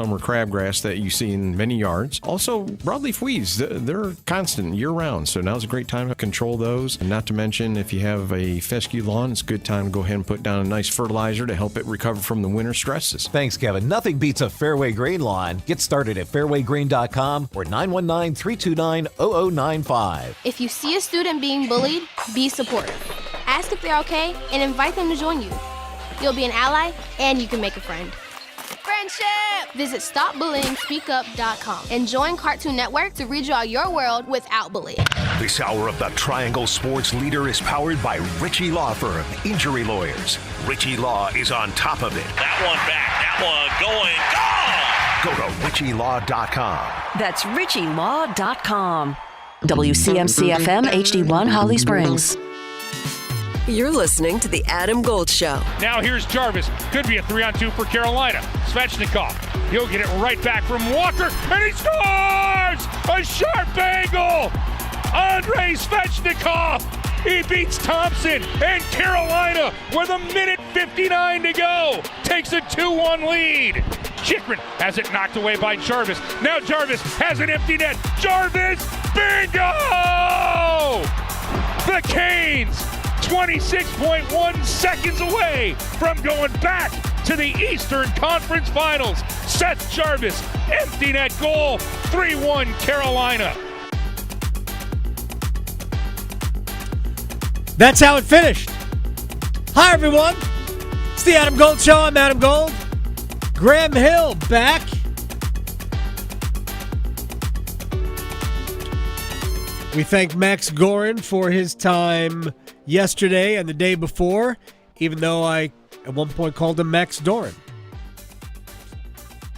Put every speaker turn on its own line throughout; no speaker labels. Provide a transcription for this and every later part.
summer crabgrass that you see in many yards. Also, broadleaf weeds, they're constant year-round, so now's a great time to control those. And not to mention, if you have a fescue lawn, it's a good time to go ahead and put down a nice fertilizer to help it recover from the winter stresses.
Thanks, Kevin. Nothing beats a Fairway Grain lawn. Get started at fairwaygrain.com or 919-329-0095.
If you see a student being bullied, be supportive. Ask if they're okay and invite them to join you. You'll be an ally and you can make a friend. Friendship! Visit StopBullyingSpeakUp.com and join Cartoon Network to redraw your world without bullying.
This hour of the Triangle Sports Leader is powered by Ritchie Law Firm, Injury Lawyers. Ritchie Law is on top of it.
That one back, that one going, gone!
Go to RitchieLaw.com.
That's RitchieLaw.com. WCMC-FM HD1 Holly Springs.
You're listening to The Adam Gold Show.
Now here's Jarvis. Could be a 3-on-2 for Carolina. Svechnikov. He'll get it right back from Walker, and he scores! A sharp angle! Andrei Svechnikov! He beats Thompson, and Carolina, with 1:59 to go, takes a 2-1 lead. Chikrin has it knocked away by Jarvis. Now Jarvis has an empty net. Jarvis, bingo! The Canes, 26.1 seconds away from going back to the Eastern Conference Finals. Seth Jarvis, empty net goal, 3-1 Carolina.
That's how it finished. Hi, everyone. It's the Adam Gold Show. I'm Adam Gold. Graham Hill back. We thank Max Gorin for his time yesterday and the day before, even though I at one point called him Max Doran.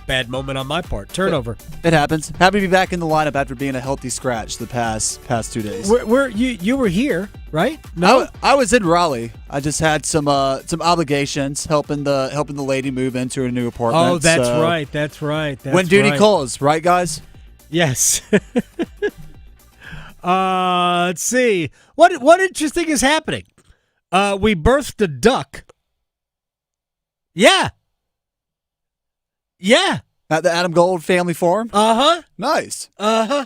Bad moment on my part. Turnover.
It happens. Happy to be back in the lineup after being a healthy scratch the past 2 days.
You were here, right? No,
I was in Raleigh. I just had some obligations helping the lady move into a new apartment.
Oh, that's right. That's right. That's
when duty
right.
calls, right, guys?
Yes. Let's see. What interesting is happening? We birthed a duck. Yeah. Yeah.
At the Adam Gold family farm?
Uh-huh.
Nice.
Uh-huh.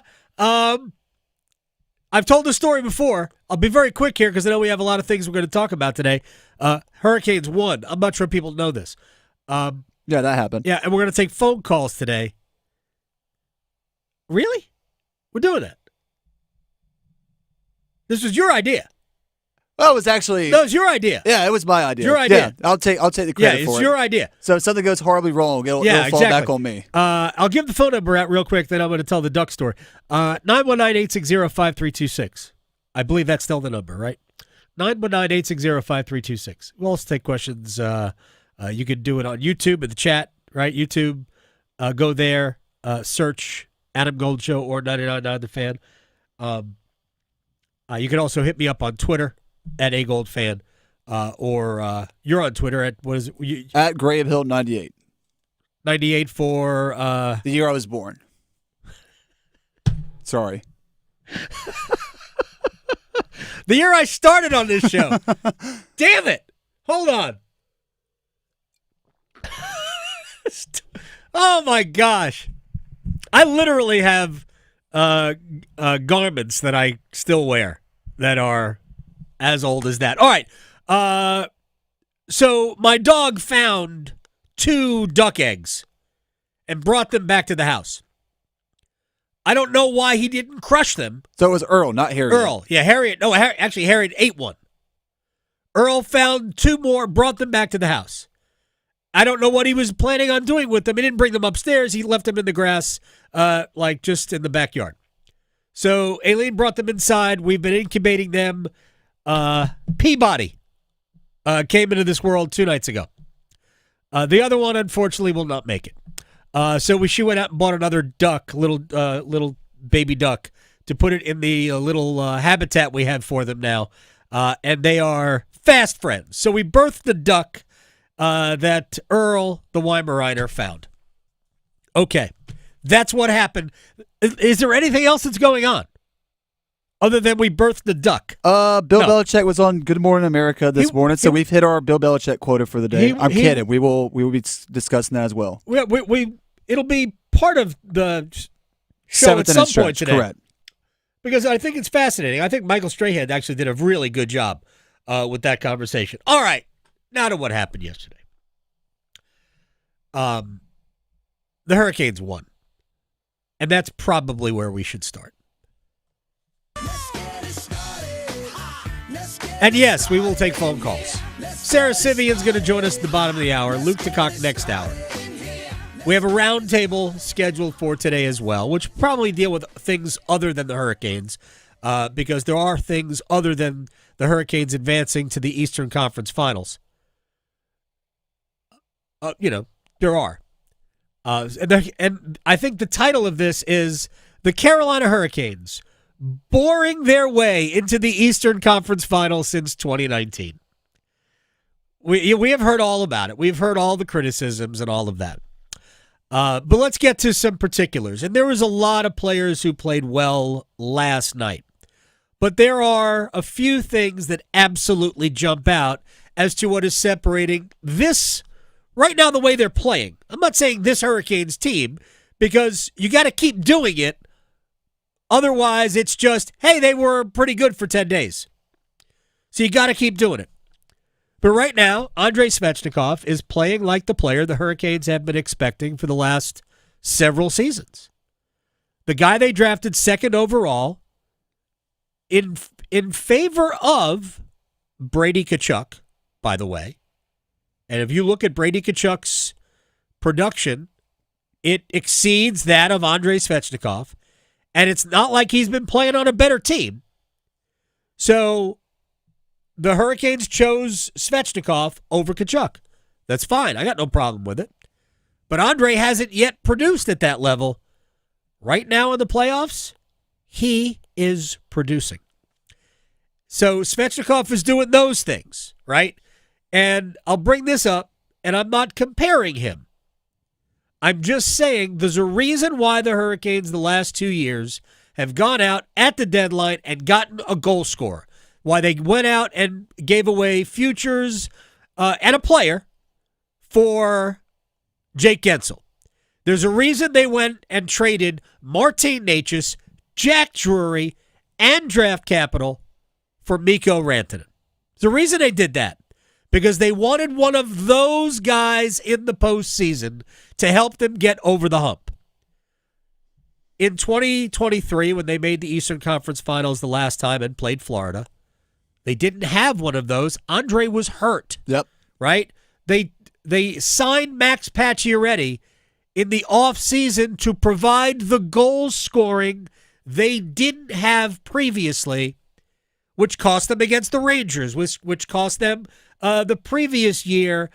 I've told this story before. I'll be very quick here because I know we have a lot of things we're going to talk about today. Hurricanes won. I'm not sure people know this.
Yeah, that happened.
Yeah, and we're going to take phone calls today. Really? We're doing that. This was your idea.
Well, it was actually...
No, it was your idea.
Yeah, it was my idea.
Your idea.
Yeah, I'll take the credit for it.
Yeah, it's your idea.
So if something goes horribly wrong, it'll fall back on me.
I'll give the phone number out real quick, then I'm going to tell the duck story. 919-860-5326. I believe that's still the number, right? 919-860-5326. We'll also take questions. You could do it on YouTube in the chat, right? YouTube, go there, search Adam Gold Show or 99.9 The Fan. You can also hit me up on Twitter at AGoldFan, or you're on Twitter at, what is it?
At Graham Hill 98.
98 for...
the year I was born. Sorry.
The year I started on this show. Damn it. Hold on. Oh, my gosh. I literally have garments that I still wear that are as old as that. All right. So my dog found 2 duck eggs and brought them back to the house. I don't know why he didn't crush them.
So it was Earl, not Harriet.
Earl. Yeah, Harriet. No, actually, Harriet ate one. Earl found 2 more, brought them back to the house. I don't know what he was planning on doing with them. He didn't bring them upstairs. He left them in the grass, like just in the backyard. So Aileen brought them inside. We've been incubating them. Peabody came into this world 2 nights ago. The other one, unfortunately, will not make it. So she went out and bought another duck, little baby duck, to put it in the little habitat we have for them now. And they are fast friends. So we birthed the duck that Earl, the Weimaraner, found. Okay. That's what happened. Is there anything else that's going on other than we birthed the duck?
Bill Belichick was on Good Morning America this morning, so we've hit our Bill Belichick quota for the day. I'm kidding. We will be discussing that as well.
it'll be part of the show at some point today.
Correct.
Because I think it's fascinating. I think Michael Strahan actually did a really good job with that conversation. All right, now to what happened yesterday. The Hurricanes won. And that's probably where we should start. And yes, we will take phone calls. Sarah Civian's going to join us at the bottom of the hour. Luke DeCock next hour. We have a roundtable scheduled for today as well, which probably deal with things other than the Hurricanes, because there are things other than the Hurricanes advancing to the Eastern Conference Finals. There are. And I think the title of this is The Carolina Hurricanes Boring Their Way into the Eastern Conference Finals since 2019. We have heard all about it. We've heard all the criticisms and all of that. But let's get to some particulars. And there was a lot of players who played well last night. But there are a few things that absolutely jump out as to what is separating this, right now, the way they're playing. I'm not saying this Hurricanes team, because you got to keep doing it. Otherwise, it's just, hey, they were pretty good for 10 days. So you got to keep doing it. But right now, Andrei Svechnikov is playing like the player the Hurricanes have been expecting for the last several seasons. The guy they drafted second overall in favor of Brady Tkachuk, by the way. And if you look at Brady Tkachuk's production, it exceeds that of Andrei Svechnikov. And it's not like he's been playing on a better team. So the Hurricanes chose Svechnikov over Tkachuk. That's fine. I got no problem with it. But Andrei hasn't yet produced at that level. Right now in the playoffs, he is producing. So Svechnikov is doing those things, right? And I'll bring this up, and I'm not comparing him. I'm just saying there's a reason why the Hurricanes the last 2 years have gone out at the deadline and gotten a goal scorer. Why they went out and gave away futures and a player for Jake Gensel. There's a reason they went and traded Martin Necas, Jack Drury, and draft capital for Mikko Rantanen. There's a reason they did that. Because they wanted one of those guys in the postseason to help them get over the hump. In 2023, when they made the Eastern Conference Finals the last time and played Florida, they didn't have one of those. Andrei was hurt.
Yep.
Right? They signed Max Pacioretty in the offseason to provide the goal scoring they didn't have previously, which cost them against the Rangers, which cost them the previous year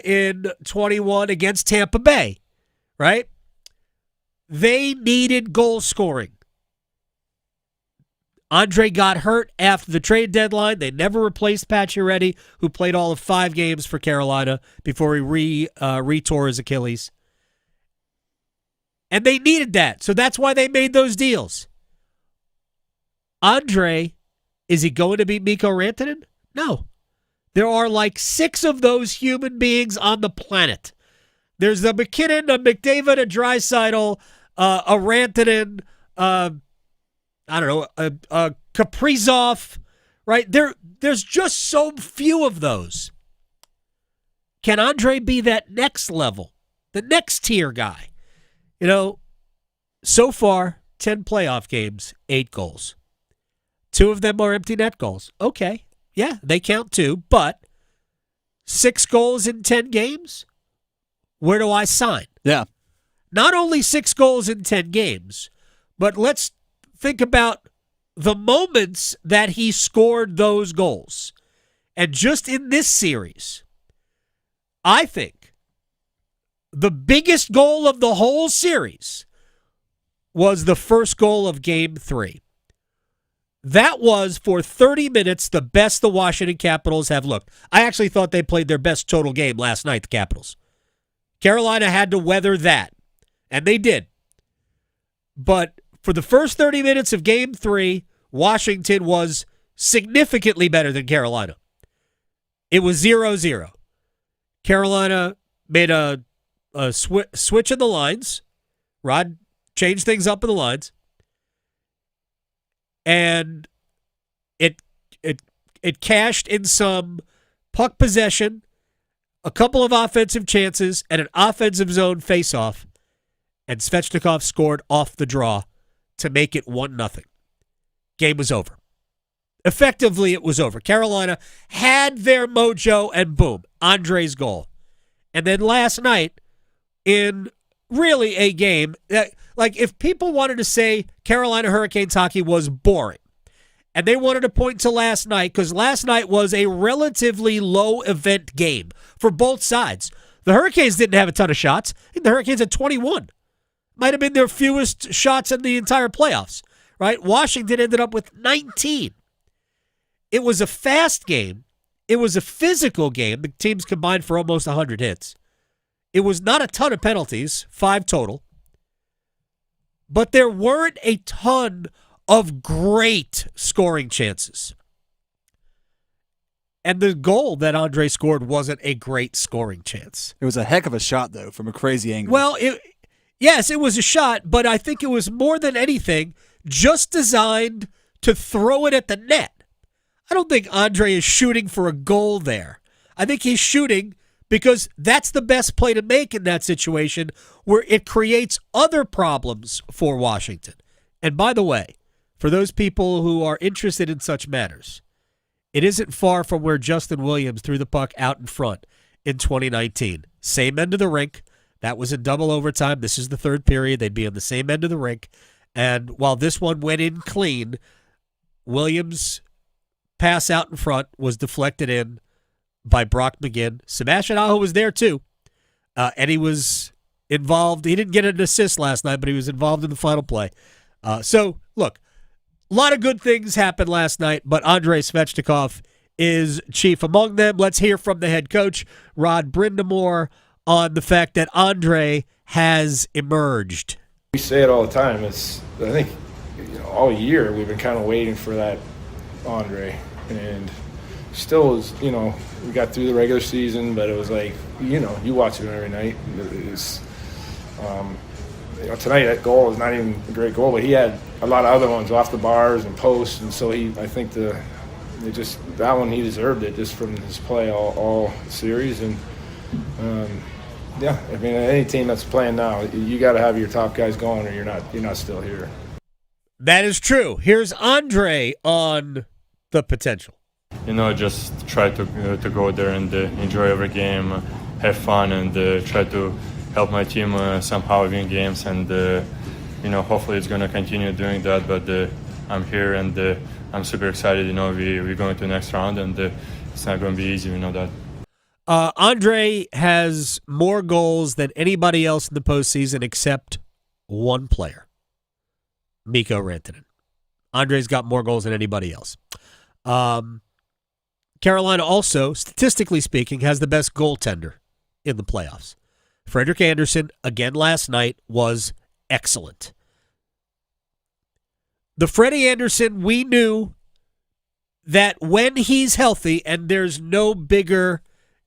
in 21 against Tampa Bay, right? They needed goal scoring. Andrei got hurt after the trade deadline. They never replaced Pacioretty, who played all of 5 games for Carolina before he retore his Achilles. And they needed that, so that's why they made those deals. Andrei, is he going to beat Mikko Rantanen? No. There are like 6 of those human beings on the planet. There's a McKinnon, a McDavid, a Draisaitl, a Rantanen, a Kaprizov, right? There's just so few of those. Can Andrei be that next level, the next tier guy? So far, 10 playoff games, 8 goals. 2 of them are empty net goals. Okay. Yeah, they count too, but 6 goals in 10 games? Where do I sign?
Yeah.
Not only 6 goals in 10 games, but let's think about the moments that he scored those goals. And just in this series, I think the biggest goal of the whole series was the first goal of Game 3. That was, for 30 minutes, the best the Washington Capitals have looked. I actually thought they played their best total game last night, the Capitals. Carolina had to weather that, and they did. But for the first 30 minutes of Game 3, Washington was significantly better than Carolina. It was 0-0. Carolina made a switch in the lines. Rod changed things up in the lines. And it cashed in some puck possession, a couple of offensive chances, and an offensive zone faceoff. And Svechnikov scored off the draw to make it 1-0. Game was over. Effectively, it was over. Carolina had their mojo, and boom, Andrei's goal. And then last night, in really a game, like if people wanted to say Carolina Hurricanes hockey was boring, and they wanted to point to last night, because last night was a relatively low-event game for both sides. The Hurricanes didn't have a ton of shots. I think the Hurricanes had 21. Might have been their fewest shots in the entire playoffs, right? Washington ended up with 19. It was a fast game. It was a physical game. The teams combined for almost 100 hits. It was not a ton of penalties, 5 total. But there weren't a ton of great scoring chances. And the goal that Andrei scored wasn't a great scoring chance.
It was a heck of a shot, though, from a crazy angle.
Well, yes, it was a shot, but I think it was more than anything just designed to throw it at the net. I don't think Andrei is shooting for a goal there. I think he's shooting because that's the best play to make in that situation where it creates other problems for Washington. And by the way, for those people who are interested in such matters, it isn't far from where Justin Williams threw the puck out in front in 2019. Same end of the rink. That was in double overtime. This is the third period. They'd be on the same end of the rink. And while this one went in clean, Williams' pass out in front was deflected in by Brock McGinn. Sebastian Aho was there too. And he was involved. He didn't get an assist last night, but he was involved in the final play. So, look, a lot of good things happened last night, but Andrei Svechnikov is chief among them. Let's hear from the head coach, Rod Brindamore, on the fact that Andrei has emerged.
We say it all the time. I think all year we've been kind of waiting for that Andrei, and still is, we got through the regular season, but it was like, you watch him every night. Tonight that goal was not even a great goal, but he had a lot of other ones off the bars and posts, and so I think that one he deserved it just from his play all series. And any team that's playing now, you got to have your top guys going, or you're not still here.
That is true. Here's Andrei on the potential.
Just try to go there and enjoy every game, have fun, and try to help my team somehow win games. And hopefully it's going to continue doing that. But I'm here and I'm super excited. We're going to the next round, and it's not going to be easy. We know that.
Andrei has more goals than anybody else in the postseason except one player, Mikko Rantanen. Andrei's got more goals than anybody else. Carolina also, statistically speaking, has the best goaltender in the playoffs. Frederick Andersen, again last night, was excellent. The Freddie Andersen, we knew that when he's healthy, and there's no bigger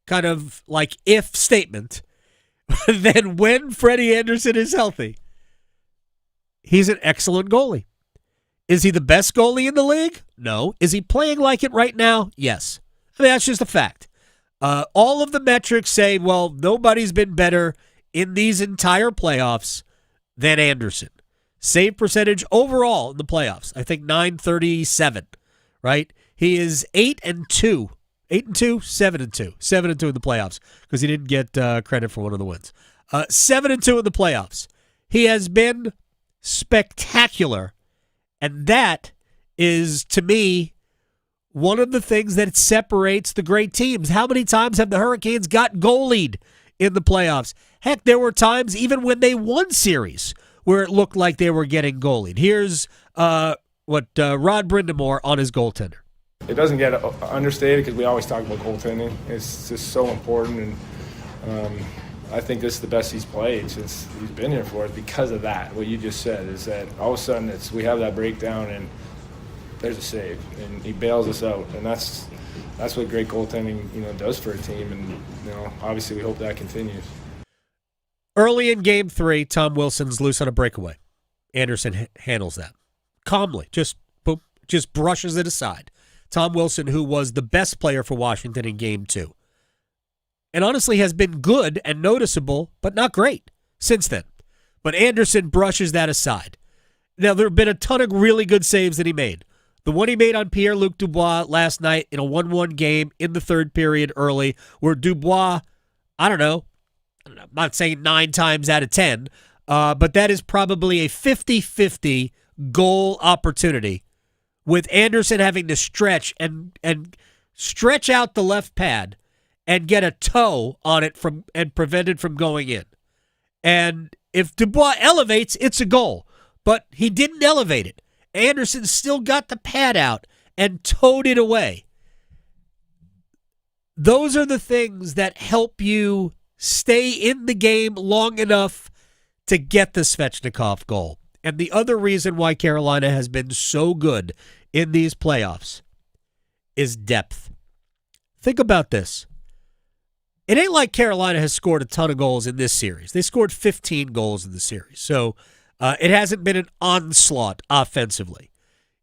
kind of like if statement than when Freddie Andersen is healthy, he's an excellent goalie. Is he the best goalie in the league? No. Is he playing like it right now? Yes. I mean, that's just a fact. All of the metrics say, well, nobody's been better in these entire playoffs than Andersen. Save percentage overall in the playoffs, I think 937, right? He is 8-2. 8-2, 7-2. 7-2 in the playoffs because he didn't get credit for one of the wins. 7-2 in the playoffs. He has been spectacular, and that is, to me, one of the things that separates the great teams. How many times have the Hurricanes got goalied in the playoffs? Heck, there were times even when they won series where it looked like they were getting goalied. Here's Rod Brindamore on his goaltender.
It doesn't get understated because we always talk about goaltending. It's just so important, and I think this is the best he's played since he's been here for it because of that. What you just said is that all of a sudden we have that breakdown and there's a save, and he bails us out, and that's what great goaltending does for a team, and obviously we hope that continues.
Early in Game 3, Tom Wilson's loose on a breakaway. Andersen handles that calmly, just brushes it aside. Tom Wilson, who was the best player for Washington in Game 2, and honestly has been good and noticeable, but not great since then. But Andersen brushes that aside. Now, there have been a ton of really good saves that he made. The one he made on Pierre-Luc Dubois last night in a 1-1 game in the third period early, where Dubois, I'm not saying 9 times out of 10, but that is probably a 50-50 goal opportunity, with Andersen having to stretch and stretch out the left pad and get a toe on it and prevent it from going in. And if Dubois elevates, it's a goal. But he didn't elevate it. Andersen still got the pad out and towed it away. Those are the things that help you stay in the game long enough to get the Svechnikov goal. And the other reason why Carolina has been so good in these playoffs is depth. Think about this. It ain't like Carolina has scored a ton of goals in this series. They scored 15 goals in the series. So it hasn't been an onslaught offensively.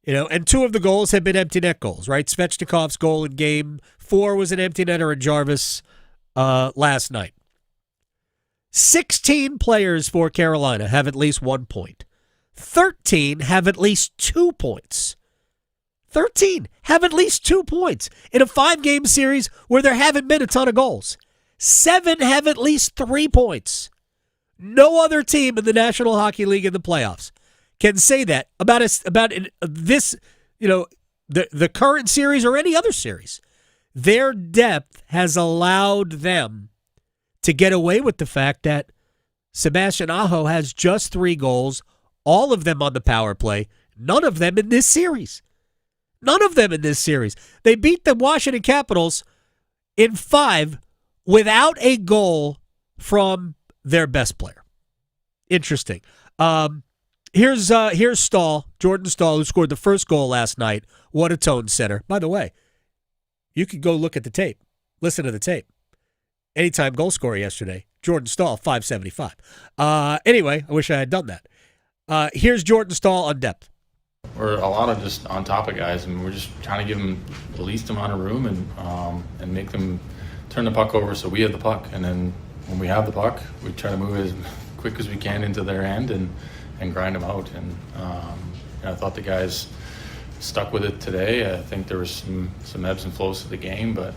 And 2 of the goals have been empty net goals, right? Svechnikov's goal in Game 4 was an empty netter, and Jarvis last night. 16 players for Carolina have at least 1 point. 13 have at least 2 points. 13 have at least 2 points in a 5-game series where there haven't been a ton of goals. 7 have at least 3 points. No other team in the National Hockey League in the playoffs can say that about this, the current series or any other series. Their depth has allowed them to get away with the fact that Sebastian Aho has just 3 goals, all of them on the power play, none of them in this series. None of them in this series. They beat the Washington Capitals in 5 without a goal from their best player. Interesting. Here's Stahl, Jordan Stahl, who scored the first goal last night. What a tone setter. By the way, you could go look at the tape. Listen to the tape. Anytime goal scorer yesterday, Jordan Stahl, 575. Anyway, I wish I had done that. Here's Jordan Stahl on depth.
We're a lot of just on top of guys, and we're just trying to give them the least amount of room and make them turn the puck over so we have the puck. And then when we have the puck, we try to move as quick as we can into their end and grind them out. And I thought the guys stuck with it today. I think there was some ebbs and flows to the game, but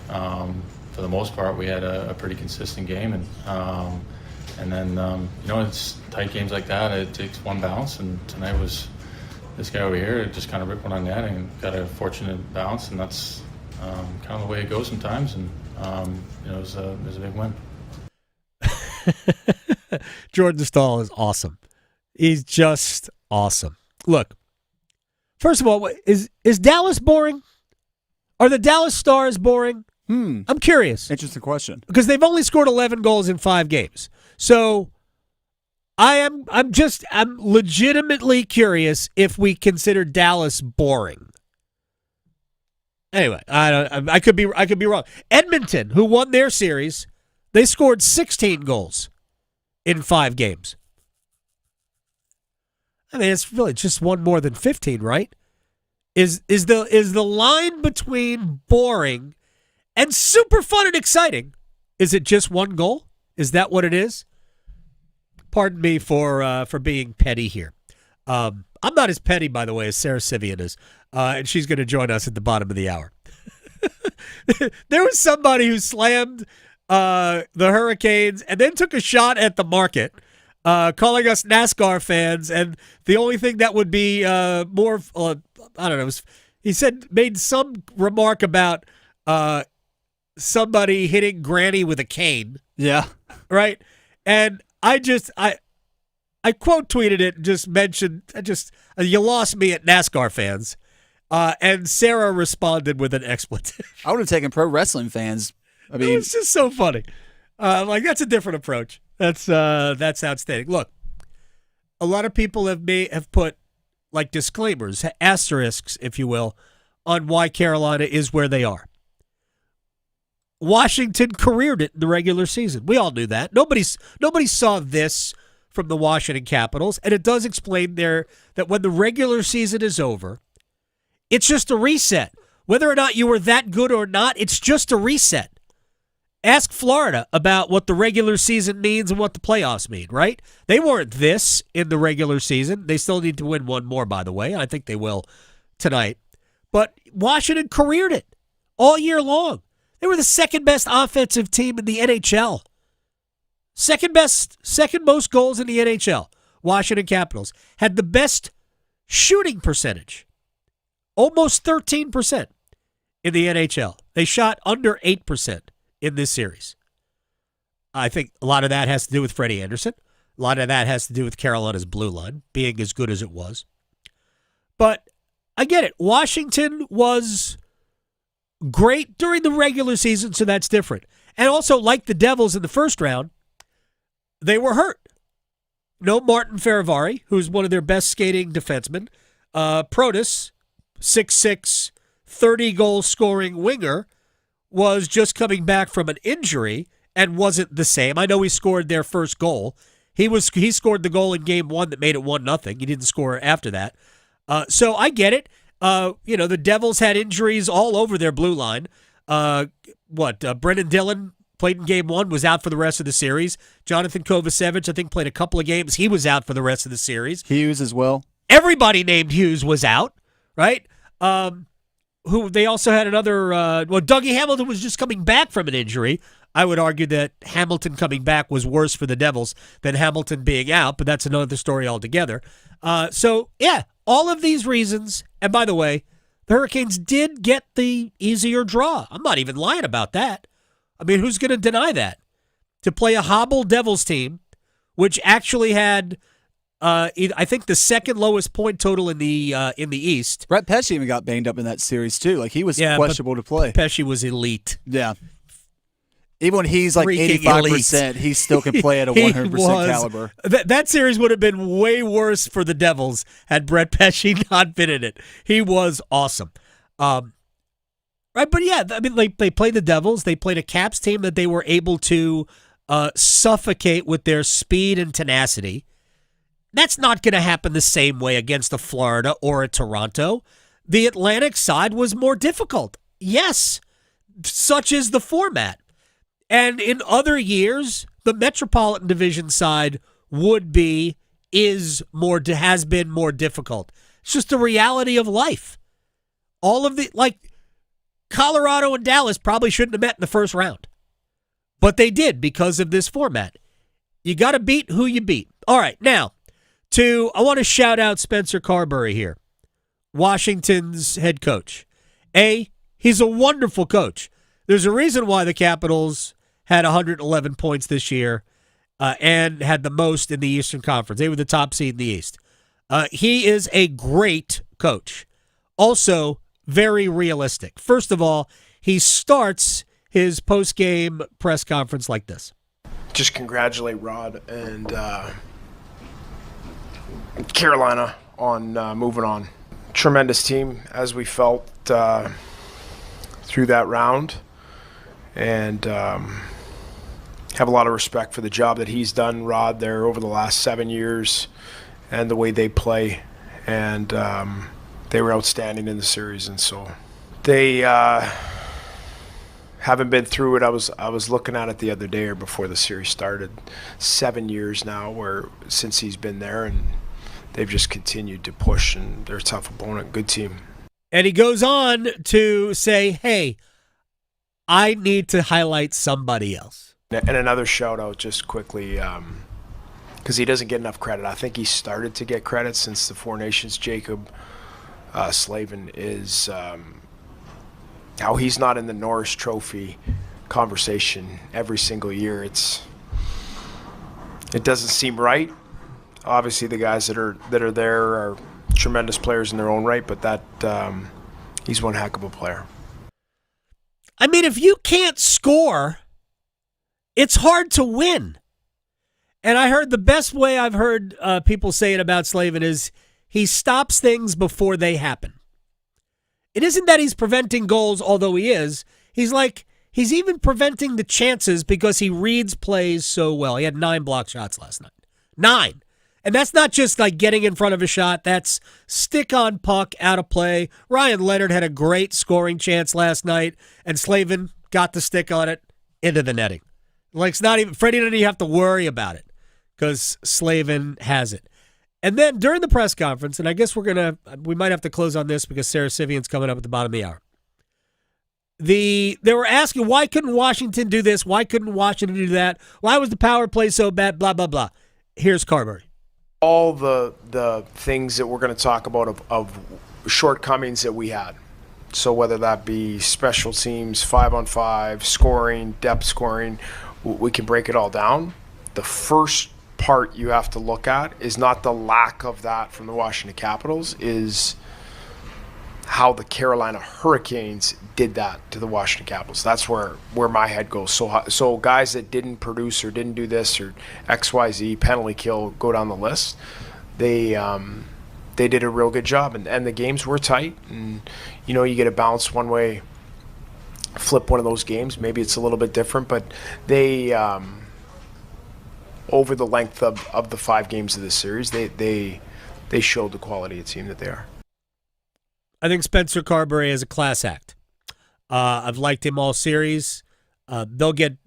for the most part, we had a pretty consistent game. And then it's tight games like that. It takes one bounce, and tonight was this guy over here just kind of ripped one on net and got a fortunate bounce, and that's kind of the way it goes sometimes. And it was a big win.
Jordan Stahl is awesome. He's just awesome. Look, first of all, is Dallas boring? Are the Dallas Stars boring? I'm curious.
Interesting question.
Because they've only scored 11 goals in 5 games. So I'm legitimately curious if we consider Dallas boring. Anyway, I could be wrong. Edmonton, who won their series, they scored 16 goals in 5 games. I mean, it's really just one more than 15, right? Is the line between boring and super fun and exciting? Is it just one goal? Is that what it is? Pardon me for being petty here. I'm not as petty, by the way, as Sarah Civian is, and she's going to join us at the bottom of the hour. There was somebody who slammed the Hurricanes and then took a shot at the market, calling us NASCAR fans, and the only thing that would be more, I don't know, he made some remark about somebody hitting Granny with a cane.
Yeah.
Right? And I quote tweeted it and just mentioned, you lost me at NASCAR fans. And Sarah responded with an expletive.
I would have taken pro wrestling fans. I mean,
it's just so funny. That's a different approach. That's outstanding. Look, a lot of people have put like disclaimers, asterisks, if you will, on why Carolina is where they are. Washington careered it in the regular season. We all knew that. Nobody saw this from the Washington Capitals, and it does explain that when the regular season is over, it's just a reset. Whether or not you were that good or not, it's just a reset. Ask Florida about what the regular season means and what the playoffs mean, right? They weren't this in the regular season. They still need to win one more, by the way. I think they will tonight. But Washington careered it all year long. They were the second best offensive team in the NHL. Second most goals in the NHL. Washington Capitals had the best shooting percentage. Almost 13% in the NHL. They shot under 8% in this series. I think a lot of that has to do with Freddie Andersen. A lot of that has to do with Carolina's blue line being as good as it was. But I get it. Washington was great during the regular season, so that's different. And also, like the Devils in the first round, they were hurt. No Martin Faravari, who's one of their best skating defensemen. Protas, 6'6", 30-goal scoring winger, was just coming back from an injury and wasn't the same. I know he scored their first goal. He scored the goal in game 1 that made it 1-0. He didn't score after that. So I get it. The Devils had injuries all over their blue line. Brendan Dillon played in game 1, was out for the rest of the series. Jonathan Kovacevic, I think, played a couple of games. He was out for the rest of the series.
Hughes as well.
Everybody named Hughes was out, right? Who they also had another. Dougie Hamilton was just coming back from an injury. I would argue that Hamilton coming back was worse for the Devils than Hamilton being out, but that's another story altogether. All of these reasons, and by the way, the Hurricanes did get the easier draw. I'm not even lying about that. I mean, who's going to deny that? To play a hobble Devils team, which actually had, I think, the second lowest point total in the East.
Brett Pesce even got banged up in that series too. Like he was questionable to play.
Pesce was elite.
Yeah. Even when he's like 85%, he still can play at a 100% caliber.
That series would have been way worse for the Devils had Brett Pesce not been in it. He was awesome. Right, but yeah, I mean, they played the Devils. They played a Caps team that they were able to suffocate with their speed and tenacity. That's not going to happen the same way against a Florida or a Toronto. The Atlantic side was more difficult. Yes, such is the format. And in other years, the Metropolitan Division side has been more difficult. It's just the reality of life. All of Colorado and Dallas probably shouldn't have met in the first round. But they did because of this format. You got to beat who you beat. All right, now, I want to shout out Spencer Carberry here, Washington's head coach. He's a wonderful coach. There's a reason why the Capitals had 111 points this year and had the most in the Eastern Conference. They were the top seed in the East. He is a great coach. Also, very realistic. First of all, he starts his post-game press conference like this.
Just congratulate Rod and Carolina on moving on. Tremendous team, as we felt through that round. And have a lot of respect for the job that he's done, Rod, there over the last 7 years and the way they play. And they were outstanding in the series. And so they haven't been through it. I was looking at it the other day or before the series started. 7 years now since he's been there, and they've just continued to push, and they're a tough opponent, good team.
And he goes on to say, hey, I need to highlight somebody else.
And another shout out just quickly, because he doesn't get enough credit. I think he started to get credit since the Four Nations. Jacob Slavin is how he's not in the Norris Trophy conversation every single year. It doesn't seem right. Obviously, the guys that are there are tremendous players in their own right, but he's one heck of a player.
I mean, if you can't score, it's hard to win. And I heard the best way I've heard people say it about Slavin is he stops things before they happen. It isn't that he's preventing goals, although he is. He's like, He's even preventing the chances because he reads plays so well. He had 9 block shots last night. 9. And that's not just like getting in front of a shot. That's stick on puck, out of play. Ryan Leonard had a great scoring chance last night, and Slavin got the stick on it into the netting. Like, it's not even, Freddie didn't even have to worry about it because Slavin has it. And then during the press conference, and I guess we might have to close on this because Sarah Civian's coming up at the bottom of the hour. They were asking, why couldn't Washington do this? Why couldn't Washington do that? Why was the power play so bad? Blah, blah, blah. Here's Carberry.
All the things that we're going to talk about of shortcomings that we had. So whether that be special teams, 5-on-5, scoring, depth scoring, we can break it all down. The first part you have to look at is not the lack of that from the Washington Capitals, is how the Carolina Hurricanes did that to the Washington Capitals. That's where my head goes. So guys that didn't produce or didn't do this or XYZ, penalty kill, go down the list, they did a real good job. And the games were tight. And, you get a bounce one way, flip one of those games. Maybe it's a little bit different. But they, over the length of the 5 games of this series, they showed the quality of team that they are.
I think Spencer Carberry is a class act. I've liked him all series. They'll get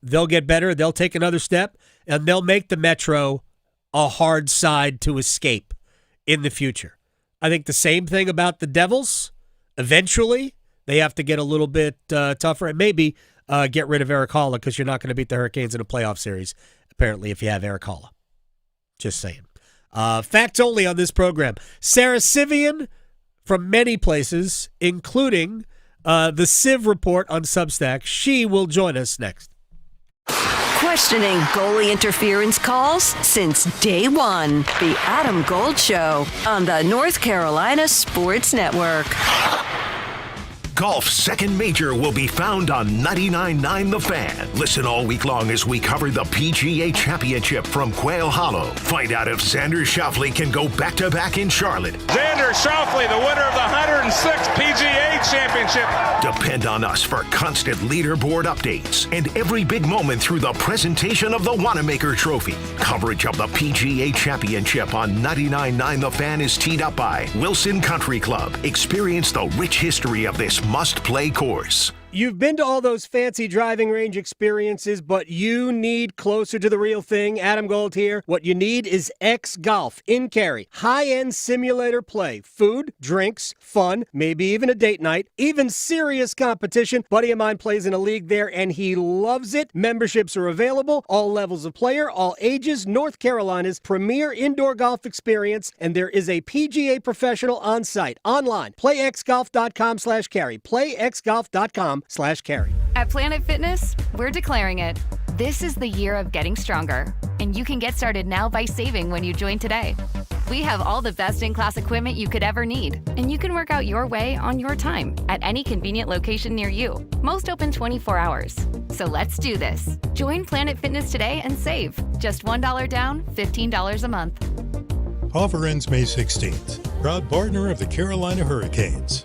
better. They'll take another step, and they'll make the Metro a hard side to escape in the future. I think the same thing about the Devils. Eventually, they have to get a little bit tougher and maybe get rid of Eric Halla because you're not going to beat the Hurricanes in a playoff series, apparently, if you have Eric Halla. Just saying. Facts only on this program. Sarah Civian, from many places, including the Civ Report on Substack. She will join us next.
Questioning goalie interference calls since day one. The Adam Gold Show on the North Carolina Sports Network.
Golf's second major will be found on 99.9 The Fan. Listen all week long as we cover the PGA Championship from Quail Hollow. Find out if Xander Schauffele can go back-to-back in Charlotte.
Xander Schauffele, the winner of the 106th PGA Championship.
Depend on us for constant leaderboard updates and every big moment through the presentation of the Wanamaker Trophy. Coverage of the PGA Championship on 99.9 The Fan is teed up by Wilson Country Club. Experience the rich history of this must-play course.
You've been to all those fancy driving range experiences, but you need closer to the real thing. Adam Gold here. What you need is X Golf in Cary. High-end simulator play. Food, drinks, fun, maybe even a date night, even serious competition. Buddy of mine plays in a league there, and he loves it. Memberships are available, all levels of player, all ages. North Carolina's premier indoor golf experience, and there is a PGA professional on site. Online, playxgolf.com/Cary. playxgolf.com/Cary.
At Planet Fitness, we're declaring it. This is the year of getting stronger, and you can get started now by saving when you join today. We have all the best-in-class equipment you could ever need, and you can work out your way on your time at any convenient location near you. Most open 24 hours. So let's do this. Join Planet Fitness today and save. Just $1 down, $15 a month.
Offer ends May 16th. Proud partner of the Carolina Hurricanes.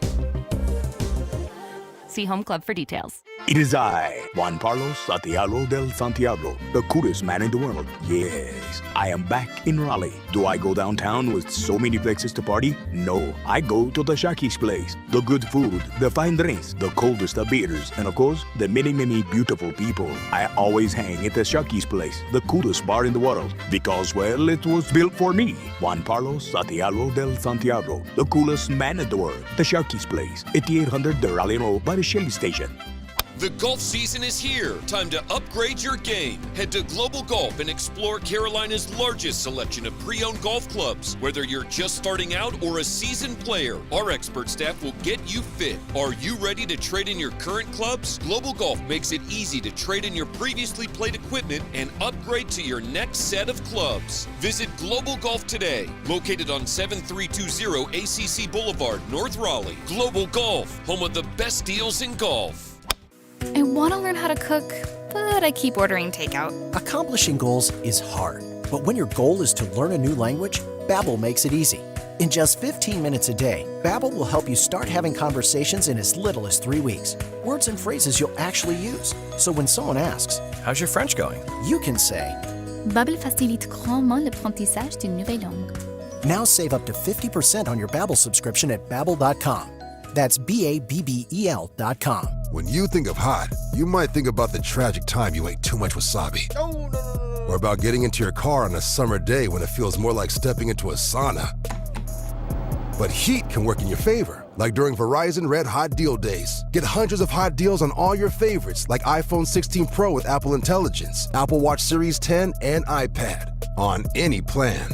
See Home Club for details.
It is I, Juan Carlos Santiago del Santiago, the coolest man in the world. Yes, I am back in Raleigh. Do I go downtown with so many places to party? No, I go to the Shocky's place. The good food, the fine drinks, the coldest of beers, and of course, the many, many beautiful people. I always hang at the Shocky's place, the coolest bar in the world, because, well, it was built for me. Juan Carlos Santiago del Santiago, the coolest man in the world. The Shocky's place, 8800 de Raleigh Road by the Shelley Station.
The golf season is here. Time to upgrade your game. Head to Global Golf and explore Carolina's largest selection of pre-owned golf clubs. Whether you're just starting out or a seasoned player, our expert staff will get you fit. Are you ready to trade in your current clubs? Global Golf makes it easy to trade in your previously played equipment and upgrade to your next set of clubs. Visit Global Golf today, located on 7320 ACC Boulevard, North Raleigh. Global Golf, home of the best deals in golf.
I want to learn how to cook, but I keep ordering takeout.
Accomplishing goals is hard, but when your goal is to learn a new language, Babbel makes it easy. In just 15 minutes a day, Babbel will help you start having conversations in as little as 3 weeks. Words and phrases you'll actually use. So when someone asks, "How's your French going?" you can say,
Babbel facilite grandement l'apprentissage d'une nouvelle langue.
Now save up to 50% on your Babbel subscription at Babbel.com. That's Babbel.com.
When you think of hot, you might think about the tragic time you ate too much wasabi. Or about getting into your car on a summer day when it feels more like stepping into a sauna. But heat can work in your favor, like during Verizon Red Hot Deal Days. Get hundreds of hot deals on all your favorites, like iPhone 16 Pro with Apple Intelligence, Apple Watch Series 10, and iPad, on any plan.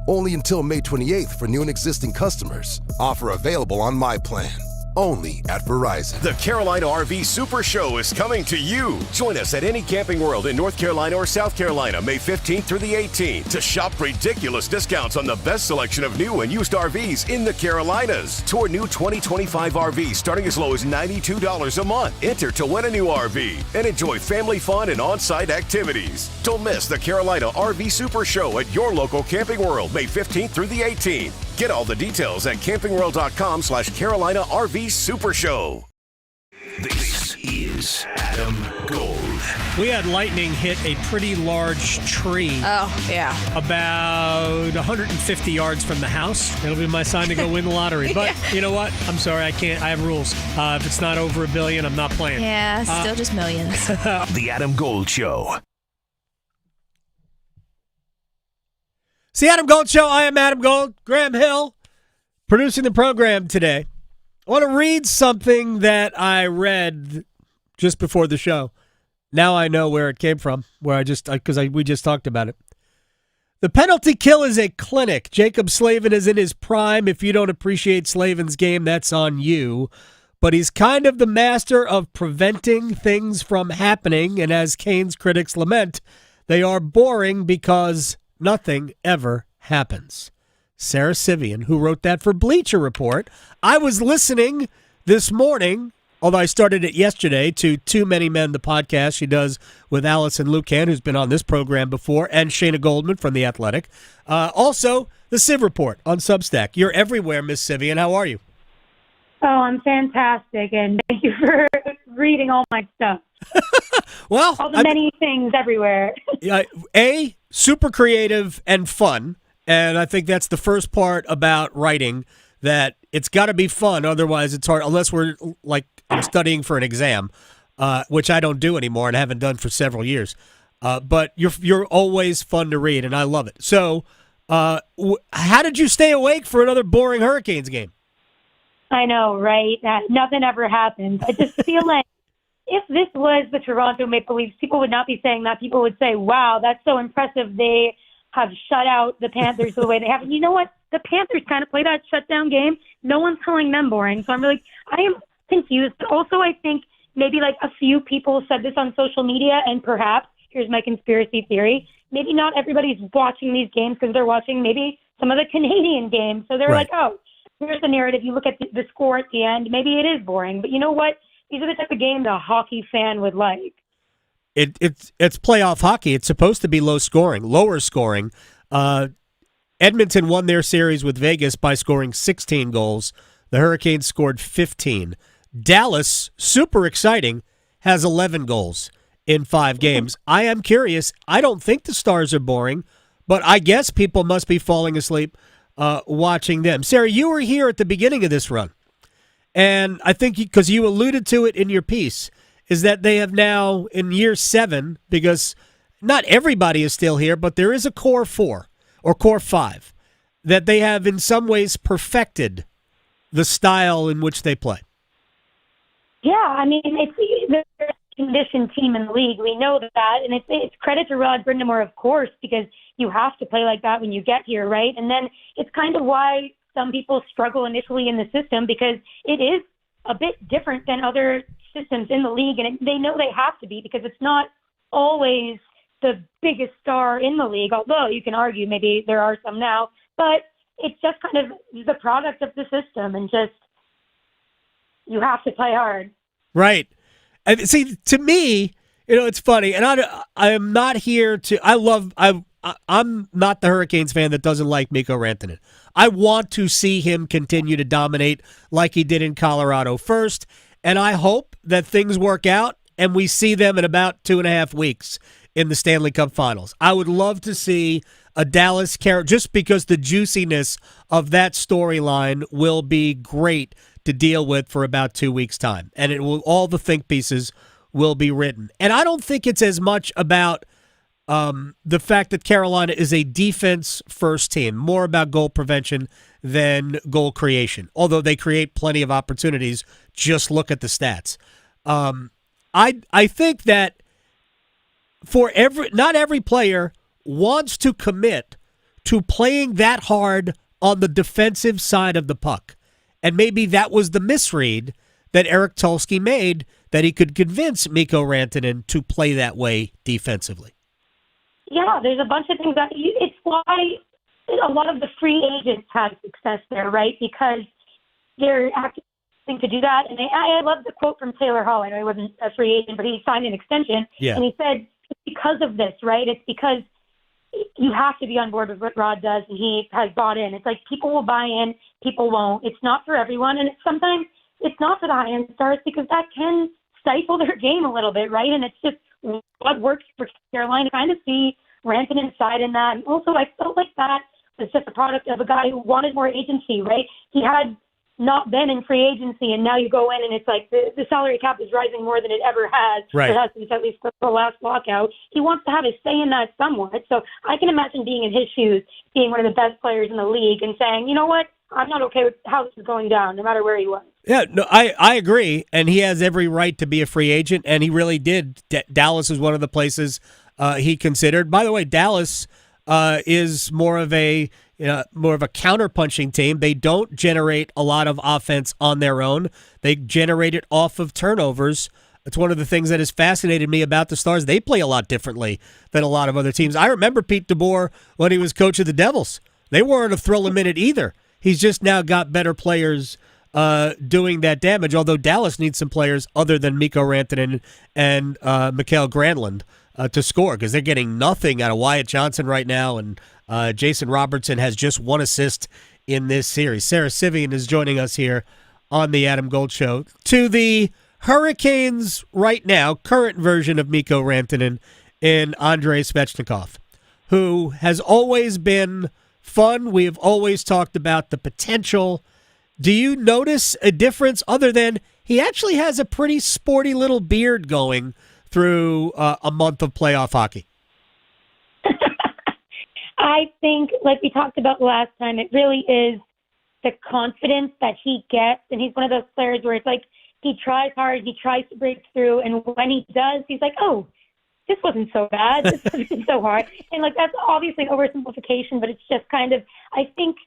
Only until May 28th for new and existing customers. Offer available on My Plan. Only at Verizon.
The Carolina RV Super Show is coming to you. Join us at any Camping World in North Carolina or South Carolina, May 15th through the 18th, to shop ridiculous discounts on the best selection of new and used RVs in the Carolinas. Tour new 2025 RVs starting as low as $92 a month. Enter to win a new RV and enjoy family fun and on-site activities. Don't miss the Carolina RV Super Show at your local Camping World, May 15th through the 18th. Get all the details at campingworld.com/Carolina RV Super Show.
This is Adam Gold.
We had lightning hit a pretty large tree.
Oh, yeah.
About 150 yards from the house. It'll be my sign to go win the lottery. But you know what? I'm sorry, I can't. I have rules. If it's not over $1 billion, I'm not playing.
Yeah, still just millions.
The Adam Gold Show.
It's the Adam Gold Show. I am Adam Gold. Graham Hill producing the program today. I want to read something that I read just before the show. Now I know where it came from, we just talked about it. The penalty kill is a clinic. Jacob Slavin is in his prime. If you don't appreciate Slavin's game, that's on you. But he's kind of the master of preventing things from happening, and as Kane's critics lament, they are boring because nothing ever happens. Sarah Civian, who wrote that for Bleacher Report. I was listening this morning, although I started it yesterday, to Too Many Men, the podcast she does with Allison Lucan, who's been on this program before, and Shayna Goldman from The Athletic. Also, the Civ Report on Substack. You're everywhere, Miss Civian. How are you?
Oh, I'm fantastic, and thank you for reading all my stuff.
Well,
all the many things everywhere.
Super creative and fun, and I think that's the first part about writing, that it's got to be fun, otherwise it's hard, unless we're like I'm studying for an exam, which I don't do anymore and haven't done for several years. But you're always fun to read, and I love it. So, how did you stay awake for another boring Hurricanes game?
I know, right? Nothing ever happens. I just feel like if this was the Toronto Maple Leafs, people would not be saying that. People would say, wow, that's so impressive. They have shut out the Panthers the way they have. And you know what? The Panthers kind of play that shutdown game. No one's calling them boring. So I am confused. But also I think maybe like a few people said this on social media, and perhaps, here's my conspiracy theory, maybe not everybody's watching these games because they're watching maybe some of the Canadian games. So they're like, oh, here's the narrative. You look at the score at the end. Maybe it is boring. But you know what? These are the type of game the hockey fan would like.
It's playoff hockey. It's supposed to be lower scoring. Edmonton won their series with Vegas by scoring 16 goals. The Hurricanes scored 15. Dallas, super exciting, has 11 goals in 5 games. I am curious. I don't think the Stars are boring, but I guess people must be falling asleep watching them. Sarah, you were here at the beginning of this run, and I think because you alluded to it in your piece, is that they have now, in year 7, because not everybody is still here, but there is a core 4 or core 5 that they have in some ways perfected the style in which they play.
Yeah, I mean, it's the conditioned team in the league. We know that, and it's credit to Rod Brindamore, of course, because you have to play like that when you get here, right? And then it's kind of why some people struggle initially in the system, because it is a bit different than other systems in the league, and they know they have to be, because it's not always the biggest star in the league, although you can argue maybe there are some now, but it's just kind of the product of the system, and just you have to play hard.
Right. And see, to me, it's funny, and I am not here to. I'm not the Hurricanes fan that doesn't like Mikko Rantanen. I want to see him continue to dominate like he did in Colorado first, and I hope that things work out and we see them in about 2.5 weeks in the Stanley Cup Finals. I would love to see a Dallas character, just because the juiciness of that storyline will be great to deal with for about 2 weeks' time, and it will, all the think pieces will be written. And I don't think it's as much about the fact that Carolina is a defense-first team, more about goal prevention than goal creation, although they create plenty of opportunities. Just look at the stats. I think that not every player wants to commit to playing that hard on the defensive side of the puck. And maybe that was the misread that Eric Tulsky made, that he could convince Mikko Rantanen to play that way defensively.
Yeah, there's a bunch of things that it's why a lot of the free agents had success there, right? Because they're acting to do that. And I love the quote from Taylor Hall. I know he wasn't a free agent, but he signed an extension.
Yeah.
And he said, it's because of this, right? It's because you have to be on board with what Rod does, and he has bought in. It's like people will buy in, people won't. It's not for everyone, and sometimes it's not for the high-end stars because that can stifle their game a little bit, right? And it's just what works for Carolina. Kind of see Rantanen's side in that. And also, I felt like that was just a product of a guy who wanted more agency, right? He had not been in free agency, and now you go in and it's like the salary cap is rising more than it ever has.
Right.
It has since at least the last lockout. He wants to have a say in that somewhat. So I can imagine being in his shoes, being one of the best players in the league, and saying, you know what, I'm not okay with how this is going down, no matter where he was.
Yeah, no, I agree, and he has every right to be a free agent, and he really did. Dallas is one of the places he considered. By the way, Dallas is more of a counter-punching team. They don't generate a lot of offense on their own. They generate it off of turnovers. It's one of the things that has fascinated me about the Stars. They play a lot differently than a lot of other teams. I remember Pete DeBoer when he was coach of the Devils. They weren't a thrill-a-minute either. He's just now got better players doing that damage, although Dallas needs some players other than Mikko Rantanen and Mikael Granlund to score, because they're getting nothing out of Wyatt Johnson right now, and Jason Robertson has just 1 assist in this series. Sarah Civian is joining us here on the Adam Gold Show. To the Hurricanes right now, current version of Mikko Rantanen in Andrei Svechnikov, who has always been fun. We have always talked about the potential. Do you notice a difference other than he actually has a pretty sporty little beard going through a month of playoff hockey?
I think, like we talked about last time, it really is the confidence that he gets. And he's one of those players where it's like he tries hard, he tries to break through. And when he does, he's like, oh, this wasn't so bad. This wasn't so hard. And, like, that's obviously an oversimplification, but it's just kind of, I think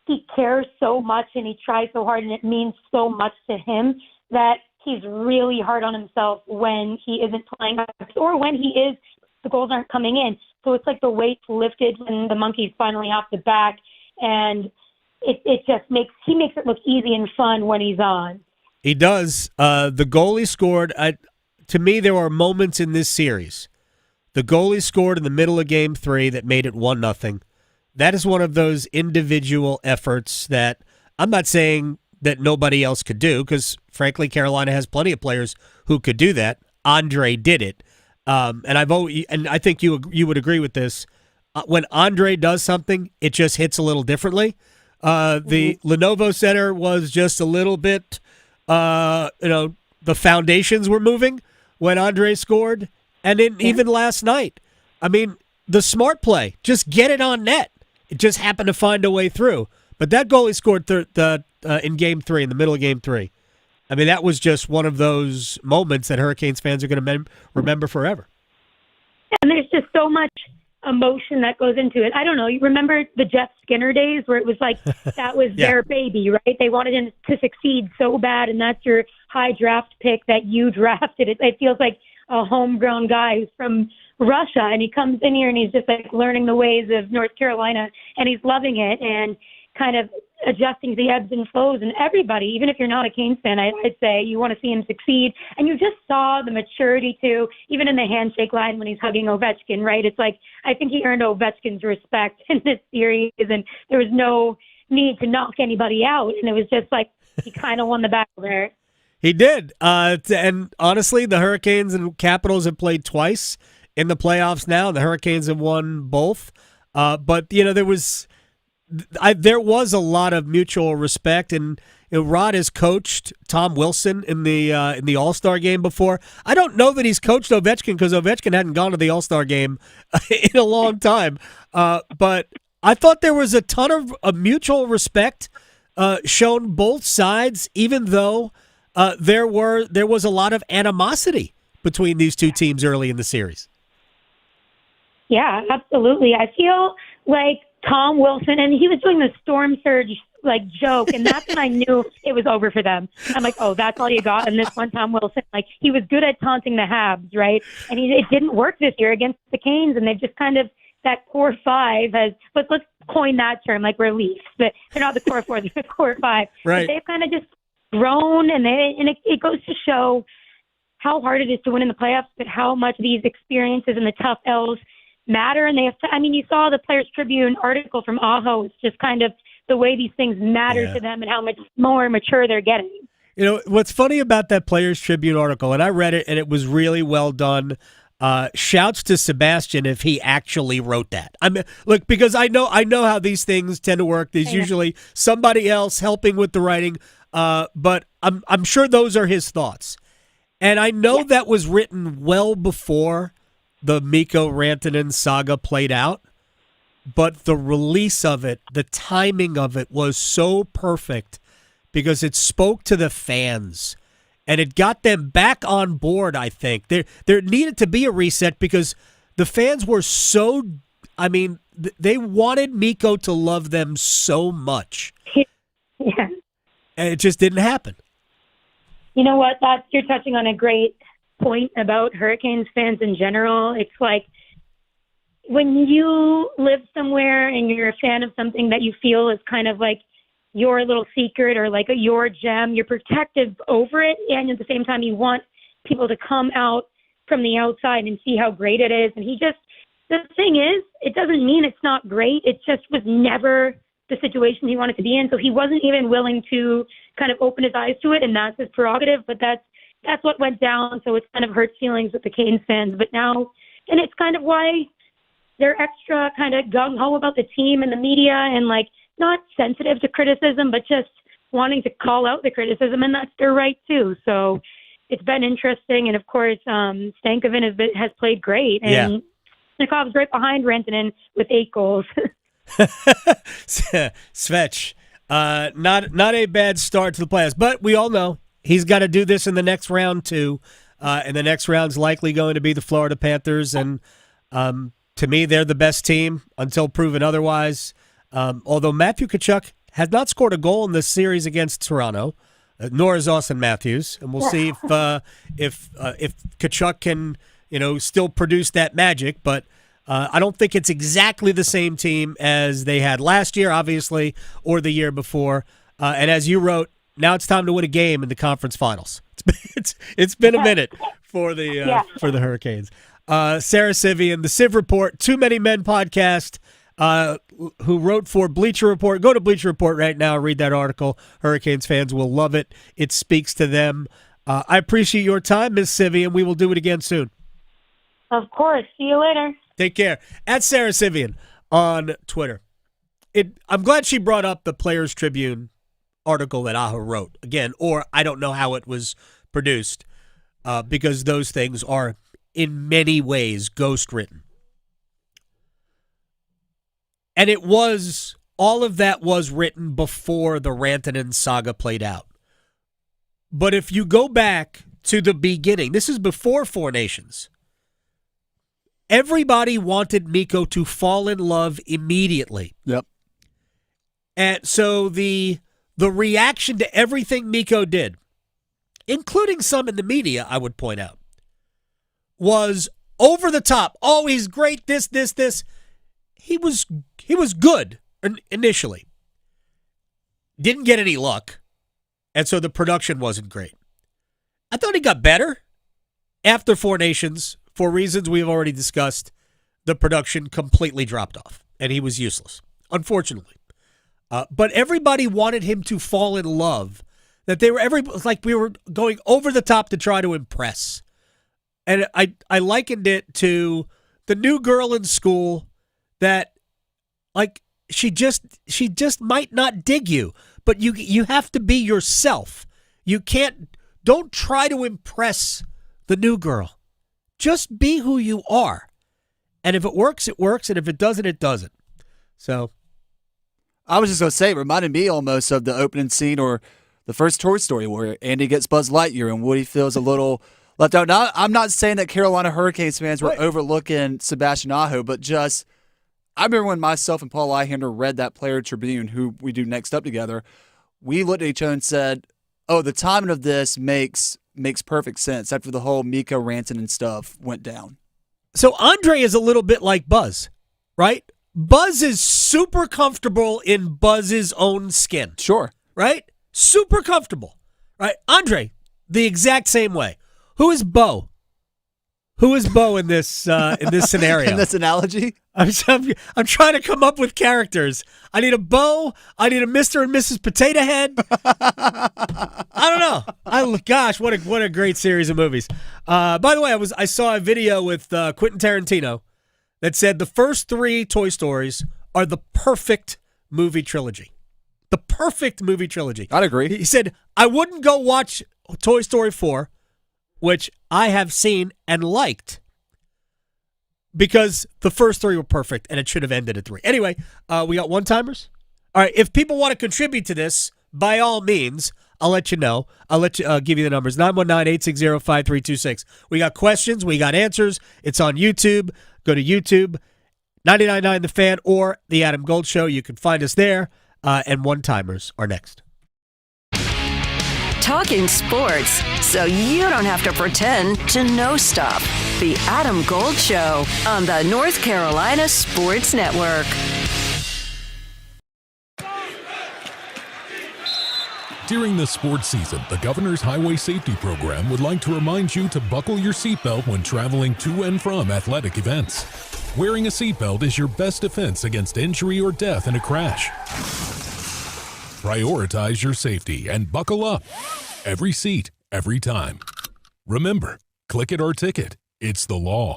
he cares so much and he tries so hard and it means so much to him that he's really hard on himself when he isn't playing or when he is, the goals aren't coming in. So it's like the weight's lifted when the monkey's finally off the back, and it just makes it look easy and fun when he's on.
He does. The goalie scored. To me, there were moments in this series. The goalie scored in the middle of Game 3 that made it 1-0. That is one of those individual efforts that I'm not saying that nobody else could do, because, frankly, Carolina has plenty of players who could do that. Andrei did it. And I think you would agree with this. When Andrei does something, it just hits a little differently. The Lenovo Center was just a little bit, the foundations were moving when Andrei scored. And then even last night, I mean, the smart play, just get it on net. It just happened to find a way through. But that goalie scored in Game 3, in the middle of Game 3. I mean, that was just one of those moments that Hurricanes fans are going to remember forever.
And there's just so much emotion that goes into it. I don't know. You remember the Jeff Skinner days where it was like that was their baby, right? They wanted him to succeed so bad, and that's your high draft pick that you drafted. It feels like a homegrown guy who's from Russia, and he comes in here and he's just like learning the ways of North Carolina, and he's loving it. And kind of adjusting to the ebbs and flows, and everybody, even if you're not a Canes fan, I'd say you want to see him succeed. And you just saw the maturity too, even in the handshake line when he's hugging Ovechkin, right? It's like, I think he earned Ovechkin's respect in this series, and there was no need to knock anybody out. And it was just like, he kind of won the battle there.
He did. And honestly, the Hurricanes and Capitals have played twice in the playoffs now. The Hurricanes have won both. But, you know, there was a lot of mutual respect. And you know, Rod has coached Tom Wilson in the All-Star game before. I don't know that he's coached Ovechkin because Ovechkin hadn't gone to the All-Star game in a long time. But I thought there was a ton of mutual respect shown both sides, even though there was a lot of animosity between these two teams early in the series.
Yeah, absolutely. I feel like Tom Wilson, and he was doing the storm surge like joke, and that's when I knew it was over for them. I'm like, oh, that's all you got. And this one, Tom Wilson, like he was good at taunting the Habs, right? And it didn't work this year against the Canes, and they've just kind of that core five has. Let's coin that term, like relief. But they're not the core four; they're the core five.
Right.
But they've kind of just grown, and it goes to show how hard it is to win in the playoffs, but how much these experiences and the tough L's matter. And they have to, I mean, you saw the Players Tribune article from Aho. It's just kind of the way these things matter to them and how much more mature they're getting.
You know, what's funny about that Players Tribune article, and I read it, and it was really well done. Shouts to Sebastian if he actually wrote that. I mean, look, because I know how these things tend to work. There's usually somebody else helping with the writing, but I'm sure those are his thoughts. And I know that was written well before the Mikko Rantanen saga played out, but the release of it, the timing of it was so perfect because it spoke to the fans and it got them back on board, I think. There needed to be a reset because the fans were so, I mean, they wanted Mikko to love them so much.
Yeah.
And it just didn't happen.
You know what? You're touching on a great point about Hurricanes fans in general. It's like when you live somewhere and you're a fan of something that you feel is kind of like your little secret or like your gem, you're protective over it, and at the same time you want people to come out from the outside and see how great it is. And the thing is, it doesn't mean it's not great. It just was never the situation he wanted to be in, so he wasn't even willing to kind of open his eyes to it, and that's his prerogative, but that's what went down, so it's kind of hurt feelings with the Canes fans. But now, and it's kind of why they're extra kind of gung-ho about the team and the media and, like, not sensitive to criticism, but just wanting to call out the criticism, and that's their right, too. So it's been interesting, and, of course, Stankoven has played great, and Svechnikov's right behind Rantanen with 8 goals.
Svech, not a bad start to the playoffs, but we all know he's got to do this in the next round too, and the next round's likely going to be the Florida Panthers, and to me, they're the best team until proven otherwise. Although Matthew Tkachuk has not scored a goal in this series against Toronto, nor has Austin Matthews, and we'll see if Tkachuk can still produce that magic, but. I don't think it's exactly the same team as they had last year, obviously, or the year before. And as you wrote, now it's time to win a game in the conference finals. It's been a minute for the Hurricanes. Sarah Civian, the Civ Report, Too Many Men podcast, who wrote for Bleacher Report. Go to Bleacher Report right now. Read that article. Hurricanes fans will love it. It speaks to them. I appreciate your time, Ms. Civian. We will do it again soon.
Of course. See you later.
Take care. At Sarah Civian on Twitter. I'm glad she brought up the Players Tribune article that Aho wrote. Again, or I don't know how it was produced, because those things are in many ways ghost written. And all of that was written before the Rantanen saga played out. But if you go back to the beginning, this is before Four Nations. Everybody wanted Mikko to fall in love immediately.
Yep.
And so the reaction to everything Mikko did, including some in the media, I would point out, was over the top. Oh, he's great, this. He was good initially. didn't get any luck, and so the production wasn't great. I thought he got better after Four Nations. For reasons we've already discussed, the production completely dropped off, and he was useless, unfortunately. But everybody wanted him to fall in love, that they were like we were going over the top to try to impress. And I likened it to the new girl in school that, like, she just might not dig you, but you have to be yourself. Don't try to impress the new girl. Just be who you are. And if it works, it works, and if it doesn't, it doesn't. So
I was just going to say, it reminded me almost of the opening scene or the first Toy Story where Andy gets Buzz Lightyear and Woody feels a little left out. Now, I'm not saying that Carolina Hurricanes fans were overlooking Sebastian Aho, but just I remember when myself and Paul Eihander read that Player Tribune, who we do Next Up together, we looked at each other and said, oh, the timing of this makes perfect sense after the whole Mika Rantanen stuff went down.
So Andrei is a little bit like Buzz, right? Buzz is super comfortable in Buzz's own skin.
Sure.
Right? Super comfortable. Right? Andrei, the exact same way. Who is Bo? Who is Bo in this scenario?
In this analogy?
I'm trying to come up with characters. I need a Bo. I need a Mr. and Mrs. Potato Head. I don't know. Gosh, what a great series of movies. By the way, I saw a video with Quentin Tarantino that said the first 3 Toy Stories are the perfect movie trilogy. The perfect movie trilogy.
I'd agree.
He said, I wouldn't go watch Toy Story 4, which I have seen and liked, because the first 3 were perfect and it should have ended at 3. Anyway, we got one-timers. All right, if people want to contribute to this, by all means, I'll let you know. I'll give you the numbers, 919-860-5326. We got questions. We got answers. It's on YouTube. Go to YouTube, 99.9 The Fan or The Adam Gold Show. You can find us there, and one-timers are next.
Talking sports, so you don't have to pretend to know stuff. The Adam Gold Show on the North Carolina Sports Network.
During the sports season, the Governor's Highway Safety Program would like to remind you to buckle your seatbelt when traveling to and from athletic events. Wearing a seatbelt is your best defense against injury or death in a crash. Prioritize your safety and buckle up. Every seat, every time. Remember, click it or ticket. It's the law.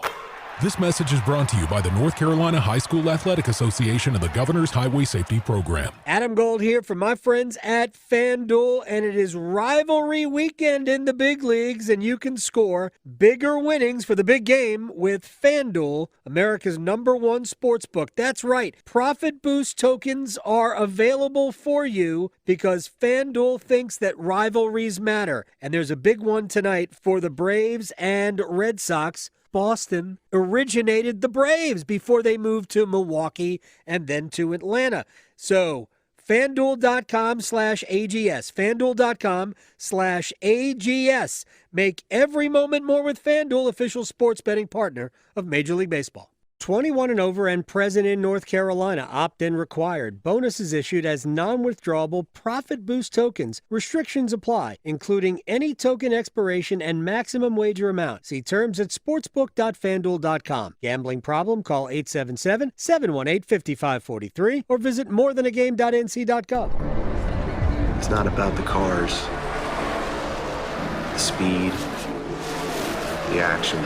This message is brought to you by the North Carolina High School Athletic Association and the Governor's Highway Safety Program.
Adam Gold here from my friends at FanDuel, and it is rivalry weekend in the big leagues, and you can score bigger winnings for the big game with FanDuel, America's #1 sportsbook. That's right. Profit Boost tokens are available for you because FanDuel thinks that rivalries matter, and there's a big one tonight for the Braves and Red Sox. Boston originated the Braves before they moved to Milwaukee and then to Atlanta. So FanDuel.com/AGS. FanDuel.com/AGS. Make every moment more with FanDuel, official sports betting partner of Major League Baseball. 21 and over and present in North Carolina. Opt-in required. Bonuses issued as non-withdrawable Profit Boost tokens. Restrictions apply, including any token expiration and maximum wager amount. See terms at sportsbook.fanduel.com. Gambling problem? Call 877-718-5543 or visit morethanagame.nc.gov.
It's not about the cars, the speed, the action.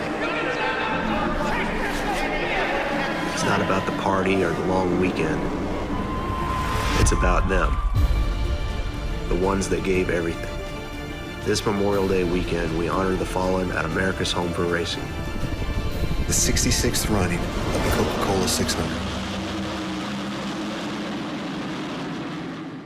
It's not about the party or the long weekend. It's about them, the ones that gave everything. This Memorial Day weekend, we honor the fallen at America's Home for Racing.
The 66th running of the Coca-Cola 600.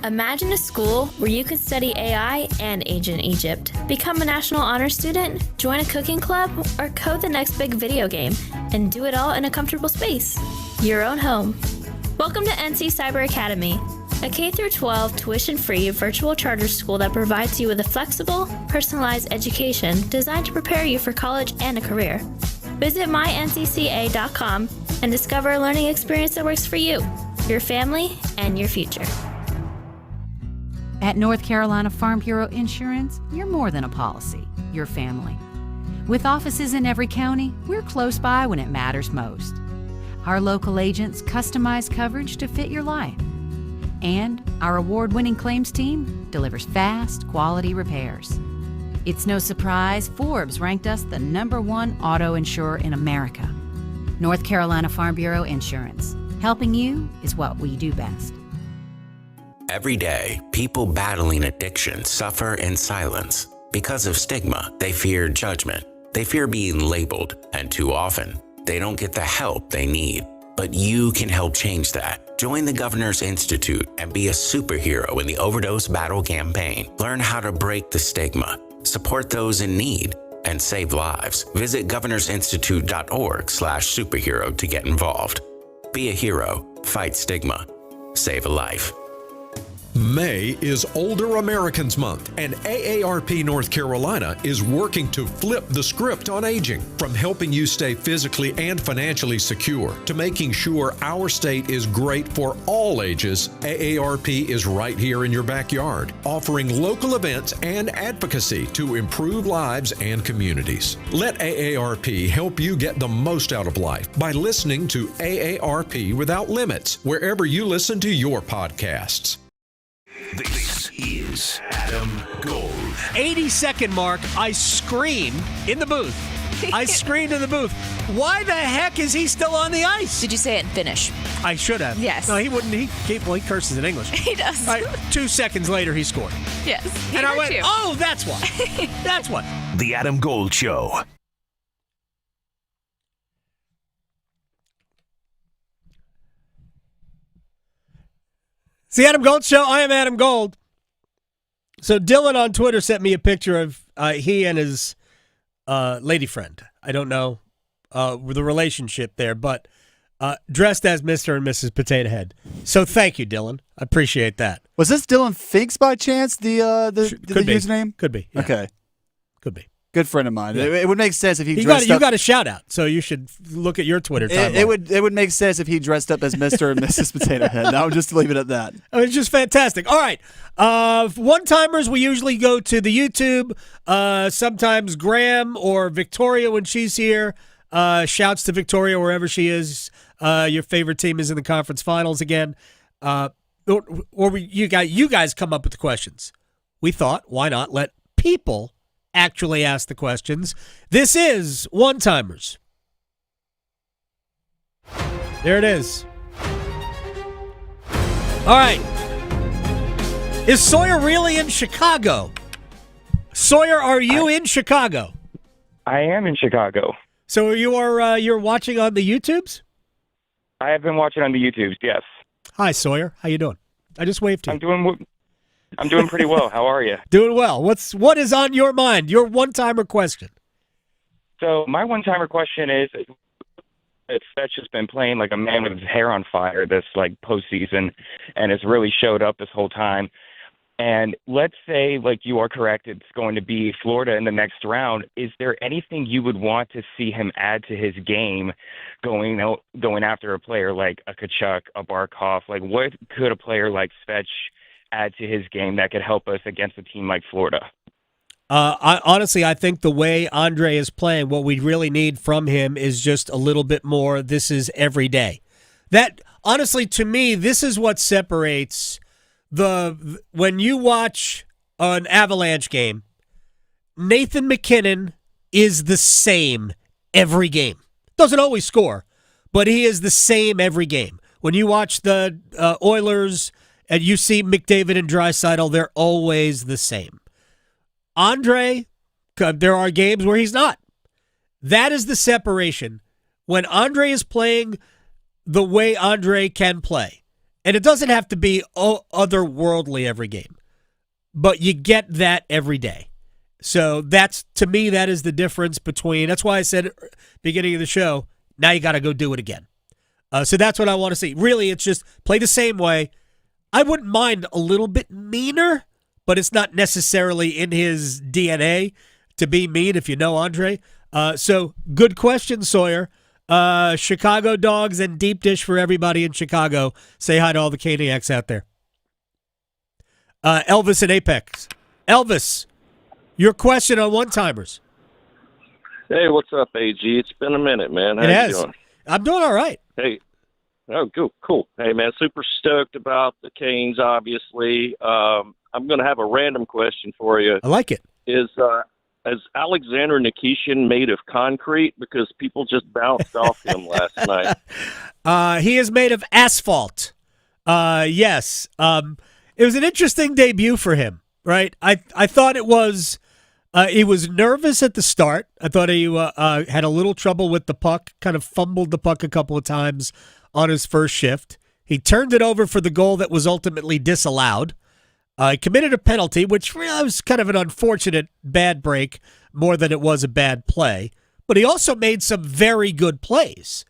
Imagine a school where you could study AI and ancient Egypt, become a National Honor Student, join a cooking club, or code the next big video game, and do it all in a comfortable space. Your own home. Welcome to NC Cyber Academy, a K-12 tuition-free virtual charter school that provides you with a flexible, personalized education designed to prepare you for college and a career. Visit myncca.com and discover a learning experience that works for you, your family, and your future.
At North Carolina Farm Bureau Insurance, you're more than a policy, you're family. With offices in every county, we're close by when it matters most. Our local agents customize coverage to fit your life. And our award-winning claims team delivers fast, quality repairs. It's no surprise Forbes ranked us the #1 auto insurer in America. North Carolina Farm Bureau Insurance. Helping you is what we do best.
Every day, people battling addiction suffer in silence. Because of stigma, they fear judgment. They fear being labeled, and too often, they don't get the help they need. But you can help change that. Join the Governor's Institute and be a superhero in the overdose battle campaign. Learn how to break the stigma, support those in need, and save lives. Visit governorsinstitute.org/superhero to get involved. Be a hero, fight stigma, save a life.
May is Older Americans Month, and AARP North Carolina is working to flip the script on aging. From helping you stay physically and financially secure to making sure our state is great for all ages, AARP is right here in your backyard, offering local events and advocacy to improve lives and communities. Let AARP help you get the most out of life by listening to AARP Without Limits, wherever you listen to your podcasts.
This is Adam Gold.
80-second mark, I scream in the booth. I screamed in the booth. Why the heck is he still on the ice?
Did you say it in Finnish?
I should have.
Yes.
No, he wouldn't. He curses in English.
He does.
All right, 2 seconds later, he scored.
Yes.
And I went, oh, that's why. That's what.
The Adam Gold Show.
It's the Adam Gold Show. I am Adam Gold. So Dylan on Twitter sent me a picture of he and his lady friend. I don't know the relationship there, but dressed as Mr. and Mrs. Potato Head. So thank you, Dylan. I appreciate that.
Was this Dylan Finks by chance, the username?
Could be. Yeah.
Okay.
Could be.
Good friend of mine.
Yeah.
It would make sense if he dressed up.
You got a shout out, so you should look at your Twitter timeline.
It would make sense if he dressed up as Mr. and Mrs. Potato Head. I would just leave it at that.
It's just fantastic. All right. One-timers, we usually go to the YouTube. Sometimes Graham or Victoria when she's here. Shouts to Victoria wherever she is. Your favorite team is in the conference finals again. You guys come up with the questions. We thought, why not let people actually ask the questions? This is One-Timers. There it is. All right. Is Sawyer really in Chicago? Sawyer, are you in Chicago?
I am in Chicago.
So you're watching on the YouTubes?
I have been watching on the YouTubes, yes.
Hi, Sawyer. How you doing? I just waved to you.
I'm doing pretty well. How are you?
Doing well. What is on your mind? Your one-timer question.
So my one-timer question is, Fetch has been playing like a man with his hair on fire this postseason, and has really showed up this whole time. And let's say you are correct, it's going to be Florida in the next round. Is there anything you would want to see him add to his game, going after a player like a Kachuk, a Barkov? What could a player like Fetch add to his game that could help us against a team like Florida?
I think the way Andrei is playing, what we really need from him is just a little bit more. This is every day. That, honestly, to me, this is what separates when you watch an Avalanche game, Nathan McKinnon is the same every game. Doesn't always score, but he is the same every game. When you watch the Oilers and you see McDavid and Draisaitl, they're always the same. Andrei, there are games where he's not. That is the separation. When Andrei is playing the way Andrei can play, and it doesn't have to be otherworldly every game, but you get that every day. So to me, that is the difference between, that's why I said at the beginning of the show, now you got to go do it again. So that's what I want to see. Really, it's just play the same way. I wouldn't mind a little bit meaner, but it's not necessarily in his DNA to be mean if you know Andrei. So good question, Sawyer. Chicago dogs and deep dish for everybody in Chicago. Say hi to all the Caniacs out there. Elvis in Apex. Elvis, your question on one-timers.
Hey, what's up, AG? It's been a minute, man. How you doing?
I'm doing all right.
Hey. Oh, cool. Hey, man, super stoked about the Canes, obviously. I'm going to have a random question for you.
I like it.
Is Alexander Nikishin made of concrete? Because people just bounced off him last night.
He is made of asphalt. Yes. It was an interesting debut for him, right? I thought it was he was nervous at the start. I thought he had a little trouble with the puck, kind of fumbled the puck a couple of times on his first shift. He turned it over for the goal that was ultimately disallowed. He committed a penalty, which really was kind of an unfortunate bad break more than it was a bad play. But he also made some very good plays.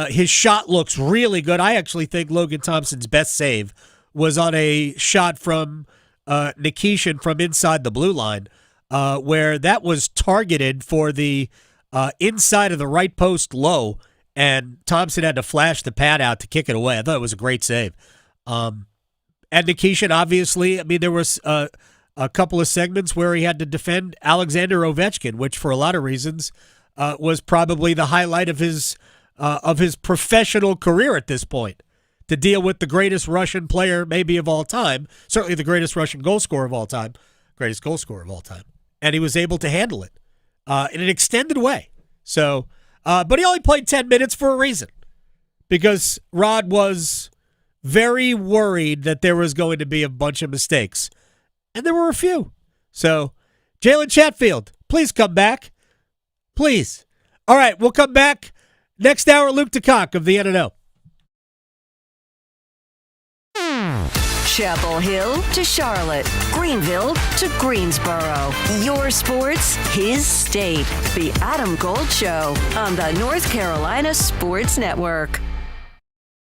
His shot looks really good. I actually think Logan Thompson's best save was on a shot from Nikishin from inside the blue line, where that was targeted for the inside of the right post low, and Thompson had to flash the pad out to kick it away. I thought it was a great save. And Nikishin, obviously, I mean, there was a couple of segments where he had to defend Alexander Ovechkin, which for a lot of reasons was probably the highlight of his professional career at this point, to deal with the greatest Russian player maybe of all time, certainly the greatest Russian goal scorer of all time, greatest goal scorer of all time. And he was able to handle it in an extended way. So, but he only played 10 minutes for a reason, because Rod was very worried that there was going to be a bunch of mistakes. And there were a few. So, Jalen Chatfield, please come back. Please. All right, we'll come back. Next hour, Luke DeCock of the NNO.
Chapel Hill to Charlotte, Greenville to Greensboro. Your sports, his state. The Adam Gold Show on the North Carolina Sports Network.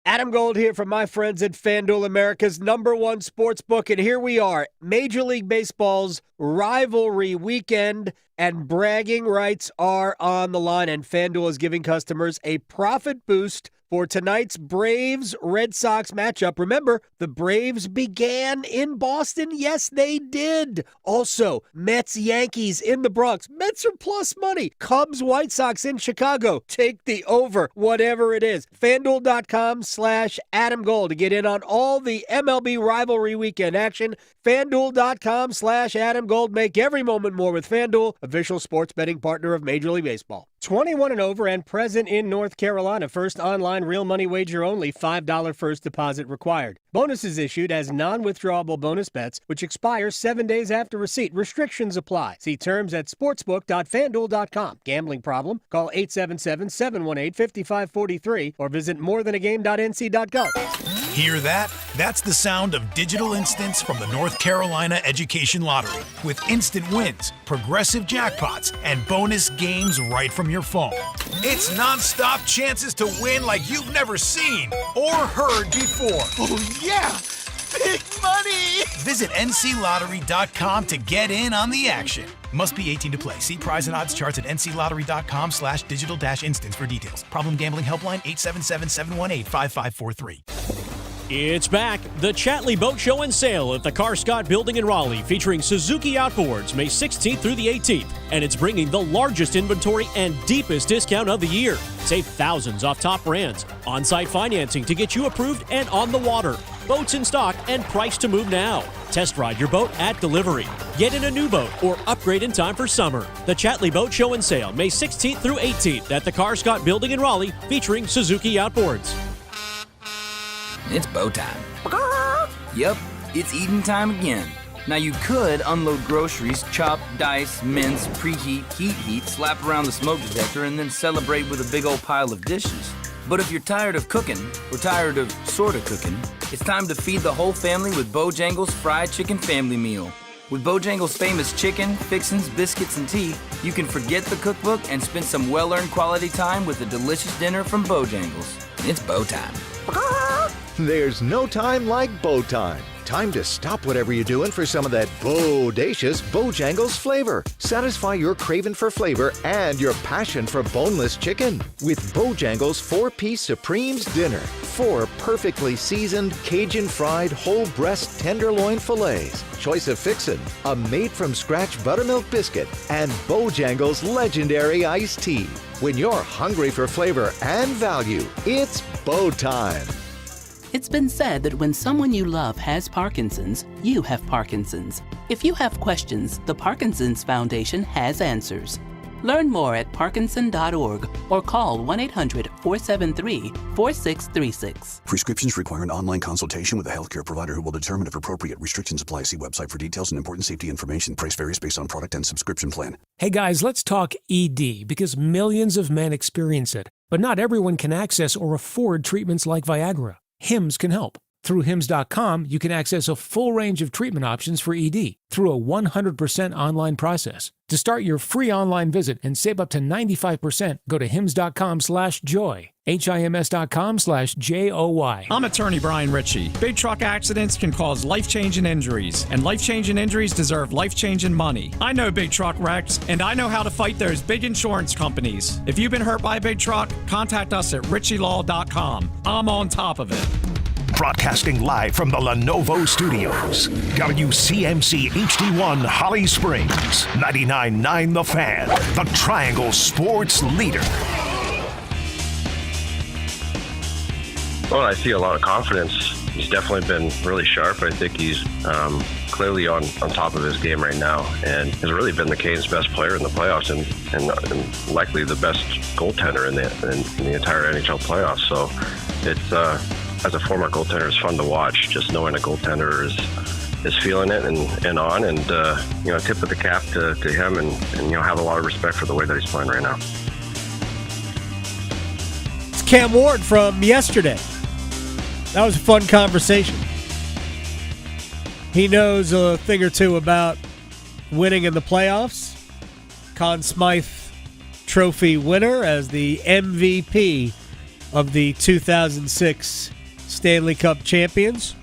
Adam Gold here from my friends at FanDuel, America's #1 sports book. And here we are, Major League Baseball's rivalry weekend, and bragging rights are on the line. And FanDuel is giving customers a profit boost for tonight's Braves-Red Sox matchup. Remember, the Braves began in Boston. Yes, they did. Also, Mets-Yankees in the Bronx. Mets are plus money. Cubs-White Sox in Chicago. Take the over, whatever it is. FanDuel.com/AdamGold to get in on all the MLB rivalry weekend action. FanDuel.com/AdamGold. Make every moment more with FanDuel, official sports betting partner of Major League Baseball. 21 and over and present in North Carolina. First online real money wager only. $5 first deposit required. Bonuses issued as non-withdrawable bonus bets, which expire 7 days after receipt. Restrictions apply. See terms at sportsbook.fanduel.com. Gambling problem? Call 877-718-5543 or visit morethanagame.nc.gov.
Hear that? That's the sound of digital instants from the North Carolina Education Lottery. With instant wins, progressive jackpots, and bonus games right from your phone. It's non-stop chances to win like you've never seen or heard before.
Oh, yeah! Big money!
Visit nclottery.com to get in on the action. Must be 18 to play. See prize and odds charts at nclottery.com/digital-instants for details. Problem gambling helpline 877-718-5543.
It's back. The Chatley Boat Show and Sale at the Car Scott Building in Raleigh, featuring Suzuki Outboards May 16th through the 18th. And it's bringing the largest inventory and deepest discount of the year. Save thousands off top brands. On-site financing to get you approved and on the water. Boats in stock and priced to move now. Test ride your boat at delivery. Get in a new boat or upgrade in time for summer. The Chatley Boat Show and Sale, May 16th through 18th at the Car Scott Building in Raleigh, featuring Suzuki Outboards.
It's bow time. Yep, it's eating time again. Now you could unload groceries, chop, dice, mince, preheat, heat, slap around the smoke detector, and then celebrate with a big old pile of dishes. But if you're tired of cooking, or tired of sorta cooking, it's time to feed the whole family with Bojangles Fried Chicken Family Meal. With Bojangles' famous chicken, fixins, biscuits, and tea, you can forget the cookbook and spend some well-earned quality time with a delicious dinner from Bojangles. It's bow time.
There's no time like bow time.
time to stop whatever you're doing for some of that bodacious Bojangles flavor. Satisfy your craving for flavor and your passion for boneless chicken with Bojangles 4-piece Supremes dinner. 4 perfectly seasoned, Cajun-fried, whole breast tenderloin fillets, choice of fixin', a made-from-scratch buttermilk biscuit, and Bojangles legendary iced tea. When you're hungry for flavor and value, it's Bo time.
It's been said that when someone you love has Parkinson's, you have Parkinson's. If you have questions, the Parkinson's Foundation has answers. Learn more at parkinson.org or call 1-800-473-4636.
Prescriptions require an online consultation with a healthcare provider who will determine if appropriate. Restrictions apply. See website for details and important safety information. Price varies based on product and subscription plan.
Hey guys, let's talk ED because millions of men experience it. But not everyone can access or afford treatments like Viagra. Hims can help. Through Hims.com, you can access a full range of treatment options for ED through a 100% online process. To start your free online visit and save up to 95%, go to Hims.com/joy. HIMS.com/JOY.
I'm attorney Brian Ritchie. Big truck accidents can cause life-changing injuries, and life-changing injuries deserve life-changing money. I know big truck wrecks, and I know how to fight those big insurance companies. If you've been hurt by a big truck, contact us at ritchielaw.com. I'm on top of it.
Broadcasting live from the Lenovo Studios. WCMC HD1 Holly Springs. 99.9 The Fan. The Triangle Sports Leader.
Well, I see a lot of confidence. He's definitely been really sharp. I think he's clearly on top of his game right now and has really been the Canes' best player in the playoffs and likely the best goaltender in the entire NHL playoffs. So it's, as a former goaltender, it's fun to watch, just knowing a goaltender is feeling it and on. And, tip of the cap to him and have a lot of respect for the way that he's playing right now.
It's Cam Ward from yesterday. That was a fun conversation. He knows a thing or two about winning in the playoffs. Conn Smythe Trophy winner as the MVP of the 2006 Stanley Cup champions.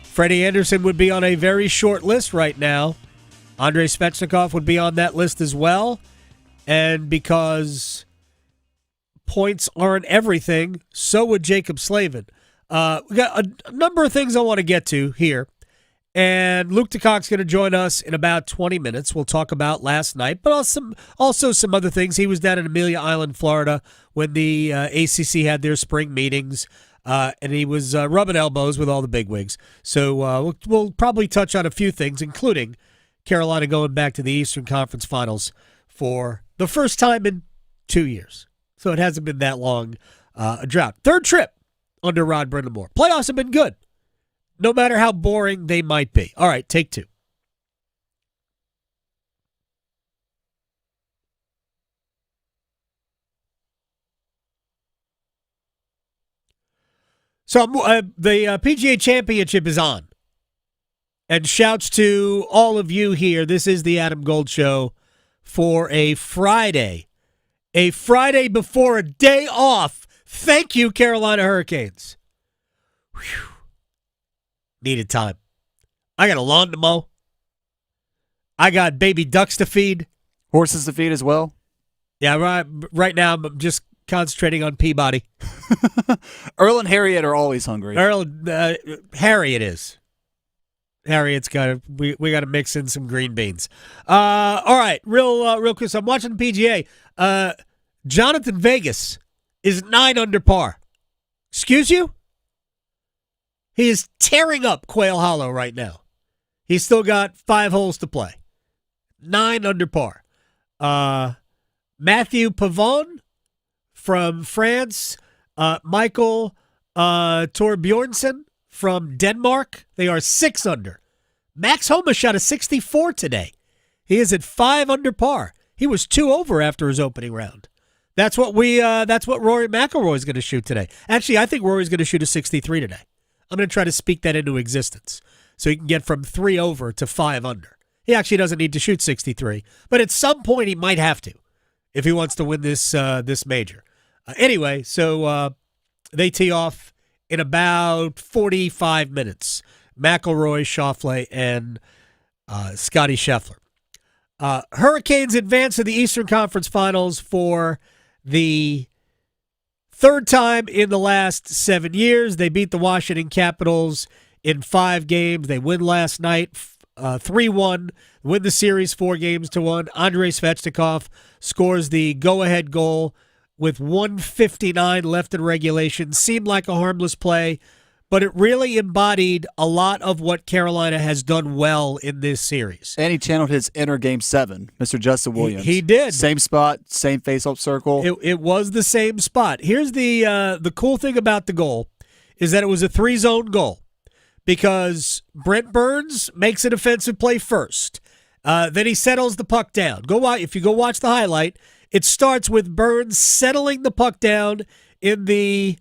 Freddie Andersen would be on a very short list right now. Andrei Svechnikov would be on that list as well. And because points aren't everything, so would Jacob Slavin. We got a number of things I want to get to here. And Luke DeCock's going to join us in about 20 minutes. We'll talk about last night, but also some other things. He was down in Amelia Island, Florida, when the ACC had their spring meetings, and he was rubbing elbows with all the bigwigs. So we'll probably touch on a few things, including Carolina going back to the Eastern Conference Finals for the first time in 2 years. So it hasn't been that long a drought. Third trip under Rod Brindamore. Playoffs have been good, no matter how boring they might be. All right, take two. So the PGA Championship is on. And shouts to all of you here. This is the Adam Gold Show for a Friday. A Friday before a day off. Thank you, Carolina Hurricanes. Whew. Needed time. I got a lawn to mow. I got baby ducks to feed.
Horses to feed as well.
Yeah, right now I'm just concentrating on Peabody.
Earl and Harriet are always hungry.
Harriet is. Harriet's got we got to mix in some green beans. All right, real quick. So I'm watching the PGA. Jonathan Vegas is 9 under par. Excuse you? He is tearing up Quail Hollow right now. He's still got 5 holes to play. 9 under par. Matthew Pavon from France. Michael Torbjornsen from Denmark. They are 6 under. Max Homa shot a 64 today. He is at 5 under par. He was 2 over after his opening round. That's what Rory McIlroy is going to shoot today. Actually, I think Rory's going to shoot a 63 today. I'm going to try to speak that into existence so he can get from 3 over to 5 under. He actually doesn't need to shoot 63, but at some point he might have to if he wants to win this major. Anyway, so they tee off in about 45 minutes. McElroy, Schauffele, and Scotty Scheffler. Hurricanes advance to the Eastern Conference Finals for the third time in the last 7 years. They beat the Washington Capitals in 5 games. They win last night 3-1, win the series 4-1. Andrei Svechnikov scores the go-ahead goal with 1:59 left in regulation. Seemed like a harmless play, but it really embodied a lot of what Carolina has done well in this series.
And he channeled his inner Game 7, Mr. Justin Williams.
He did.
Same spot, same face-up circle.
It was the same spot. Here's the cool thing about the goal is that it was a 3-zone goal because Brent Burns makes a defensive play first. Then he settles the puck down. If you go watch the highlight, it starts with Burns settling the puck down in the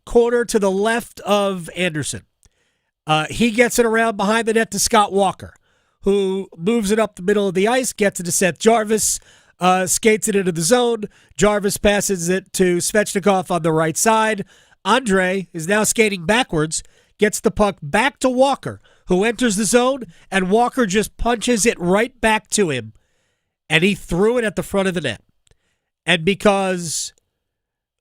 corner to the left of Andersen. He gets it around behind the net to Scott Walker, who moves it up the middle of the ice, gets it to Seth Jarvis, skates it into the zone. Jarvis passes it to Svechnikov on the right side. Andrei is now skating backwards, gets the puck back to Walker, who enters the zone, and Walker just punches it right back to him, and he threw it at the front of the net. And because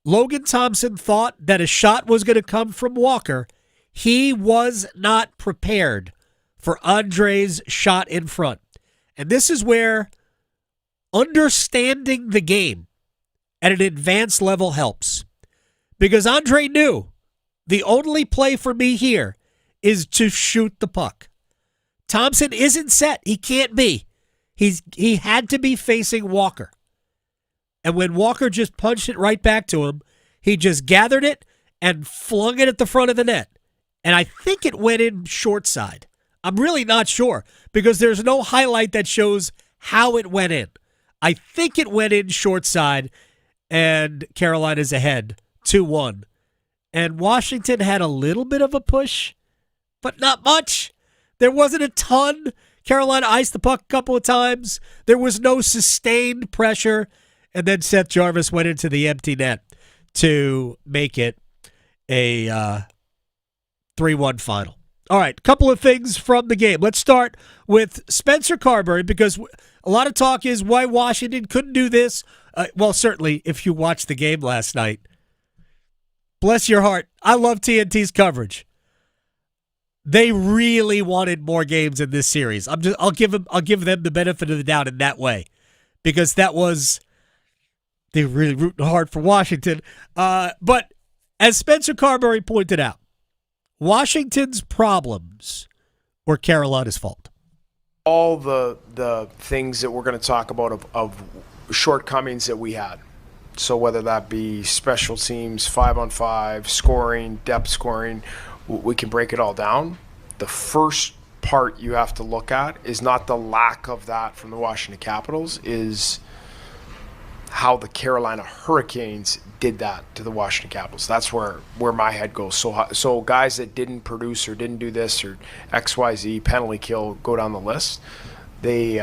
Logan Thompson thought that a shot was going to come from Walker, he was not prepared for Andrei's shot in front. And this is where understanding the game at an advanced level helps. Because Andrei knew the only play for me here is to shoot the puck. Thompson isn't set. He can't be. He had to be facing Walker. And when Walker just punched it right back to him, he just gathered it and flung it at the front of the net. And I think it went in short side. I'm really not sure because there's no highlight that shows how it went in. I think it went in short side, and Carolina's ahead 2-1. And Washington had a little bit of a push, but not much. There wasn't a ton. Carolina iced the puck a couple of times. There was no sustained pressure. And then Seth Jarvis went into the empty net to make it a 3-1 final. All right, couple of things from the game. Let's start with Spencer Carberry because a lot of talk is why Washington couldn't do this. Well, certainly if you watched the game last night. Bless your heart. I love TNT's coverage. They really wanted more games in this series. I'll give them the benefit of the doubt in that way, because they were really rooting hard for Washington. But as Spencer Carberry pointed out, Washington's problems were Carolina's fault.
All the things that we're going to talk about of shortcomings that we had. So whether that be special teams, 5-on-5, scoring, depth scoring, we can break it all down. The first part you have to look at is not the lack of that from the Washington Capitals, is how the Carolina Hurricanes did that to the Washington Capitals. That's where my head goes. So guys that didn't produce or didn't do this or XYZ, penalty kill, go down the list, they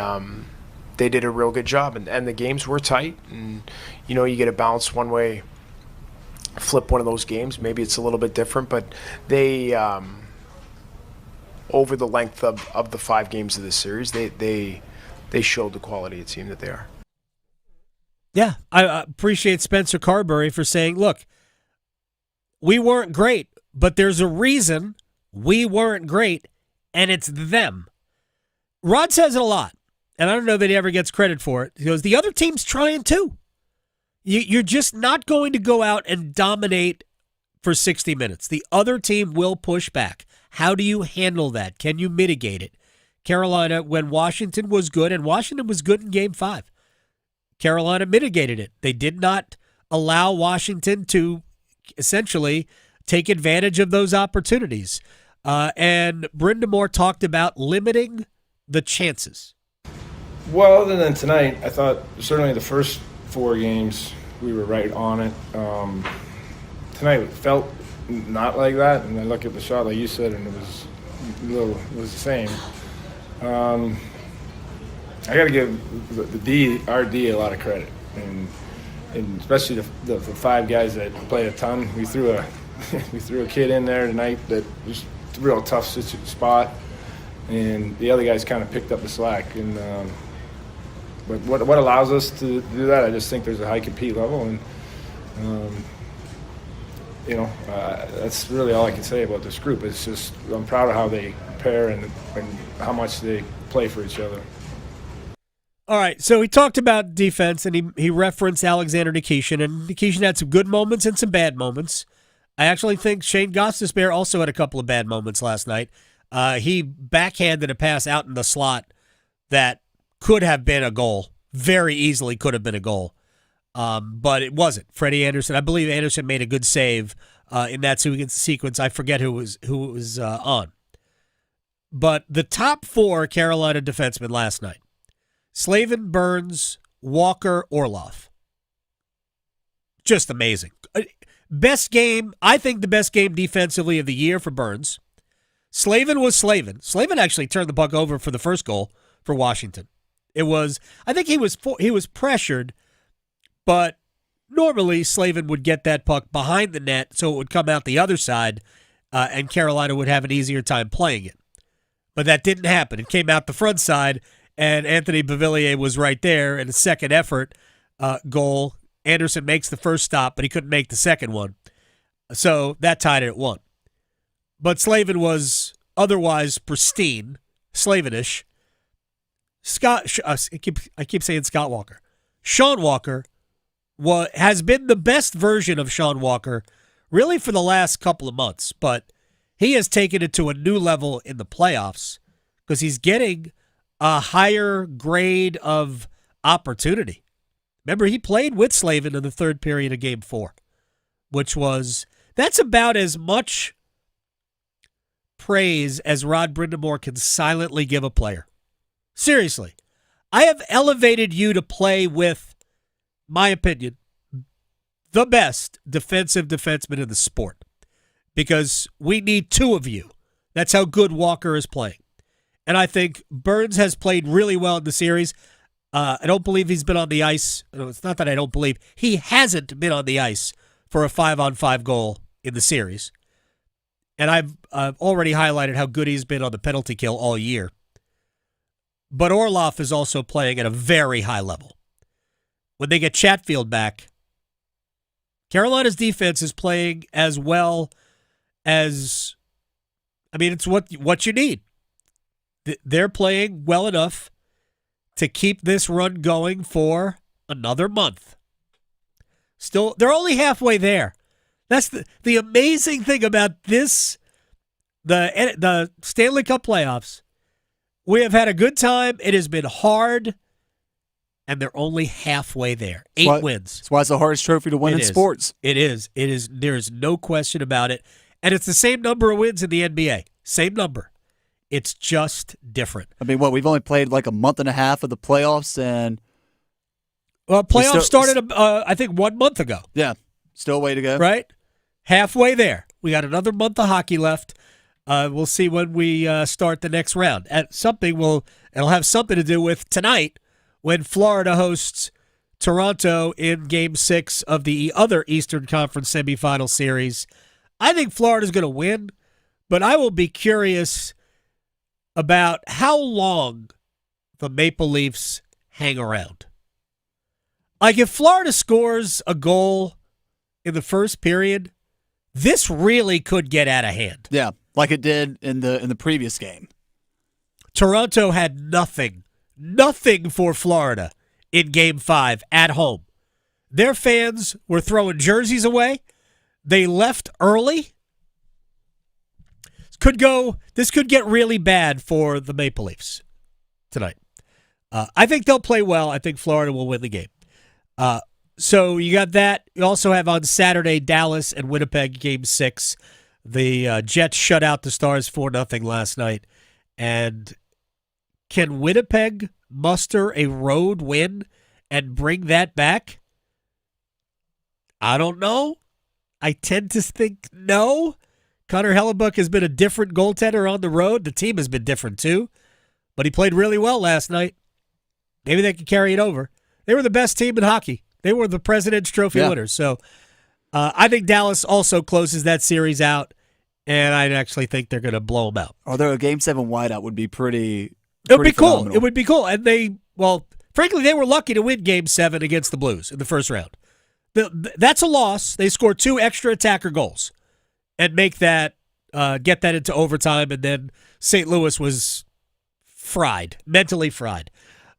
did a real good job. And the games were tight. And, you get a bounce one way, flip one of those games. Maybe it's a little bit different, but they over the length of the 5 games of this series, they showed the quality of team that they are.
Yeah, I appreciate Spencer Carberry for saying, look, we weren't great, but there's a reason we weren't great, and it's them. Rod says it a lot, and I don't know that he ever gets credit for it. He goes, the other team's trying too. You're just not going to go out and dominate for 60 minutes. The other team will push back. How do you handle that? Can you mitigate it? Carolina, when Washington was good, and Washington was good in Game 5, Carolina mitigated it. They did not allow Washington to essentially take advantage of those opportunities. And Brindamore talked about limiting the chances.
Well, other than tonight, I thought certainly the first 4 games we were right on it. Tonight it felt not like that, and I look at the shot like you said, and it was the same. I got to give our D a lot of credit, and especially the 5 guys that play a ton. We threw a we threw a kid in there tonight that was a real tough spot, and the other guys kind of picked up the slack. And but what allows us to do that? I just think there's a high compete level, and that's really all I can say about this group. It's just I'm proud of how they prepare and how much they play for each other.
All right, so he talked about defense, and he referenced Alexander Nikishin, and Nikishin had some good moments and some bad moments. I actually think Shane Gostisbehere also had a couple of bad moments last night. He backhanded a pass out in the slot that could have been a goal, very easily could have been a goal, but it wasn't. Freddie Andersen, I believe Andersen made a good save in that sequence. I forget who was on. But the top 4 Carolina defensemen last night: Slavin, Burns, Walker, Orlov. Just amazing. Best game, I think the best game defensively of the year for Burns. Slavin was Slavin. Slavin actually turned the puck over for the first goal for Washington. I think he was pressured, but normally Slavin would get that puck behind the net so it would come out the other side, and Carolina would have an easier time playing it. But that didn't happen. It came out the front side, and Anthony Beauvillier was right there in a second effort goal. Andersen makes the first stop, but he couldn't make the second one. So that tied it at 1. But Slavin was otherwise pristine, Slavinish. I keep saying Scott Walker. Sean Walker has been the best version of Sean Walker really for the last couple of months, but he has taken it to a new level in the playoffs because he's getting a higher grade of opportunity. Remember, he played with Slavin in the third period of Game 4, that's about as much praise as Rod Brindamore can silently give a player. Seriously, I have elevated you to play with, my opinion, the best defensive defenseman in the sport because we need 2 of you. That's how good Walker is playing. And I think Burns has played really well in the series. I don't believe he's been on the ice. No, it's not that I don't believe. He hasn't been on the ice for a 5-on-5 goal in the series. And I've already highlighted how good he's been on the penalty kill all year. But Orlov is also playing at a very high level. When they get Chatfield back, Carolina's defense is playing as well as, it's what you need. They're playing well enough to keep this run going for another month. Still, they're only halfway there. That's the amazing thing about this, the Stanley Cup playoffs. We have had a good time. It has been hard, and they're only halfway there. 8 wins.
That's why it's the hardest trophy to win in sports.
It is. There is no question about it. And it's the same number of wins in the NBA. Same number. It's just different.
We've only played like a month and a half of the playoffs, and
playoffs started, I think, 1 month ago.
Yeah, still a way to go.
Right? Halfway there. We got another month of hockey left. We'll see when we start the next round. It'll have something to do with tonight when Florida hosts Toronto in Game 6 of the other Eastern Conference semifinal series. I think Florida's going to win, but I will be curious about how long the Maple Leafs hang around. Like, if Florida scores a goal in the first period, this really could get out of hand.
Yeah, like it did in the previous game.
Toronto had nothing for Florida in Game 5 at home. Their fans were throwing jerseys away. They left early. This could get really bad for the Maple Leafs tonight. I think they'll play well. I think Florida will win the game. So you got that. You also have on Saturday Dallas and Winnipeg Game 6. The Jets shut out the Stars 4-0 last night. And can Winnipeg muster a road win and bring that back? I don't know. I tend to think no. Connor Hellebuck has been a different goaltender on the road. The team has been different too. But he played really well last night. Maybe they can carry it over. They were the best team in hockey. They were the President's Trophy winners. So I think Dallas also closes that series out, and I actually think they're going to blow them out.
Although a Game 7 whiteout would be pretty
It would be cool.
phenomenal.
It would be cool. And frankly, they were lucky to win Game 7 against the Blues in the first round. That's a loss. They scored 2 extra attacker goals and make that get that into overtime, and then St. Louis was fried, mentally fried.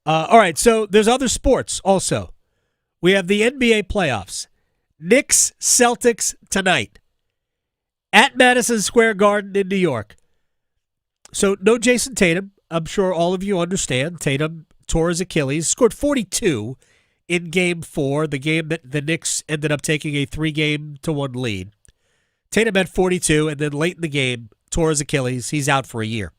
All right, so there's other sports also. We have the NBA playoffs. Knicks, Celtics tonight at Madison Square Garden in New York. So no Jason Tatum. I'm sure all of you understand. Tatum tore his Achilles, scored 42 in Game 4, the game that the Knicks ended up taking a 3-1 lead. Tatum had 42, and then late in the game, tore his Achilles. He's out for a year.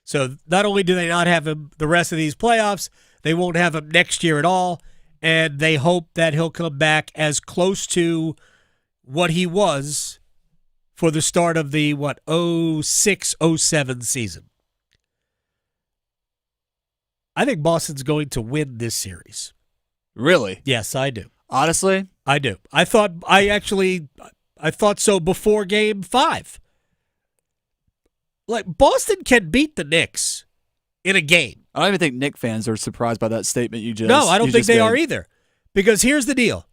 So not only do they not have him the rest of these playoffs, they won't have him next year at all, and they hope that he'll come back as close to what he was for the start of the, 06-07 season. I think Boston's going to win this series.
Really?
Yes, I do.
Honestly?
I do. I thought so before Game 5. Like, Boston can beat the Knicks in a game.
I don't even think Knicks fans are surprised by that statement you just
No, I don't think they
made.
are either. Because here's the deal.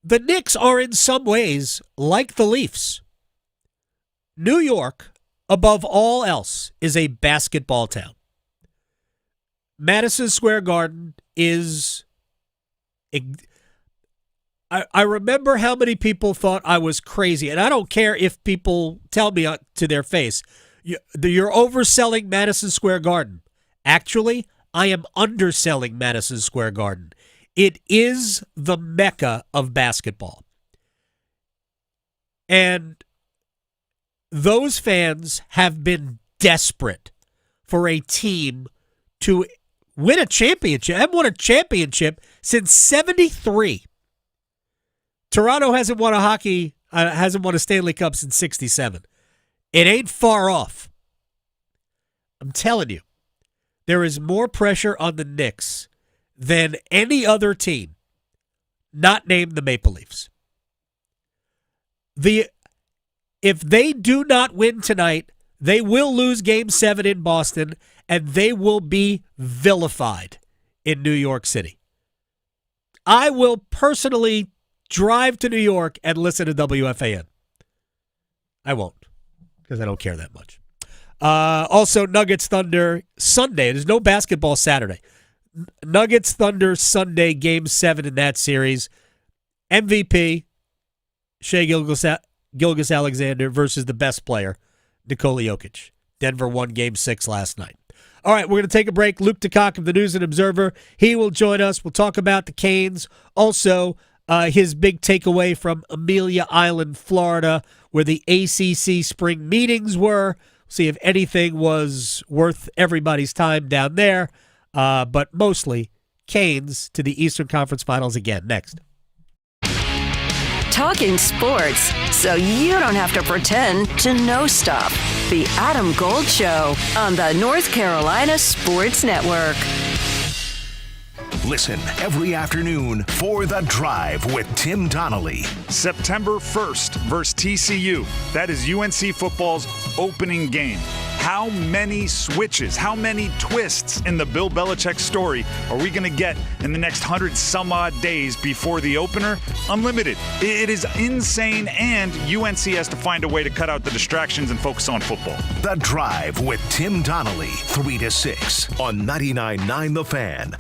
The Knicks are in some ways like the Leafs. New York, above all else, is a basketball town. Madison Square Garden is... I remember how many people thought I was crazy, and I don't care if people tell me to their face, you're overselling Madison Square Garden. Actually, I am underselling Madison Square Garden. It is the mecca of basketball. And those fans have been desperate for a team to win a championship. I haven't won a championship since 73. Toronto hasn't won a Stanley Cup since 67. It ain't far off. I'm telling you, there is more pressure on the Knicks than any other team, not named the Maple Leafs. If they do not win tonight, they will lose Game 7 in Boston, and they will be vilified in New York City. I will personally drive to New York and listen to WFAN. I won't, because I don't care that much. Also, Nuggets Thunder Sunday. There's no basketball Saturday. Nuggets Thunder Sunday, Game 7 in that series. MVP, Shai Gilgeous-Alexander versus the best player, Nikola Jokic. Denver won Game 6 last night. All right, we're going to take a break. Luke DeCock of the News and Observer, he will join us. We'll talk about the Canes. Also, his big takeaway from Amelia Island, Florida, where the ACC spring meetings were. See if anything was worth everybody's time down there. But mostly, Canes to the Eastern Conference Finals again. Next.
Talking sports, so you don't have to pretend to know stuff. The Adam Gold Show on the North Carolina Sports Network.
Listen every afternoon for The Drive with Tim Donnelly.
September 1st versus TCU. That is UNC football's opening game. How many switches, how many twists in the Bill Belichick story are we going to get in the next 100-some-odd days before the opener? Unlimited. It is insane, and UNC has to find a way to cut out the distractions and focus on football.
The Drive with Tim Donnelly, 3 to 6 on 99.9 The Fan.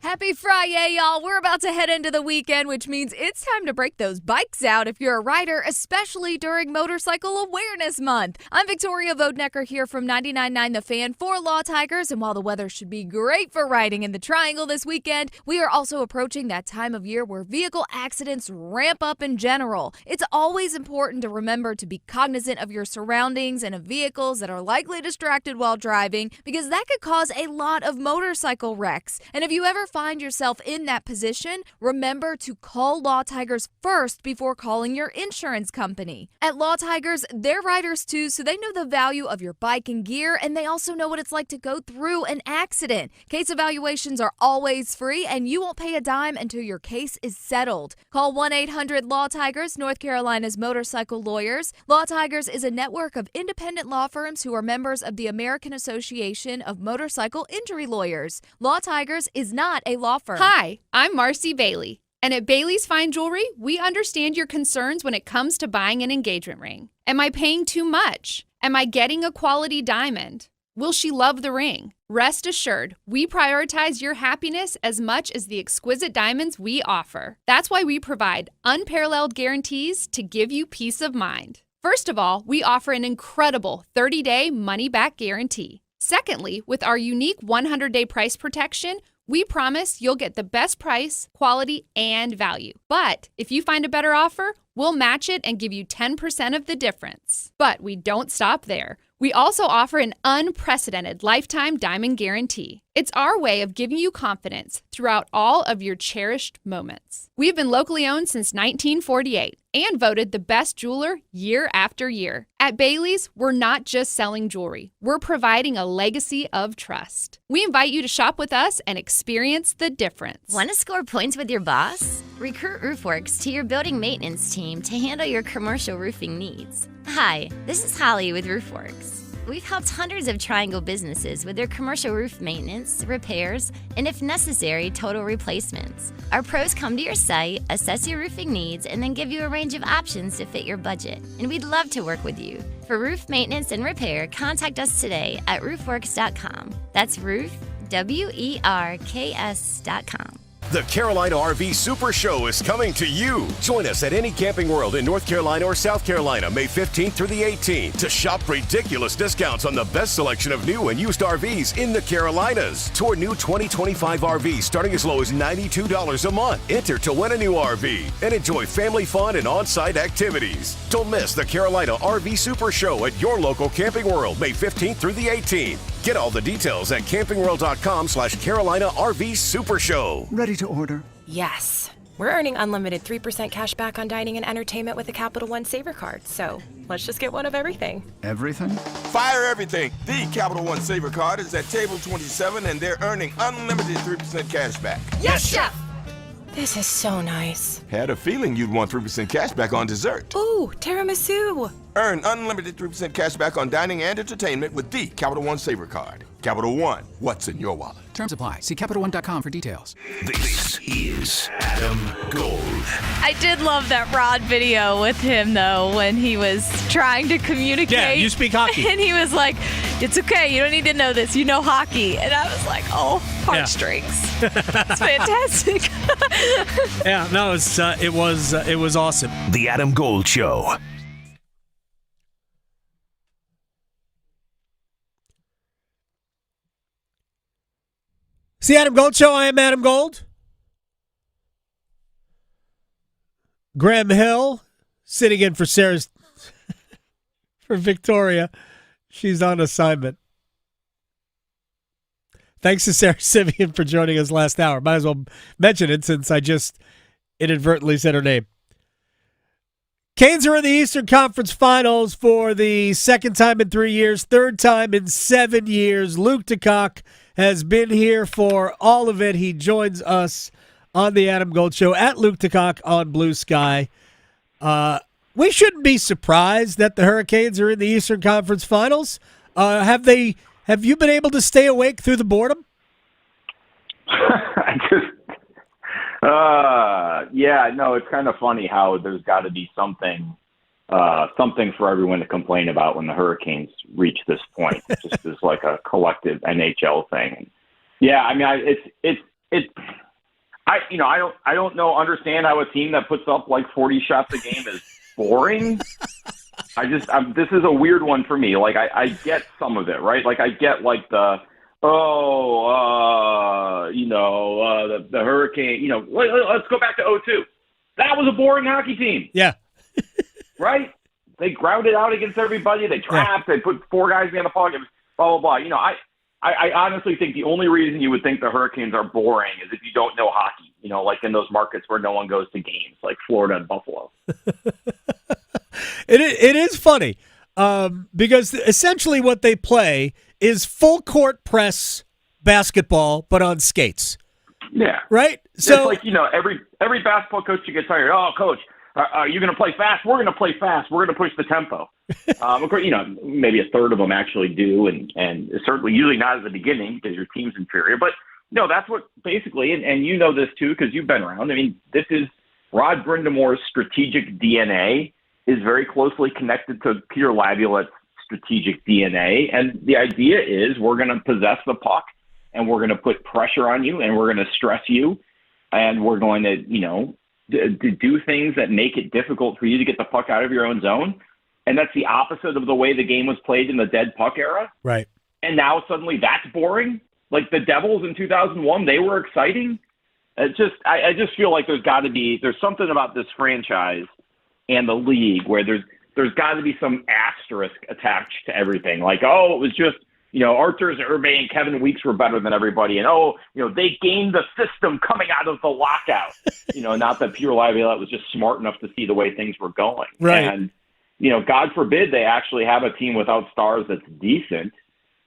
Happy Friday, y'all. We're about to head into the weekend, which means it's time to break those bikes out if you're a rider, especially during Motorcycle Awareness Month. I'm Victoria Vodnecker here from 99.9 The Fan for Law Tigers, and while the weather should be great for riding in the Triangle this weekend, we are also approaching that time of year where vehicle accidents ramp up in general. It's always important to remember to be cognizant of your surroundings and of vehicles that are likely distracted while driving, because that could cause a lot of motorcycle wrecks. And if you ever find yourself in that position, remember to call Law Tigers first before calling your insurance company. At Law Tigers, they're riders too, so they know the value of your bike and gear, and they also know what it's like to go through an accident. Case evaluations are always free, and you won't pay a dime until your case is settled. Call 1-800-LAW-TIGERS, North Carolina's motorcycle lawyers. Law Tigers is a network of independent law firms who are members of the American Association of Motorcycle Injury Lawyers. Law Tigers is not a law firm.
Hi, I'm Marcy Bailey, and at Bailey's Fine Jewelry, we understand your concerns when it comes to buying an engagement ring. Am I paying too much? Am I getting a quality diamond? Will she love the ring? Rest assured, we prioritize your happiness as much as the exquisite diamonds we offer. That's why we provide unparalleled guarantees to give you peace of mind. First of all, we offer an incredible 30-day money-back guarantee. Secondly, with our unique 100-day price protection, we promise you'll get the best price, quality, and value. But if you find a better offer, we'll match it and give you 10% of the difference. But we don't stop there. We also offer an unprecedented lifetime diamond guarantee. It's our way of giving you confidence throughout all of your cherished moments. We've been locally owned since 1948 and voted the best jeweler year after year. At Bailey's, we're not just selling jewelry. We're providing a legacy of trust. We invite you to shop with us and experience the difference.
Want to score points with your boss? Recruit RoofWorks to your building maintenance team to handle your commercial roofing needs. Hi, this is Holly with RoofWorks. We've helped hundreds of Triangle businesses with their commercial roof maintenance, repairs, and if necessary, total replacements. Our pros come to your site, assess your roofing needs, and then give you a range of options to fit your budget. And we'd love to work with you. For roof maintenance and repair, contact us today at roofworks.com. That's roof, WERKS.com.
The Carolina RV Super Show is coming to you. Join us at any Camping World in North Carolina or South Carolina, May 15th through the 18th, to shop ridiculous discounts on the best selection of new and used RVs in the Carolinas. Tour new 2025 RVs starting as low as $92 a month. Enter to win a new RV and enjoy family fun and on-site activities. Don't miss the Carolina RV Super Show at your local Camping World, May 15th through the 18th. Get all the details at campingworld.com/Carolina RV Super Show.
Ready to order?
Yes. We're earning unlimited 3% cash back on dining and entertainment with a Capital One Saver card, so let's just get one of everything.
Everything?
Fire everything. The Capital One Saver card is at table 27 and they're earning unlimited 3% cash back.
Yes, Chef! This is so nice.
Had a feeling you'd want 3% cash back on dessert.
Ooh, tiramisu.
Earn unlimited 3% cash back on dining and entertainment with the Capital One Saver card. Capital One, what's in your wallet?
Terms apply. See CapitalOne.com for details.
This is Adam Gold.
I did love that Rod video with him, though, when he was trying to communicate.
Yeah, you speak hockey.
And he was like, it's okay, you don't need to know this, you know hockey. And I was like, oh, heartstrings. It's fantastic.
Yeah, no, it was awesome.
The Adam Gold Show.
It's the Adam Gold Show. I am Adam Gold. Graham Hill sitting in for Sarah's for Victoria. She's on assignment. Thanks to Sarah Civian for joining us last hour. Might as well mention it since I just inadvertently said her name. Canes are in the Eastern Conference Finals for the second time in 3 years, third time in 7 years. Luke DeCock has been here for all of it. He joins us on the Adam Gold Show at Luke DeCock on Blue Sky. We shouldn't be surprised that the Hurricanes are in the Eastern Conference Finals. Have you been able to stay awake through the boredom?
Yeah, no, it's kind of funny how there's got to be something for everyone to complain about when the Hurricanes reach this point. Just as like a collective NHL thing. Yeah, I mean, I don't understand how a team that puts up like 40 shots a game is boring. This is a weird one for me. Like I get some of it, right? Like I get like the Hurricane, let's go back to 2002. That was a boring hockey team.
Yeah.
Right? They grounded out against everybody. They trapped. They put four guys behind the puck. Blah, blah, blah. I I honestly think the only reason you would think the Hurricanes are boring is if you don't know hockey, like in those markets where no one goes to games, like Florida and Buffalo.
It is funny because essentially what they play is full court press basketball, but on skates.
Yeah.
Right?
So it's like, every basketball coach you get tired, oh, coach, are you going to play fast? We're going to play fast. We're going to push the tempo. Of course, maybe a third of them actually do, and certainly usually not at the beginning because your team's inferior. But, that's what basically, and you know this too because you've been around. I mean, this is Rod Brindamore's strategic DNA is very closely connected to Peter Laviolette's strategic DNA. And the idea is we're going to possess the puck, and we're going to put pressure on you, and we're going to stress you, and we're going to, to do things that make it difficult for you to get the puck out of your own zone. And that's the opposite of the way the game was played in the dead puck era.
Right.
And now suddenly that's boring. Like the Devils in 2001, they were exciting. I just feel like there's something about this franchise and the league where there's got to be some asterisk attached to everything. Like, it was just, Arthurs, Hervé, and Kevin Weeks were better than everybody. And, they gained the system coming out of the lockout. Not that Peter Laviolette was just smart enough to see the way things were going.
Right.
And, God forbid they actually have a team without stars that's decent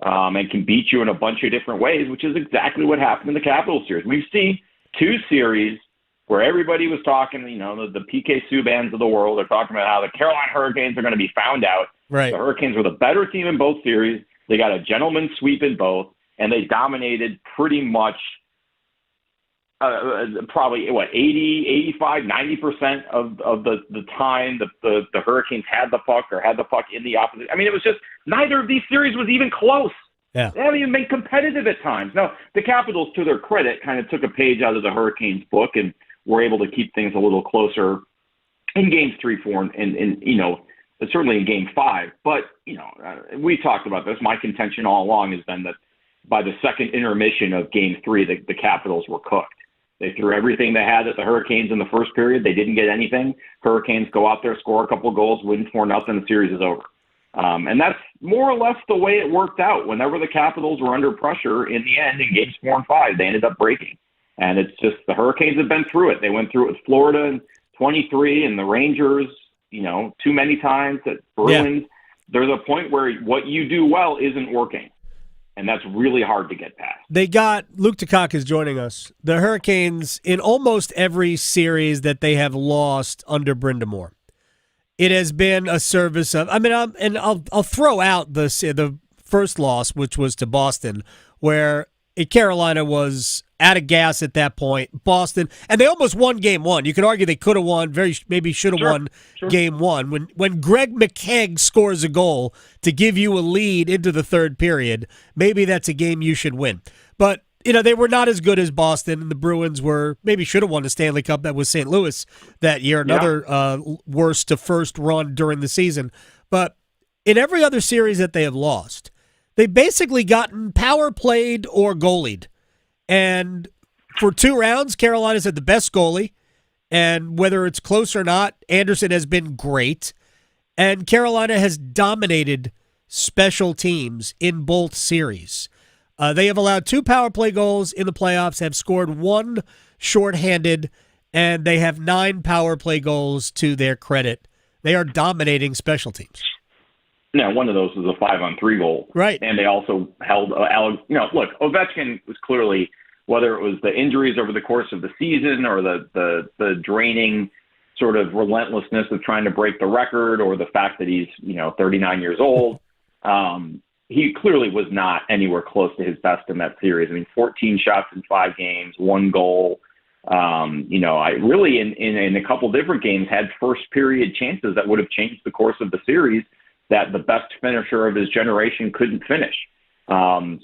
and can beat you in a bunch of different ways, which is exactly what happened in the Capitals series. We've seen 2 series where everybody was talking, the PK Subans of the world are talking about how the Carolina Hurricanes are going to be found out.
Right.
The Hurricanes were the better team in both series. They got a gentleman's sweep in both, and they dominated pretty much probably 80, 85, 90% of the time the Hurricanes had the puck or had the puck in the opposite. I mean, it was just neither of these series was even close.
Yeah.
They haven't even been competitive at times. Now, the Capitals, to their credit, kind of took a page out of the Hurricanes book and were able to keep things a little closer in games 3, 4, and certainly in game 5. But, we talked about this. My contention all along has been that by the second intermission of game 3, the Capitals were cooked. They threw everything they had at the Hurricanes in the first period. They didn't get anything. Hurricanes go out there, score a couple goals, win 4-0, the series is over. And that's more or less the way it worked out. Whenever the Capitals were under pressure in the end, in games 4 and 5, they ended up breaking. And it's just the Hurricanes have been through it. They went through it with Florida in 23 and the Rangers, too many times at Bruins. Yeah. There's a point where what you do well isn't working. And that's really hard to get past.
They got Luke DeCock is joining us. The Hurricanes, in almost every series that they have lost under Brindamore, it has been a service of. I'll throw out the first loss, which was to Boston, where Carolina was out of gas at that point. Boston, and they almost won game 1. You could argue they could have won, maybe should have won game 1. When Greg McKegg scores a goal to give you a lead into the third period, maybe that's a game you should win. But they were not as good as Boston, and the Bruins maybe should have won the Stanley Cup. That was St. Louis that year, another worst to first run during the season. But in every other series that they have lost, they've basically gotten power played or goalied. And for 2 rounds, Carolina's had the best goalie. And whether it's close or not, Andersen has been great. And Carolina has dominated special teams in both series. They have allowed 2 power play goals in the playoffs, have scored 1 shorthanded, and they have 9 power play goals to their credit. They are dominating special teams.
Now, one of those was a 5-on-3 goal.
Right.
And they also held look, Ovechkin was clearly, whether it was the injuries over the course of the season or the draining sort of relentlessness of trying to break the record or the fact that he's, 39 years old, he clearly was not anywhere close to his best in that series. I mean, 14 shots in 5 games, 1 goal. I really, in a couple different games, had first period chances that would have changed the course of the series that the best finisher of his generation couldn't finish. The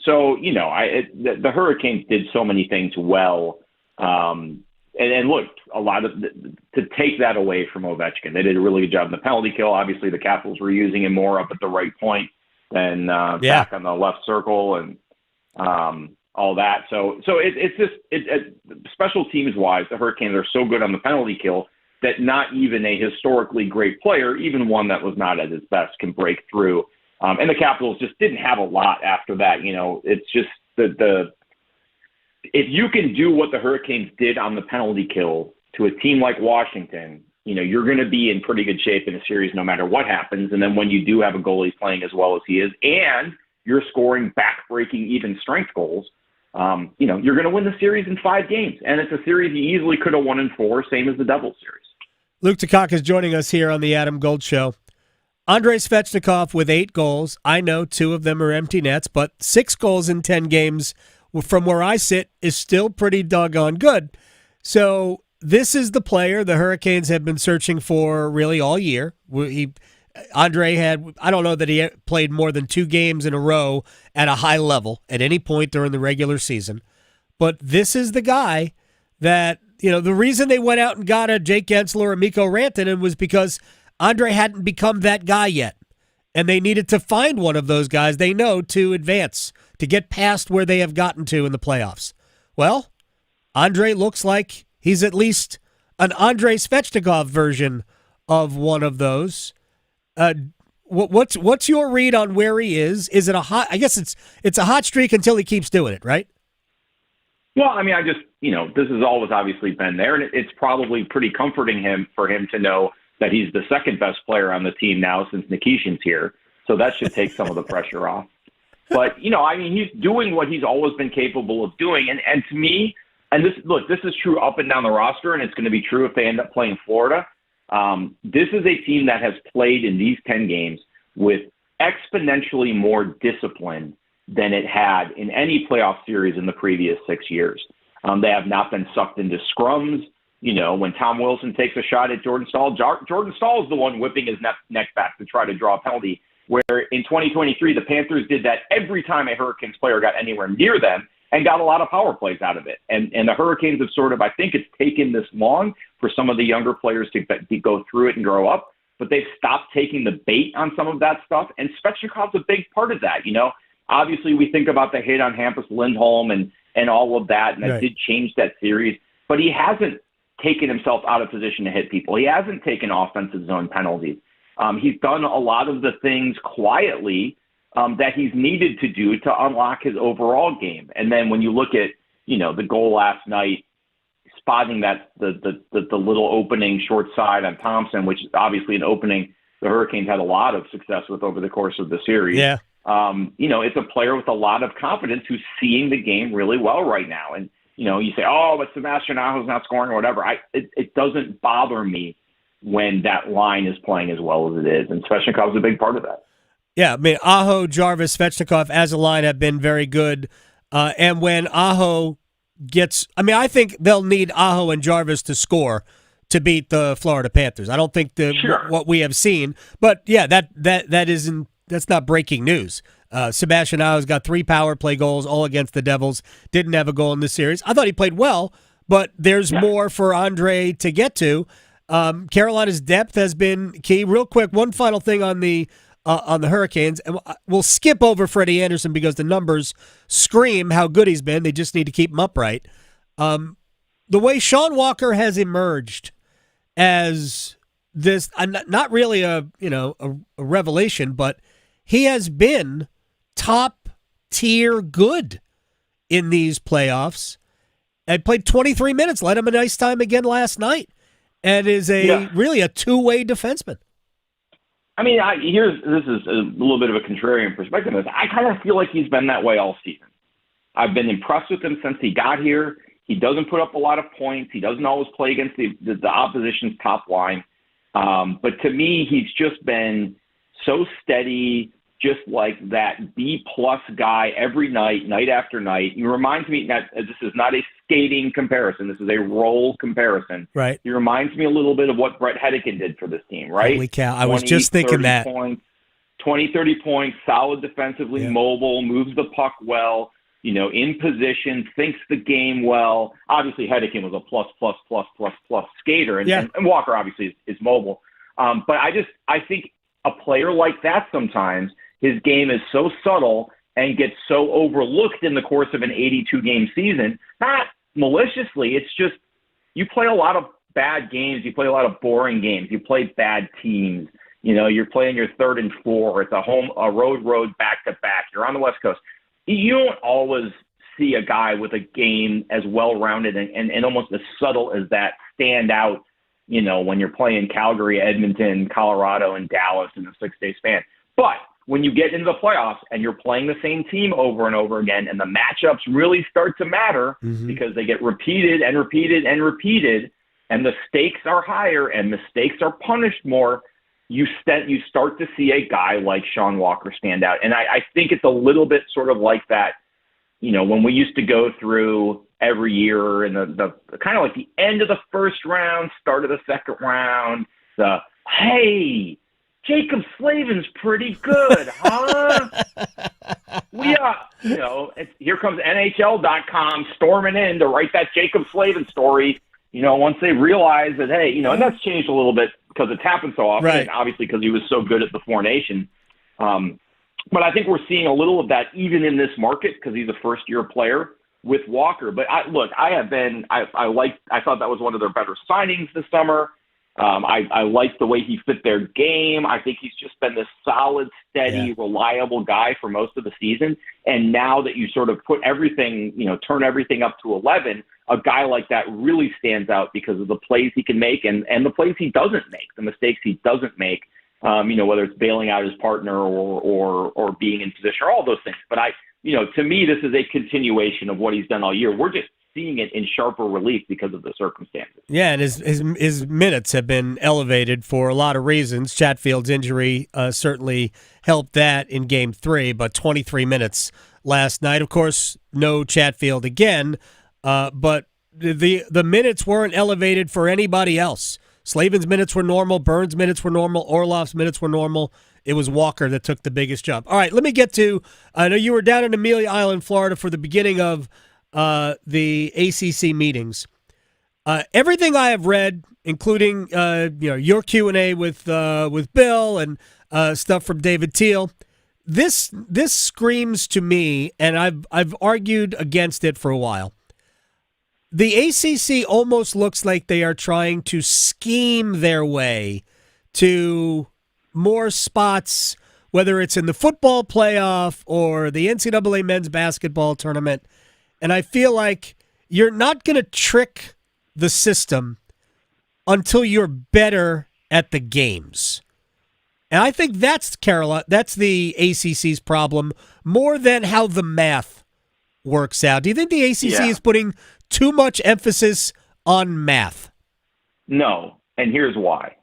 Hurricanes did so many things well. And look, to take that away from Ovechkin, they did a really good job in the penalty kill. Obviously, the Capitals were using him more up at the right point than back on the left circle and all that. So it's just special teams wise, the Hurricanes are so good on the penalty kill that not even a historically great player, even one that was not at his best, can break through And the Capitals just didn't have a lot after that. It's just if you can do what the Hurricanes did on the penalty kill to a team like Washington, you're going to be in pretty good shape in a series no matter what happens. And then when you do have a goalie playing as well as he is, and you're scoring back-breaking even strength goals, you're going to win the series in 5 games. And it's a series you easily could have won in 4, same as the Devils series.
Luke DeCock is joining us here on the Adam Gold Show. Andrei Svechnikov with 8 goals. I know 2 of them are empty nets, but 6 goals in 10 games from where I sit is still pretty doggone good. So this is the player the Hurricanes have been searching for really all year. Andrei I don't know that he played more than 2 games in a row at a high level at any point during the regular season. But this is the guy that, the reason they went out and got a Jake Gensler or Mikko Rantanen was because Andrei hadn't become that guy yet. And they needed to find one of those guys they know to advance, to get past where they have gotten to in the playoffs. Well, Andrei looks like he's at least an Andrei Svechnikov version of one of those. What's your read on where he is? Is it I guess it's a hot streak until he keeps doing it, right?
Well, I mean, this has always obviously been there, and it's probably pretty comforting for him to know that he's the second best player on the team now since Nikishin's here. So that should take some of the pressure off. But, he's doing what he's always been capable of doing. And to me, this is true up and down the roster, and it's going to be true if they end up playing Florida. This is a team that has played in these 10 games with exponentially more discipline than it had in any playoff series in the previous 6 years. They have not been sucked into scrums. When Tom Wilson takes a shot at Jordan Staal, Jordan Staal is the one whipping his neck back to try to draw a penalty, where in 2023, the Panthers did that every time a Hurricanes player got anywhere near them and got a lot of power plays out of it. And the Hurricanes have I think it's taken this long for some of the younger players to go through it and grow up, but they've stopped taking the bait on some of that stuff. And Svechnikov's a big part of that. Obviously we think about the hit on Hampus Lindholm and all of that, and that did change that series, but he hasn't taken himself out of position to hit people. He hasn't taken offensive zone penalties. He's done a lot of the things quietly that he's needed to do to unlock his overall game. And then when you look at, the goal last night, spotting that the little opening short side on Thompson, which is obviously an opening the Hurricanes had a lot of success with over the course of the series.
Yeah.
It's a player with a lot of confidence who's seeing the game really well right now. And, you say, oh, but Sebastian Aho's not scoring or whatever. It doesn't bother me when that line is playing as well as it is. And Svechnikov's a big part of that.
Yeah, I mean, Aho, Jarvis, Svechnikov as a line have been very good. And when Aho I think they'll need Aho and Jarvis to score to beat the Florida Panthers. I don't think what we have seen. But, yeah, that's not breaking news. Sebastian Aho's got 3 power play goals, all against the Devils. Didn't have a goal in this series. I thought he played well, but there's more for Andrei to get to. Carolina's depth has been key. Real quick, one final thing on the Hurricanes, and we'll skip over Freddie Andersen because the numbers scream how good he's been. They just need to keep him upright. The way Sean Walker has emerged as this, not really a revelation, but he has been top tier good in these playoffs. And played 23 minutes, led him a nice time again last night, and is really a two-way defenseman.
I mean, this is a little bit of a contrarian perspective. I kind of feel like he's been that way all season. I've been impressed with him since he got here. He doesn't put up a lot of points. He doesn't always play against the opposition's top line. But to me, he's just been so steady, just like that B-plus guy every night, night after night. He reminds me that this is not a skating comparison. This is a role comparison.
Right.
He reminds me a little bit of what Brett Hedican did for this team, right?
Holy cow. I was just thinking that.
20, 30 points, solid defensively, mobile, moves the puck well, in position, thinks the game well. Obviously, Hedican was a plus skater, and Walker obviously is mobile. But I think a player like that sometimes, his game is so subtle and gets so overlooked in the course of an 82-game season, not maliciously. It's just you play a lot of bad games. You play a lot of boring games. You play bad teams. You're playing your 3rd and 4. It's a road back-to-back. You're on the West Coast. You don't always see a guy with a game as well-rounded and almost as subtle as that stand out, when you're playing Calgary, Edmonton, Colorado, and Dallas in a 6-day span. But when you get into the playoffs and you're playing the same team over and over again, and the matchups really start to matter because they get repeated and repeated and repeated, and the stakes are higher and mistakes are punished more, you start to see a guy like Sean Walker stand out. And I think it's a little bit sort of like that, when we used to go through every year in the kind of like the end of the first round, start of the second round, hey, Jacob Slavin's pretty good, huh? Here comes NHL.com storming in to write that Jacob Slavin story, once they realize that, hey, and that's changed a little bit because it's happened so often,
right.
And obviously because he was so good at the Four Nations. But I think we're seeing a little of that even in this market because he's a first-year player with Walker. But I thought that was one of their better signings this summer. I like the way he fit their game. I think he's just been this solid, steady, reliable guy for most of the season. And now that you sort of put everything, turn everything up to 11, a guy like that really stands out because of the plays he can make and the plays he doesn't make, the mistakes he doesn't make, whether it's bailing out his partner or being in position or all those things. But to me, this is a continuation of what he's done all year. We're just seeing it in sharper relief because of the circumstances.
Yeah, and his minutes have been elevated for a lot of reasons. Chatfield's injury certainly helped that in Game 3, but 23 minutes last night. Of course, no Chatfield again, but the minutes weren't elevated for anybody else. Slavin's minutes were normal. Burns' minutes were normal. Orlov's minutes were normal. It was Walker that took the biggest jump. All right, let me get to – I know you were down in Amelia Island, Florida for the beginning of the ACC meetings. Everything I have read, including your Q&A with Bill and stuff from David Teal, this screams to me, and I've argued against it for a while. The ACC almost looks like they are trying to scheme their way to more spots, whether it's in the football playoff or the NCAA men's basketball tournament. And I feel like you're not going to trick the system until you're better at the games. And I think that's the ACC's problem more than how the math works out. Do you think the ACC is putting too much emphasis on math?
No, and here's why.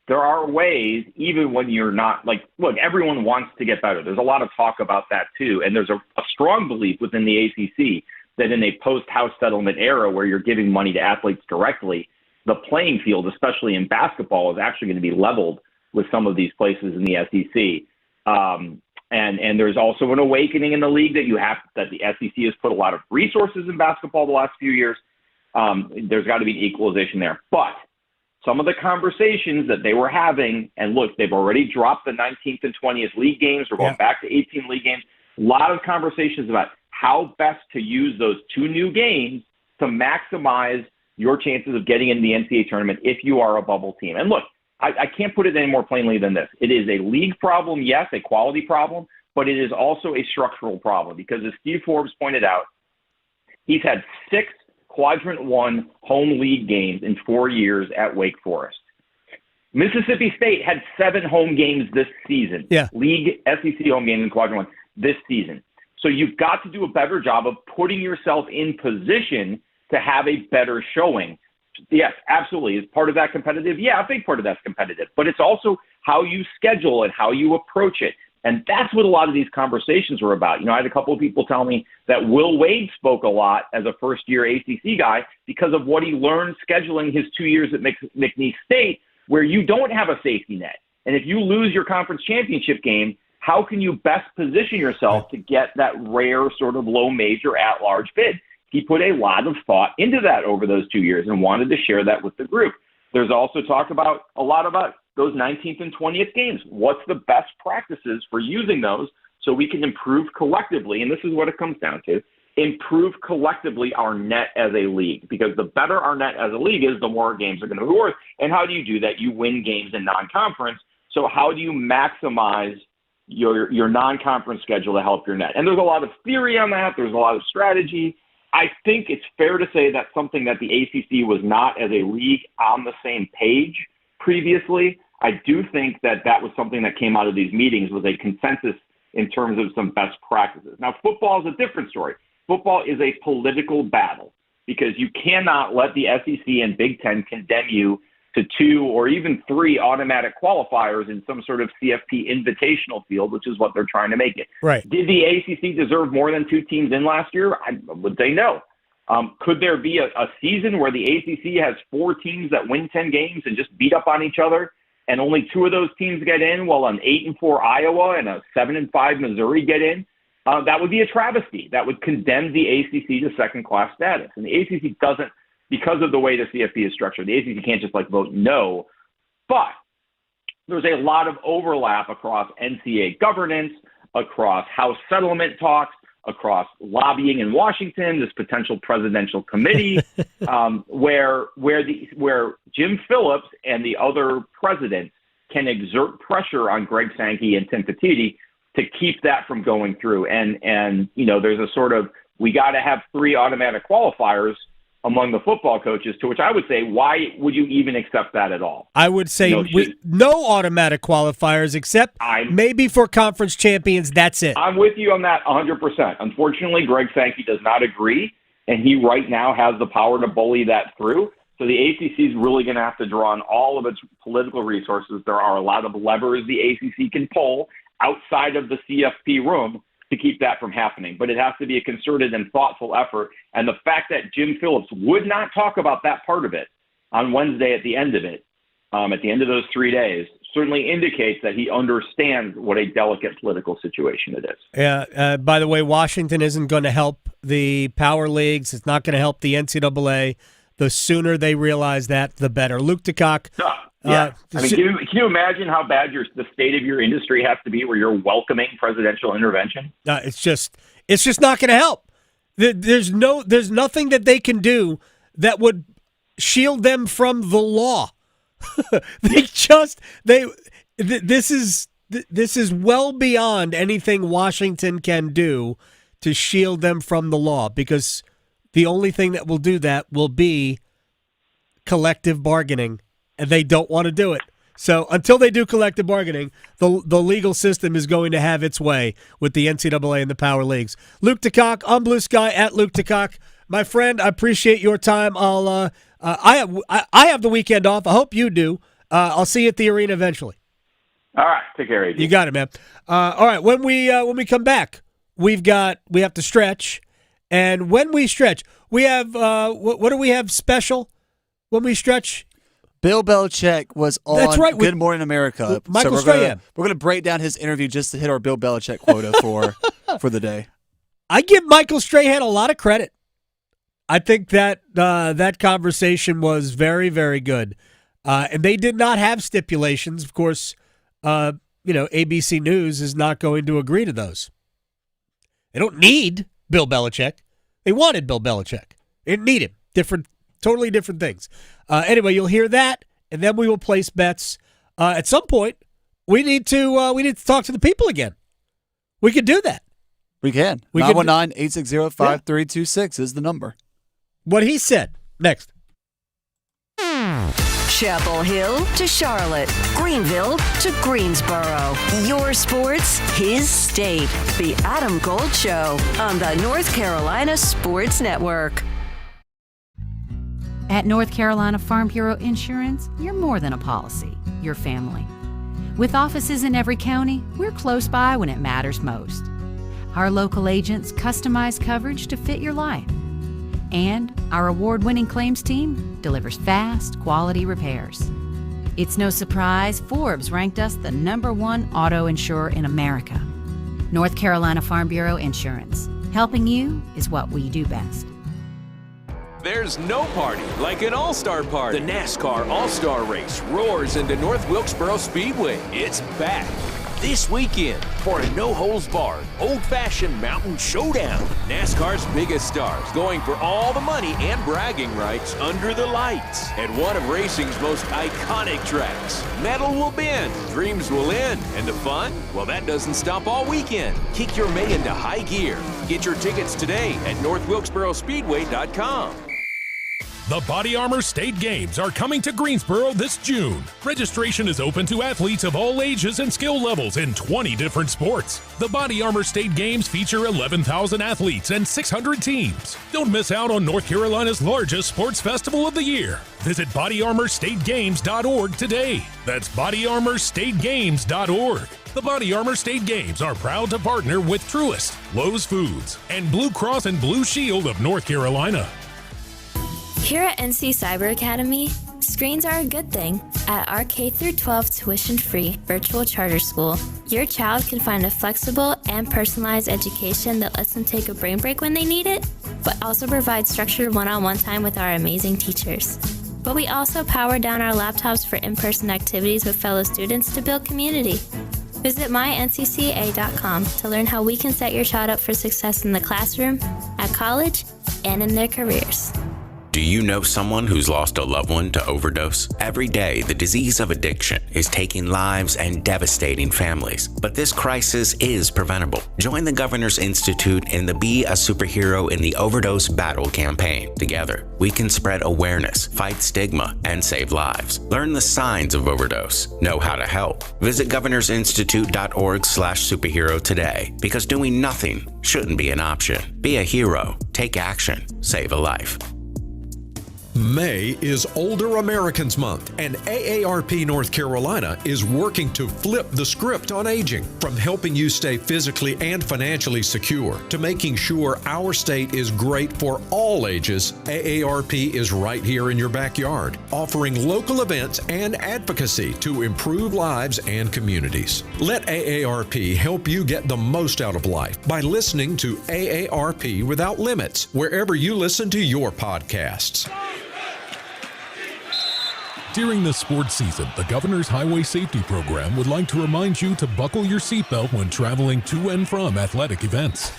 There are ways, even when you're not, look, everyone wants to get better. There's a lot of talk about that, too. And there's a strong belief within the ACC that in a post-house settlement era where you're giving money to athletes directly, the playing field, especially in basketball, is actually going to be leveled with some of these places in the SEC. And there's also an awakening in the league that the SEC has put a lot of resources in basketball the last few years. There's got to be an equalization there. But some of the conversations that they were having, and look, they've already dropped the 19th and 20th league games. We're going back to 18 league games. A lot of conversations about how best to use those 2 new games to maximize your chances of getting into the NCAA tournament if you are a bubble team. And look, I can't put it any more plainly than this. It is a league problem, yes, a quality problem, but it is also a structural problem because, as Steve Forbes pointed out, he's had 6 Quadrant 1 home league games in 4 years at Wake Forest. Mississippi State had 7 home games this season. League SEC home games in Quadrant 1 this season. So you've got to do a better job of putting yourself in position to have a better showing. Yes, absolutely. Is part of that competitive? Yeah, a big part of that's competitive. But it's also how you schedule and how you approach it. And that's what a lot of these conversations were about. I had a couple of people tell me that Will Wade spoke a lot as a first-year ACC guy because of what he learned scheduling his 2 years at McNeese State, where you don't have a safety net. And if you lose your conference championship game, how can you best position yourself to get that rare sort of low major at-large bid? He put a lot of thought into that over those 2 years and wanted to share that with the group. There's also talk about a lot about those 19th and 20th games. What's the best practices for using those so we can improve collectively? And this is what it comes down to. Improve collectively our net as a league, because the better our net as a league is, the more games are going to be worth. And how do you do that? You win games in non-conference So how do you maximize your non-conference schedule to help your net? And there's a lot of theory on that. There's a lot of strategy. I think it's fair to say that's something that the ACC was not as a league on the same page previously. I do think that was something that came out of these meetings was a consensus in terms of some best practices. Now, football is a different story. Football is a political battle because you cannot let the SEC and Big Ten condemn you to 2 or even 3 automatic qualifiers in some sort of CFP invitational field, which is what they're trying to make it.
Right.
Did the ACC deserve more than 2 teams in last year? I would say no. Could there be a season where the ACC has 4 teams that win 10 games and just beat up on each other, and only 2 of those teams get in, while an 8-4 Iowa and a 7-5 Missouri get in? That would be a travesty. That would condemn the ACC to second-class status. And the ACC doesn't, because of the way the CFP is structured, the ACC can't just vote no. But there's a lot of overlap across NCAA governance, across House settlement talks, across lobbying in Washington, this potential presidential committee, where Jim Phillips and the other presidents can exert pressure on Greg Sankey and Tim Petitti to keep that from going through. And there's a sort of, we got to have 3 automatic qualifiers among the football coaches, to which I would say, why would you even accept that at all?
I would say no automatic qualifiers except maybe for conference champions. That's it.
I'm with you on that 100%. Unfortunately, Greg Sankey does not agree, and he right now has the power to bully that through. So the ACC is really going to have to draw on all of its political resources. There are a lot of levers the ACC can pull outside of the CFP room to keep that from happening. But it has to be a concerted and thoughtful effort. And the fact that Jim Phillips would not talk about that part of it on Wednesday at the end of it, at the end of those 3 days, certainly indicates that he understands what a delicate political situation it is.
Yeah. By the way, Washington isn't going to help the power leagues. It's not going to help the NCAA. The sooner they realize that, the better. Luke DeCock.
Yeah. Can you imagine how bad the state of your industry has to be where you're welcoming presidential intervention?
It's just not going to help. There's nothing that they can do that would shield them from the law. This is well beyond anything Washington can do to shield them from the law, because the only thing that will do that will be collective bargaining. And they don't want to do it. So until they do collective bargaining, the legal system is going to have its way with the NCAA and the power leagues. Luke DeCock on Blue Sky at Luke DeCock. My friend, I appreciate your time. I have the weekend off. I hope you do. I'll see you at the arena eventually.
All right, take care, AJ.
You got it, man. All right, when we come back, we have to stretch, and when we stretch, we have what do we have special when we stretch?
Bill Belichick was on
That's right,
Good Morning America.
Michael
Strahan. We're going to break down his interview just to hit our Bill Belichick quota for the day.
I give Michael Strahan a lot of credit. I think that that conversation was very, very good. And they did not have stipulations. Of course, ABC News is not going to agree to those. They don't need Bill Belichick. They wanted Bill Belichick. They didn't need him. Totally different things. Anyway, you'll hear that, and then we will place bets. At some point, we need to talk to the people again. We could do that.
We can. 919-860-5326 is the number.
What he said. Next.
Chapel Hill to Charlotte, Greenville to Greensboro. Your sports, his state. The Adam Gold Show on the North Carolina Sports Network.
At North Carolina Farm Bureau Insurance, you're more than a policy, you're family. With offices in every county, we're close by when it matters most. Our local agents customize coverage to fit your life. And our award-winning claims team delivers fast, quality repairs. It's no surprise Forbes ranked us the #1 auto insurer in America. North Carolina Farm Bureau Insurance. Helping you is what we do best.
There's no party like an all-star party. The NASCAR All-Star Race roars into North Wilkesboro Speedway. It's back. this weekend for a no-holds-barred, old-fashioned mountain showdown. NASCAR's biggest stars going for all the money and bragging rights under the lights at one of racing's most iconic tracks. Metal will bend, dreams will end, and the fun? Well, that doesn't stop all weekend. Kick your May into high gear. Get your tickets today at NorthWilkesboroSpeedway.com.
The Body Armor State Games are coming to Greensboro this June. Registration is open to athletes of all ages and skill levels in 20 different sports. The Body Armor State Games feature 11,000 athletes and 600 teams. Don't miss out on North Carolina's largest sports festival of the year. Visit bodyarmorstategames.org today. That's bodyarmorstategames.org. The Body Armor State Games are proud to partner with Truist, Lowe's Foods, and Blue Cross and Blue Shield of North Carolina.
Here at NC Cyber Academy, screens are a good thing. At our K-12 tuition-free virtual charter school, your child can find a flexible and personalized education that lets them take a brain break when they need it, but also provides structured one-on-one time with our amazing teachers. But we also power down our laptops for in-person activities with fellow students to build community. Visit myncca.com to learn how we can set your child up for success in the classroom, at college, and in their careers.
Do you know someone who's lost a loved one to overdose? Every day, the disease of addiction is taking lives and devastating families. But this crisis is preventable. Join the Governor's Institute in the Be a Superhero in the Overdose Battle campaign. Together, we can spread awareness, fight stigma, and save lives. Learn the signs of overdose. Know how to help. Visit governorsinstitute.org/superhero today, because doing nothing shouldn't be an option. Be a hero. Take action. Save a life.
May is Older Americans Month, and AARP North Carolina is working to flip the script on aging. From helping you stay physically and financially secure to making sure our state is great for all ages, AARP is right here in your backyard, offering local events and advocacy to improve lives and communities. Let AARP help you get the most out of life by listening to AARP Without Limits, wherever you listen to your podcasts.
During the sports season, the Governor's Highway Safety Program would like to remind you to buckle your seatbelt when traveling to and from athletic events.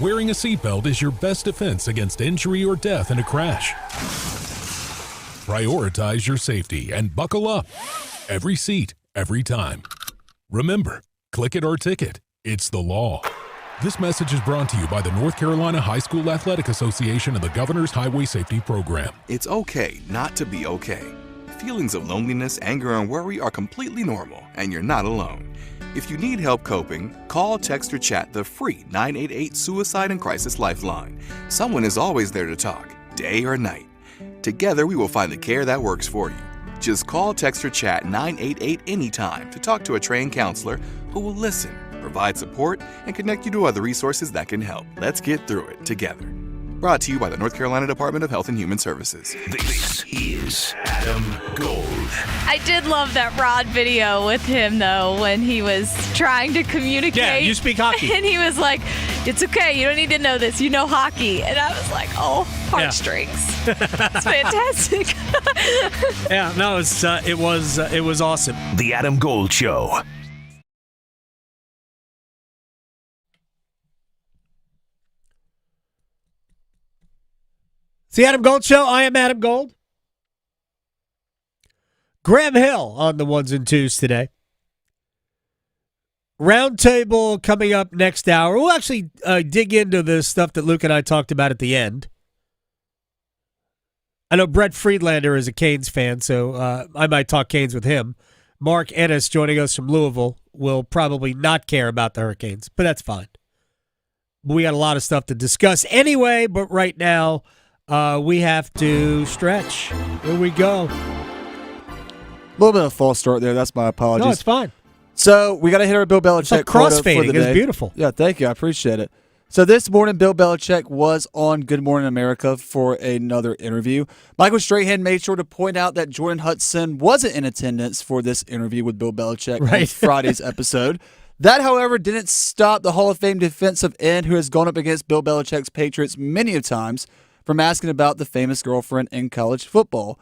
Wearing a seatbelt is your best defense against injury or death in a crash. Prioritize your safety and buckle up. Every seat, every time. Remember, click it or ticket. It's the law. This message is brought to you by the North Carolina High School Athletic Association and the Governor's Highway Safety Program.
It's okay not to be okay. Feelings of loneliness, anger, and worry are completely normal, and you're not alone. If you need help coping, call, text, or chat the free 988 Suicide and Crisis Lifeline. Someone is always there to talk, day or night. Together, we will find the care that works for you. Just call, text, or chat 988 anytime to talk to a trained counselor who will listen, provide support, and connect you to other resources that can help. Let's get through it together. Brought to you by the North Carolina Department of Health and Human Services.
This is Adam Gold.
I did love that Rod video with him, though, when he was trying to communicate.
Yeah, you speak hockey.
And he was like, it's okay, you don't need to know this, you know hockey. And I was like, oh, heartstrings. It's fantastic.
Yeah, no, it was awesome.
The Adam Gold Show.
It's the Adam Gold Show. I am Adam Gold. Graham Hill on the ones and twos today. Roundtable coming up next hour. We'll actually dig into the stuff that Luke and I talked about at the end. I know Brett Friedlander is a Canes fan, so I might talk Canes with him. Mark Ennis, joining us from Louisville, will probably not care about the Hurricanes, but that's fine. We got a lot of stuff to discuss anyway, but right now, we have to stretch. Here we go.
A little bit of a false start there. That's my apologies.
No, it's fine.
So we got to hit our Bill Belichick
it's like
quote for
crossfading.
the day.
It's beautiful.
Yeah, thank you. I appreciate it. So this morning, Bill Belichick was on Good Morning America for another interview. Michael Strahan made sure to point out that Jordan Hudson wasn't in attendance for this interview with Bill Belichick on Friday's episode. That, however, didn't stop the Hall of Fame defensive end who has gone up against Bill Belichick's Patriots many times from asking about the famous girlfriend in college football.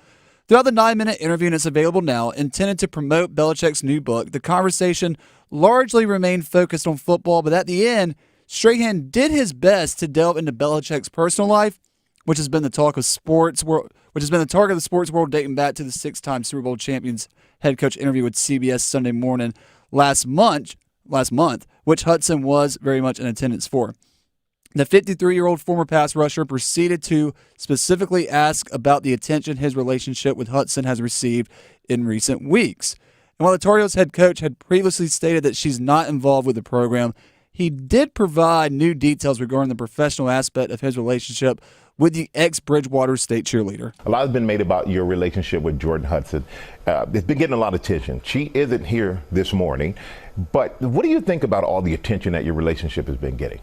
Throughout the 9-minute interview, and it's available now, intended to promote Belichick's new book, the conversation largely remained focused on football, but at the end, Strahan did his best to delve into Belichick's personal life, which has been the talk of sports world, which has been the target of the sports world dating back to the 6-time Super Bowl champions head coach interview with CBS Sunday Morning last month, which Hudson was very much in attendance for. The 53-year-old former pass rusher proceeded to specifically ask about the attention his relationship with Hudson has received in recent weeks. And while the Tar Heels head coach had previously stated that she's not involved with the program, he did provide new details regarding the professional aspect of his relationship with the ex-Bridgewater State cheerleader.
A lot has been made about your relationship with Jordan Hudson. It's been getting a lot of attention. She isn't here this morning, but what do you think about all the attention that your relationship has been getting?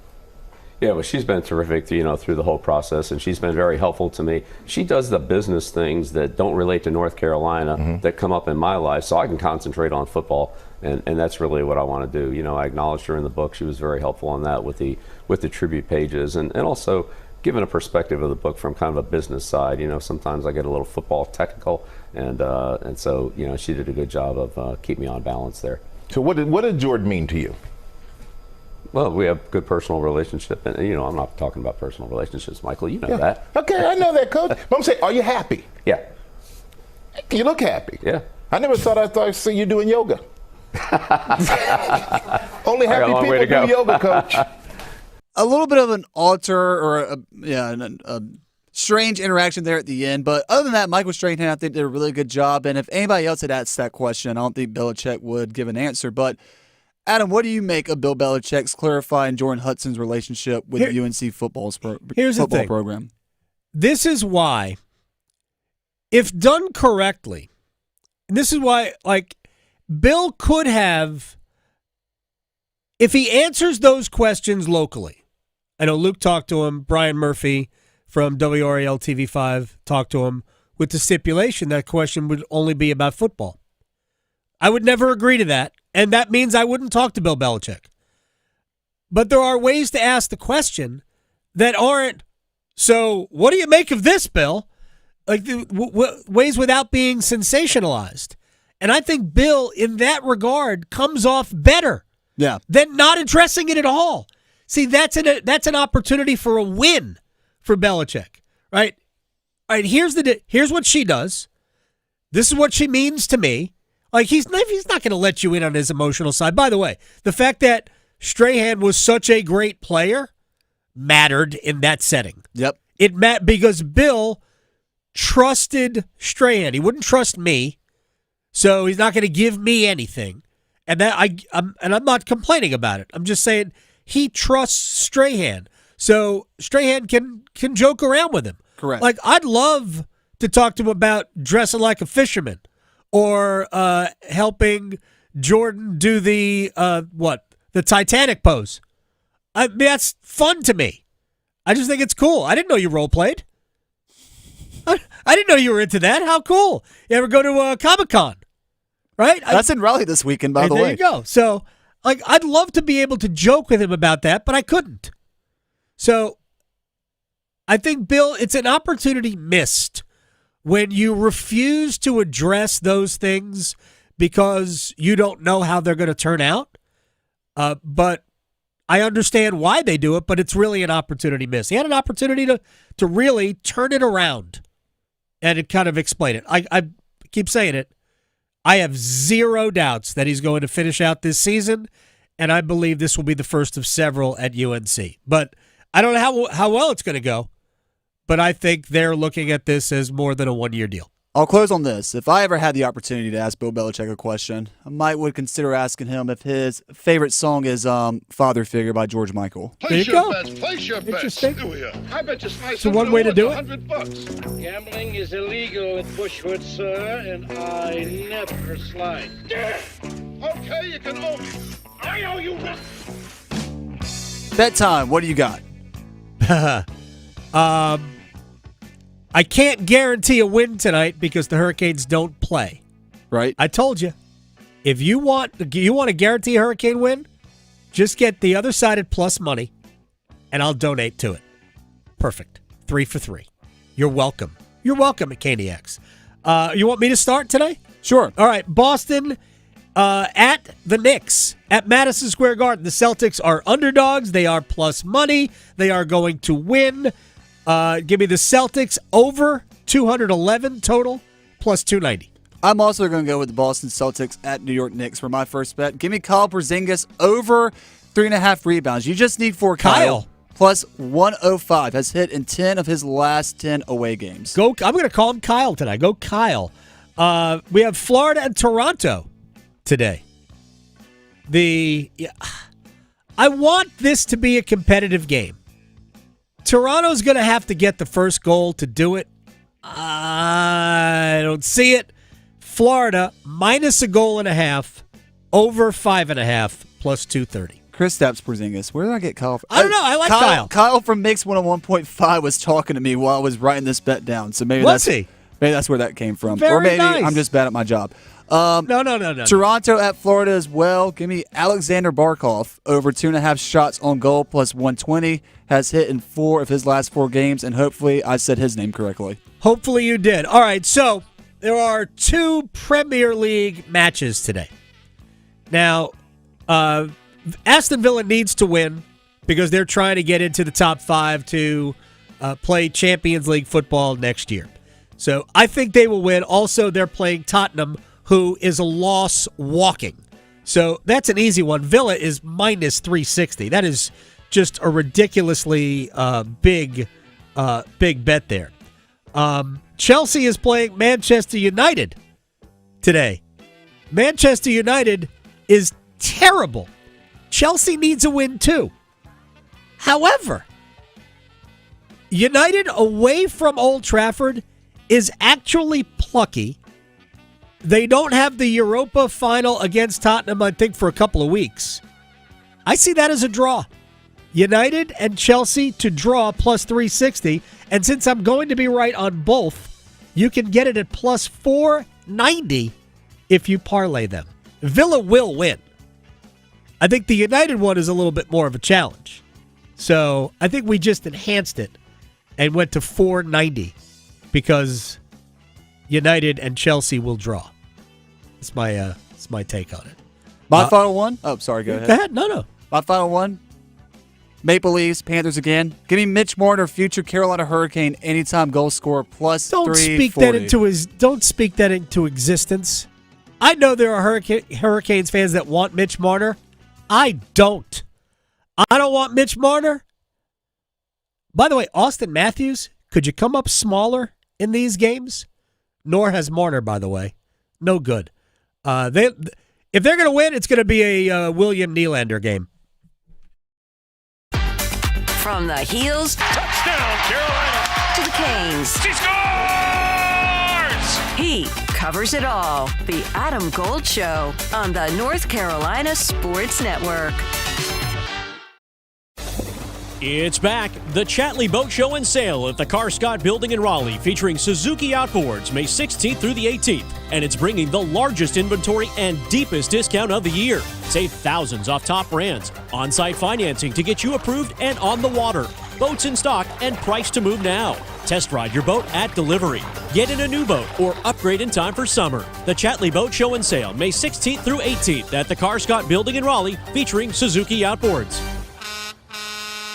Yeah, well, she's been terrific, through the whole process, and she's been very helpful to me. She does the business things that don't relate to North Carolina that come up in my life, so I can concentrate on football, and that's really what I want to do. I acknowledged her in the book. She was very helpful on that with the tribute pages, and also giving a perspective of the book from kind of a business side. Sometimes I get a little football technical, and so she did a good job of keeping me on balance there.
So what did Jordan mean to you?
Well, we have a good personal relationship, and I'm not talking about personal relationships, Michael. You know that.
Okay, I know that, Coach. But I'm saying, are you happy?
Yeah.
You look happy.
Yeah.
I never thought I'd see you doing yoga. Only happy people do yoga, Coach.
A little bit of an alter or a strange interaction there at the end, but other than that, Michael Strahan, I think, did a really good job. And if anybody else had asked that question, I don't think Belichick would give an answer. But Adam, what do you make of Bill Belichick's clarifying Jordan Hudson's relationship with the UNC football program?
This is why, if done correctly, and this is why, Bill could have, if he answers those questions locally. I know Luke talked to him, Brian Murphy from WRAL TV5 talked to him with the stipulation that question would only be about football. I would never agree to that, and that means I wouldn't talk to Bill Belichick. But there are ways to ask the question that aren't, so what do you make of this, Bill? Ways without being sensationalized. And I think Bill, in that regard, comes off better than not addressing it at all. See, that's an opportunity for a win for Belichick, right? All right, here's what she does. This is what she means to me. He's not going to let you in on his emotional side. By the way, the fact that Strahan was such a great player mattered in that setting.
Yep.
Because Bill trusted Strahan. He wouldn't trust me, so he's not going to give me anything. And I'm not complaining about it. I'm just saying he trusts Strahan, so Strahan can joke around with him.
Correct.
I'd love to talk to him about dressing like a fisherman. Or helping Jordan do the Titanic pose. That's fun to me. I just think it's cool. I didn't know you role played. I didn't know you were into that. How cool! You ever go to Comic-Con? Right?
That's in Raleigh this weekend, by the way.
There you go. So, I'd love to be able to joke with him about that, but I couldn't. So, I think Bill, it's an opportunity missed. When you refuse to address those things because you don't know how they're going to turn out, but I understand why they do it, but it's really an opportunity missed. He had an opportunity to really turn it around and to kind of explain it. I keep saying it. I have zero doubts that he's going to finish out this season, and I believe this will be the first of several at UNC. But I don't know how well it's going to go. But I think they're looking at this as more than a one-year deal.
I'll close on this. If I ever had the opportunity to ask Bill Belichick a question, I would consider asking him if his favorite song is Father Figure by George Michael.
There you go.
Place your
Interesting.
bets. I bet you slice
So one way to do it.
$100.
Gambling is illegal at Bushwood, sir, and I never slide.
Okay, you can owe me. I owe you nothing.
Bet time. What do you got?
I can't guarantee a win tonight because the Hurricanes don't play.
Right.
I told you. If you want to guarantee a Hurricane win, just get the other side at plus money, and I'll donate to it. Perfect. 3 for 3. You're welcome. You're welcome at KNX. You want me to start today?
Sure.
All right, Boston at the Knicks at Madison Square Garden. The Celtics are underdogs. They are plus money. They are going to win. Give me the Celtics over 211 total, plus 290.
I'm also going to go with the Boston Celtics at New York Knicks for my first bet. Give me Kyle Porzingis over 3.5 rebounds. You just need 4 Kyle. Plus 105 has hit in 10 of his last 10 away games.
I'm going to call him Kyle tonight. Go Kyle. We have Florida and Toronto today. I want this to be a competitive game. Toronto's going to have to get the first goal to do it. I don't see it. Florida minus a goal and a half, over 5.5, plus 230.
Kristaps Porzingis. Where did I get Kyle from?
I don't know. I like Kyle.
Kyle from Mix 101.5 was talking to me while I was writing this bet down. So maybe maybe that's where that came from.
Very
or maybe
nice.
I'm just bad at my job.
No.
Toronto at Florida as well. Give me Alexander Barkov over 2.5 shots on goal, plus 120. Has hit in 4 of his last 4 games, and hopefully I said his name correctly.
Hopefully you did. All right, so there are 2 Premier League matches today. Now, Aston Villa needs to win because they're trying to get into the top 5 to play Champions League football next year. So I think they will win. Also, they're playing Tottenham, who is a loss walking. So that's an easy one. Villa is minus 360. That is just a ridiculously big bet there. Chelsea is playing Manchester United today. Manchester United is terrible. Chelsea needs a win too. However, United away from Old Trafford is actually plucky. They don't have the Europa final against Tottenham, I think, for a couple of weeks. I see that as a draw. United and Chelsea to draw plus 360. And since I'm going to be right on both, you can get it at plus 490 if you parlay them. Villa will win. I think the United one is a little bit more of a challenge. So I think we just enhanced it and went to 490 because United and Chelsea will draw. It's my take on it.
My final one? Oh, sorry, go ahead.
Go ahead. No.
My final one, Maple Leafs, Panthers again. Give me Mitch Marner, future Carolina Hurricane, anytime goal scorer, plus 340.
Don't speak that into existence. I know there are Hurricanes fans that want Mitch Marner. I don't. I don't want Mitch Marner. By the way, Austin Matthews, could you come up smaller in these games? Nor has Marner, by the way. No good. If they're going to win, it's going to be a William Nylander game.
From the heels
Touchdown, Carolina!
to the Canes.
She scores!
He covers it all. The Adam Gold Show on the North Carolina Sports Network.
It's back. The Chatley Boat Show and Sale at the Car Scott Building in Raleigh, featuring Suzuki Outboards May 16th through the 18th. And it's bringing the largest inventory and deepest discount of the year. Save thousands off top brands. On-site financing to get you approved and on the water. Boats in stock and priced to move now. Test ride your boat at delivery. Get in a new boat or upgrade in time for summer. The Chatley Boat Show and Sale, May 16th through 18th at the Car Scott Building in Raleigh, featuring Suzuki Outboards.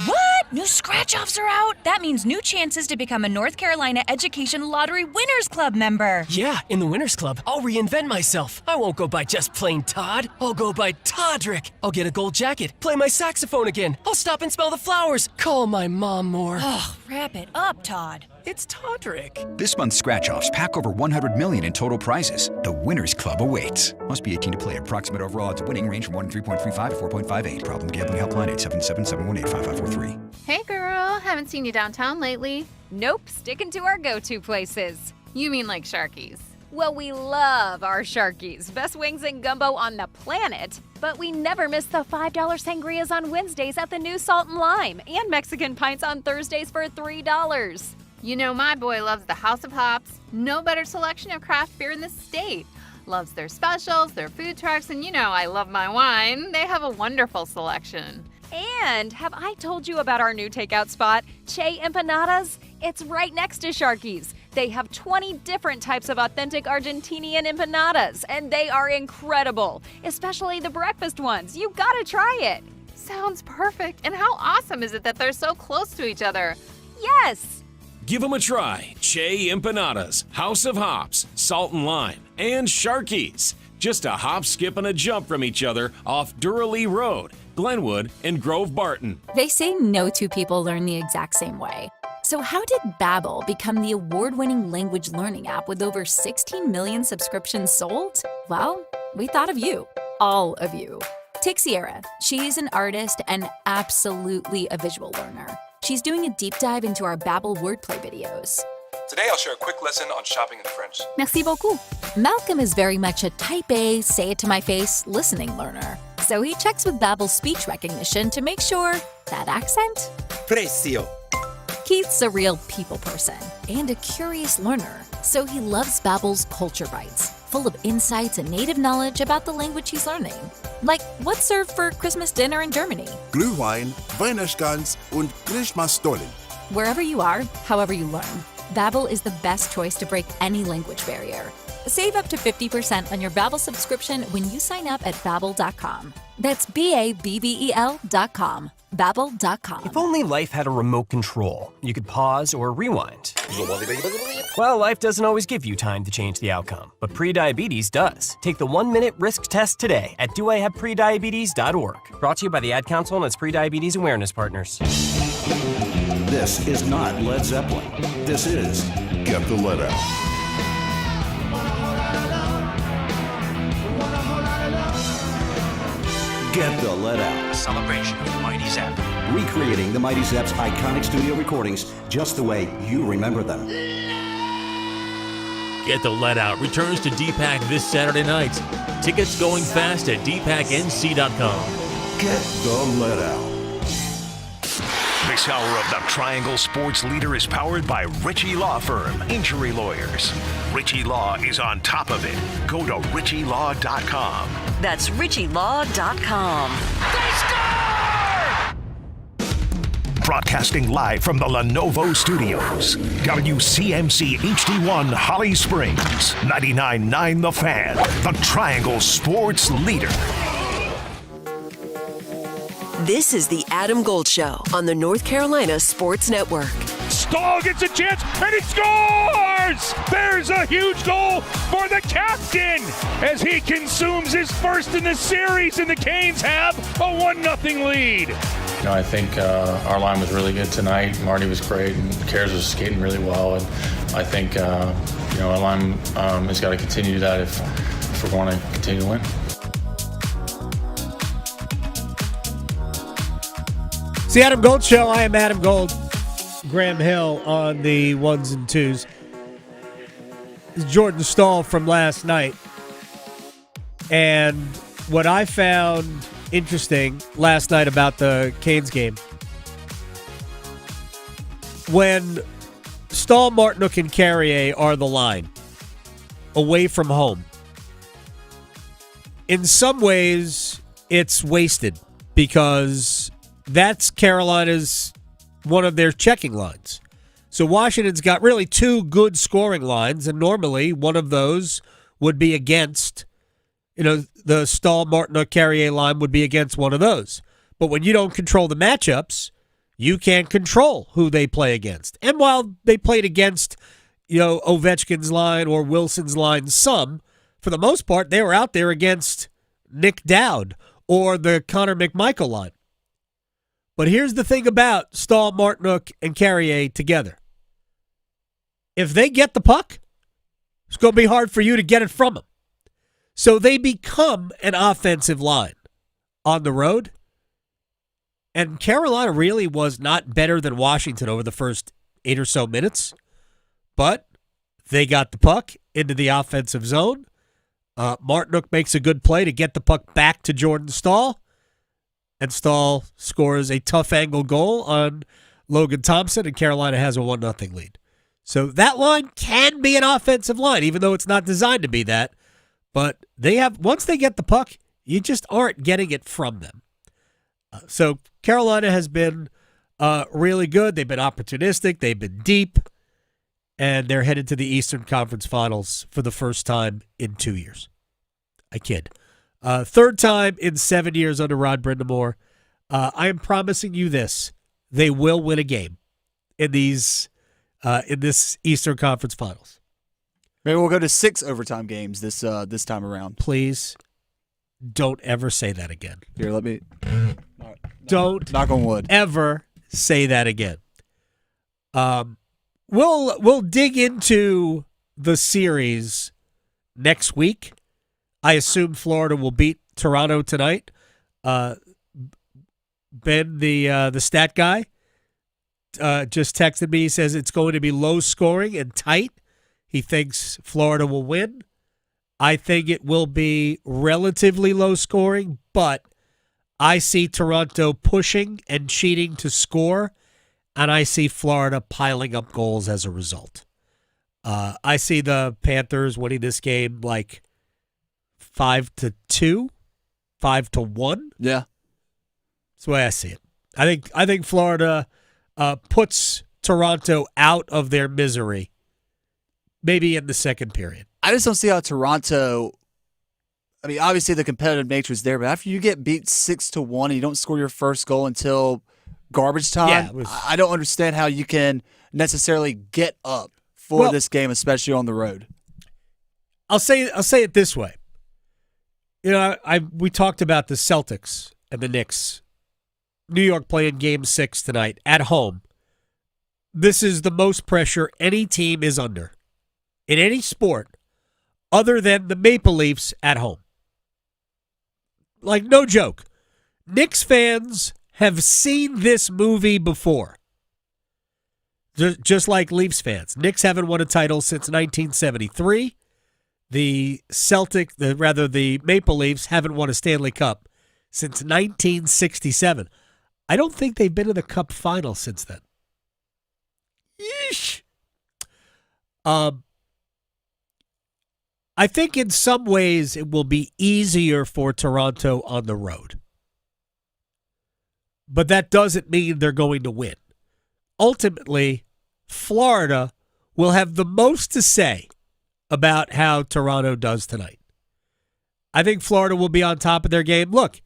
What? New scratch-offs are out? That means new chances to become a North Carolina Education Lottery Winners Club member.
Yeah, in the Winners Club, I'll reinvent myself. I won't go by just plain Todd. I'll go by Toddrick. I'll get a gold jacket, play my saxophone again. I'll stop and smell the flowers, call my mom more.
Oh, wrap it up, Todd.
It's Toddrick.
This month's scratch-offs pack over $100 million in total prizes. The Winners Club awaits. Must be 18 to play. Approximate overall odds of winning range from 1 in 3.35 to 4.58. Problem gambling helpline 877-718-5543.
Hey girl, haven't seen you downtown lately.
Nope, sticking to our go-to places.
You mean like Sharky's?
Well, we love our Sharkies. Best wings and gumbo on the planet. But we never miss the $5 sangrias on Wednesdays at the new Salt and Lime. And Mexican pints on Thursdays for $3.
You know my boy loves the House of Hops. No better selection of craft beer in the state. Loves their specials, their food trucks, and you know I love my wine. They have a wonderful selection.
And have I told you about our new takeout spot, Che Empanadas? It's right next to Sharky's. They have 20 different types of authentic Argentinian empanadas, and they are incredible, especially the breakfast ones. You gotta try it.
Sounds perfect. And how awesome is it that they're so close to each other?
Yes!
Give them a try. Che Empanadas, House of Hops, Salt and Lime, and Sharky's. Just a hop, skip, and a jump from each other off Raleigh Road, Glenwood, and Grove Barton.
They say no two people learn the exact same way. So how did Babbel become the award-winning language learning app with over 16 million subscriptions sold? Well, we thought of you. All of you. Take Sierra. She's an artist and absolutely a visual learner. She's doing a deep dive into our Babbel wordplay videos.
Today I'll share a quick lesson on shopping in French.
Merci beaucoup. Malcolm is very much a type A, say it to my face, listening learner. So he checks with Babbel's speech recognition to make sure that accent?
Precio.
Keith's a real people person and a curious learner, so he loves Babbel's Culture Bites, full of insights and native knowledge about the language he's learning. Like what's served for Christmas dinner in Germany.
Glühwein, Weihnachtsgans und Christmasstollen.
Wherever you are, however you learn, Babbel is the best choice to break any language barrier. Save up to 50% on your Babbel subscription when you sign up at Babbel.com. That's Babbel.com. Babbel.com.
If only life had a remote control, you could pause or rewind. Well, life doesn't always give you time to change the outcome, but prediabetes does. Take the 1-minute risk test today at doihaveprediabetes.org. Brought to you by the Ad Council and its prediabetes awareness partners.
This is not Led Zeppelin. This is Get the Let Out. Get the Let Out.
A celebration of the Mighty Zap.
Recreating the Mighty Zap's iconic studio recordings just the way you remember them.
Get the Let Out returns to DPAC this Saturday night. Tickets going fast at dpacnc.com.
Get the Let Out.
This hour of the Triangle Sports Leader is powered by Ritchie Law Firm, injury lawyers. Ritchie Law is on top of it. Go to ritchielaw.com.
That's ritchielaw.com.
Broadcasting live from the Lenovo Studios. WCMC HD1 Holly Springs. 99.9 The Fan. The Triangle Sports Leader.
This is the Adam Gold Show on the North Carolina Sports Network.
Stahl gets a chance, and he scores! There's a huge goal for the captain as he consumes his first in the series, and the Canes have a 1-0 lead.
You know, I think our line was really good tonight. Marty was great, and Cares was skating really well. And I think, our line has got to continue that if we want to continue to win.
It's the Adam Gold Show. I am Adam Gold. Graham Hill on the ones and twos. Jordan Stahl from last night. And what I found interesting last night about the Canes game, when Stahl, Martinook, and Carrier are the line away from home, in some ways it's wasted because that's Carolina's one of their checking lines. So Washington's got really two good scoring lines, and normally one of those would be against, the Stahl, Martinook, Carrier line would be against one of those. But when you don't control the matchups, you can't control who they play against. And while they played against, Ovechkin's line or Wilson's line some, for the most part, they were out there against Nick Dowd or the Connor McMichael line. But here's the thing about Stahl, Martinook, and Carrier together. If they get the puck, it's going to be hard for you to get it from them. So they become an offensive line on the road. And Carolina really was not better than Washington over the first 8 or so minutes. But they got the puck into the offensive zone. Martinook makes a good play to get the puck back to Jordan Stahl. And Stahl scores a tough angle goal on Logan Thompson, and Carolina has a 1-0 lead. So that line can be an offensive line, even though it's not designed to be that. But once they get the puck, you just aren't getting it from them. So Carolina has been really good. They've been opportunistic. They've been deep. And they're headed to the Eastern Conference Finals for the first time in 2 years. I kid. Third time in 7 years under Rod Brindamore. I am promising you this. They will win a game in this Eastern Conference Finals.
Maybe we'll go to 6 overtime games this time around.
Please don't ever say that again.
Here, let me...
Don't
knock on wood.
Ever say that again. We'll dig into the series next week. I assume Florida will beat Toronto tonight. Ben, the stat guy, just texted me. He says it's going to be low scoring and tight. He thinks Florida will win. I think it will be relatively low scoring, but I see Toronto pushing and cheating to score, and I see Florida piling up goals as a result. I see the Panthers winning this game like 5-2, 5-1.
Yeah,
that's the way I see it. I think Florida puts Toronto out of their misery, maybe in the second period.
I just don't see how Toronto. I mean, obviously the competitive nature is there, but after you get beat 6-1 and you don't score your first goal until garbage time, I don't understand how you can necessarily get up for this game, especially on the road.
I'll say it this way. You know, we talked about the Celtics and the Knicks. New York playing Game 6 tonight at home. This is the most pressure any team is under in any sport other than the Maple Leafs at home. Like, no joke. Knicks fans have seen this movie before. Just like Leafs fans. Knicks haven't won a title since 1973. The Maple Leafs haven't won a Stanley Cup since 1967. I don't think they've been in the Cup final since then. Yeesh. I think in some ways it will be easier for Toronto on the road. But that doesn't mean they're going to win. Ultimately, Florida will have the most to say about how Toronto does tonight. I think Florida will be on top of their game. Look,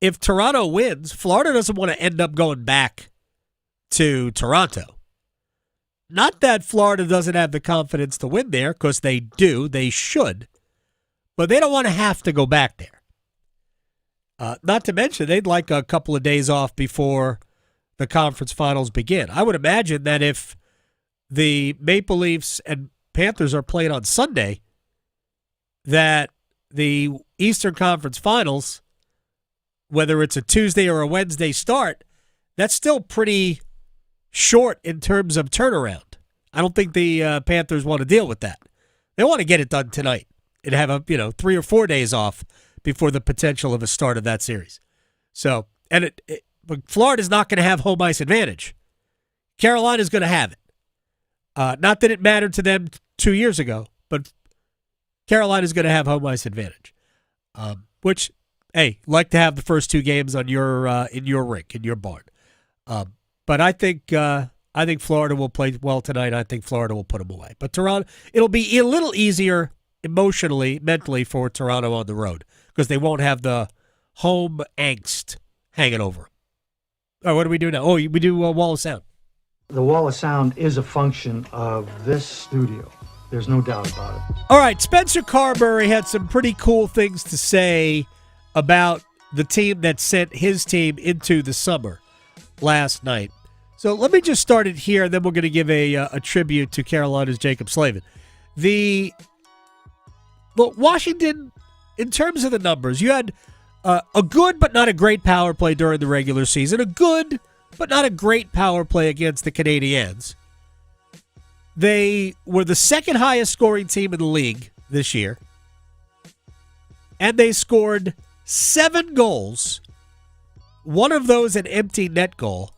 if Toronto wins, Florida doesn't want to end up going back to Toronto. Not that Florida doesn't have the confidence to win there, because they do, they should, but they don't want to have to go back there. Not to mention, they'd like a couple of days off before the conference finals begin. I would imagine that if the Maple Leafs and Panthers are playing on Sunday, that the Eastern Conference Finals, whether it's a Tuesday or a Wednesday start, that's still pretty short in terms of turnaround. I don't think the Panthers want to deal with that. They want to get it done tonight and have 3 or 4 days off before the potential of a start of that series. So, but Florida's not going to have home ice advantage. Carolina's going to have it. Not that it mattered to them 2 years ago, but Carolina's going to have home ice advantage. Which, hey, like to have the first 2 games on your in your rink, in your barn. But I think Florida will play well tonight. I think Florida will put them away. But Toronto, it'll be a little easier emotionally, mentally for Toronto on the road because they won't have the home angst hanging over them. All right, what do we do now? Oh, we do Wall of Sound.
The Wall of Sound is a function of this studio. There's no doubt about it.
All right, Spencer Carberry had some pretty cool things to say about the team that sent his team into the summer last night. So let me just start it here, and then we're going to give a tribute to Carolina's Jacob Slavin. Washington, in terms of the numbers, you had a good but not a great power play during the regular season, a good but not a great power play against the Canadiens. They were the second highest scoring team in the league this year, and they scored 7 goals, one of those an empty net goal,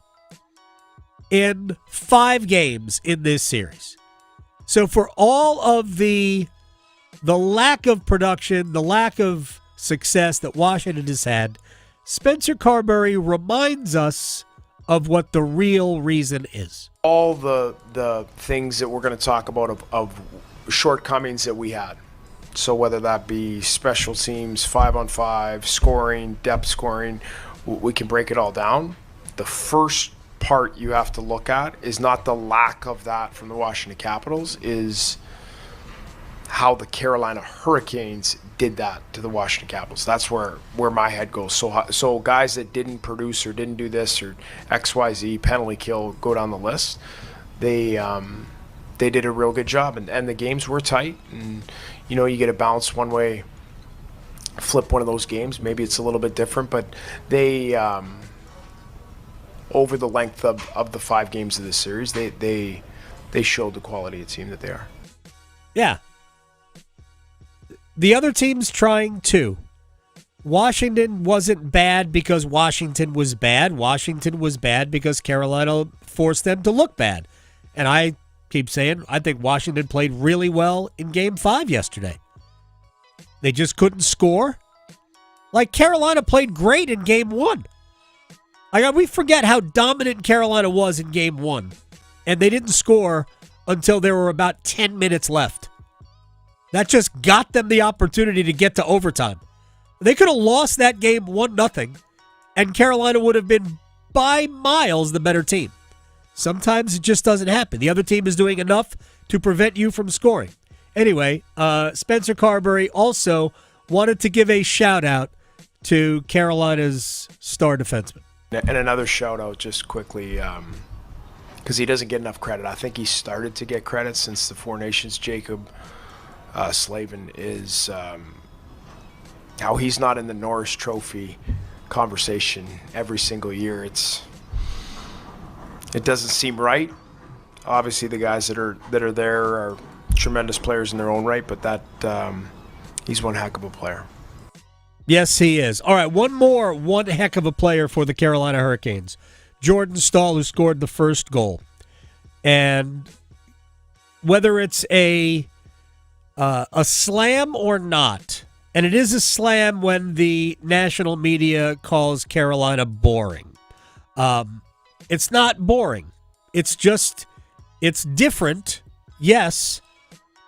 in 5 games in this series. So for all of the lack of production, the lack of success that Washington has had, Spencer Carberry reminds us of what the real reason is.
All the things that we're going to talk about of shortcomings that we had. So whether that be special teams, 5-on-5, scoring, depth scoring, we can break it all down. The first part you have to look at is not the lack of that from the Washington Capitals, is how the Carolina Hurricanes did that to the Washington Capitals. That's where my head goes. So guys that didn't produce or didn't do this or XYZ, penalty kill, go down the list, they did a real good job. And the games were tight. And, you get a bounce one way, flip one of those games. Maybe it's a little bit different, but they over the length of the 5 games of this series, they showed the quality of team that they are.
Yeah. The other team's trying too. Washington wasn't bad because Washington was bad. Washington was bad because Carolina forced them to look bad. And I keep saying, I think Washington played really well in Game 5 yesterday. They just couldn't score. Like, Carolina played great in Game 1. We forget how dominant Carolina was in Game 1. And they didn't score until there were about 10 minutes left. That just got them the opportunity to get to overtime. They could have lost that game 1-0, and Carolina would have been by miles the better team. Sometimes it just doesn't happen. The other team is doing enough to prevent you from scoring. Anyway, Spencer Carberry also wanted to give a shout-out to Carolina's star defenseman.
And another shout-out just quickly, because he doesn't get enough credit. I think he started to get credit since the Four Nations. Jacob Slavin is how he's not in the Norris Trophy conversation every single year. It doesn't seem right. Obviously, the guys that are there are tremendous players in their own right, but that he's one heck of a player.
Yes, he is. All right, one heck of a player for the Carolina Hurricanes. Jordan Staal, who scored the first goal. And whether it's a slam or not, and it is a slam when the national media calls Carolina boring. It's not boring. It's different, yes,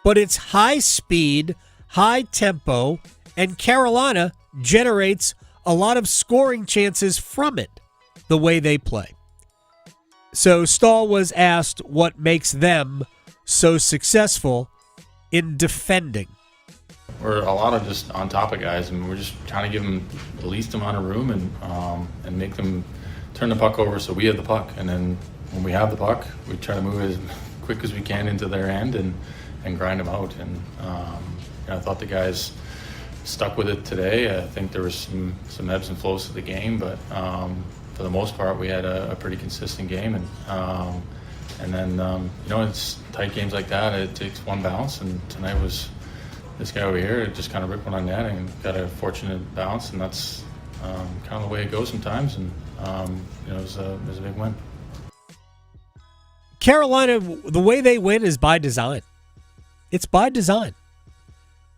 but it's high speed, high tempo, and Carolina generates a lot of scoring chances from it, the way they play. So Staal was asked what makes them so successful in defending.
We're a lot of just on top of guys, and we're just trying to give them the least amount of room and make them turn the puck over so we have the puck. And then when we have the puck, we try to move as quick as we can into their end and grind them out. And I thought the guys stuck with it today. I think there was some ebbs and flows to the game, but for the most part, we had a pretty consistent game. And then it's tight games like that. It takes one bounce, and tonight was this guy over here. It just kind of ripped one on net and got a fortunate bounce, and that's kind of the way it goes sometimes. And it was a big win.
Carolina, the way they win is by design. It's by design.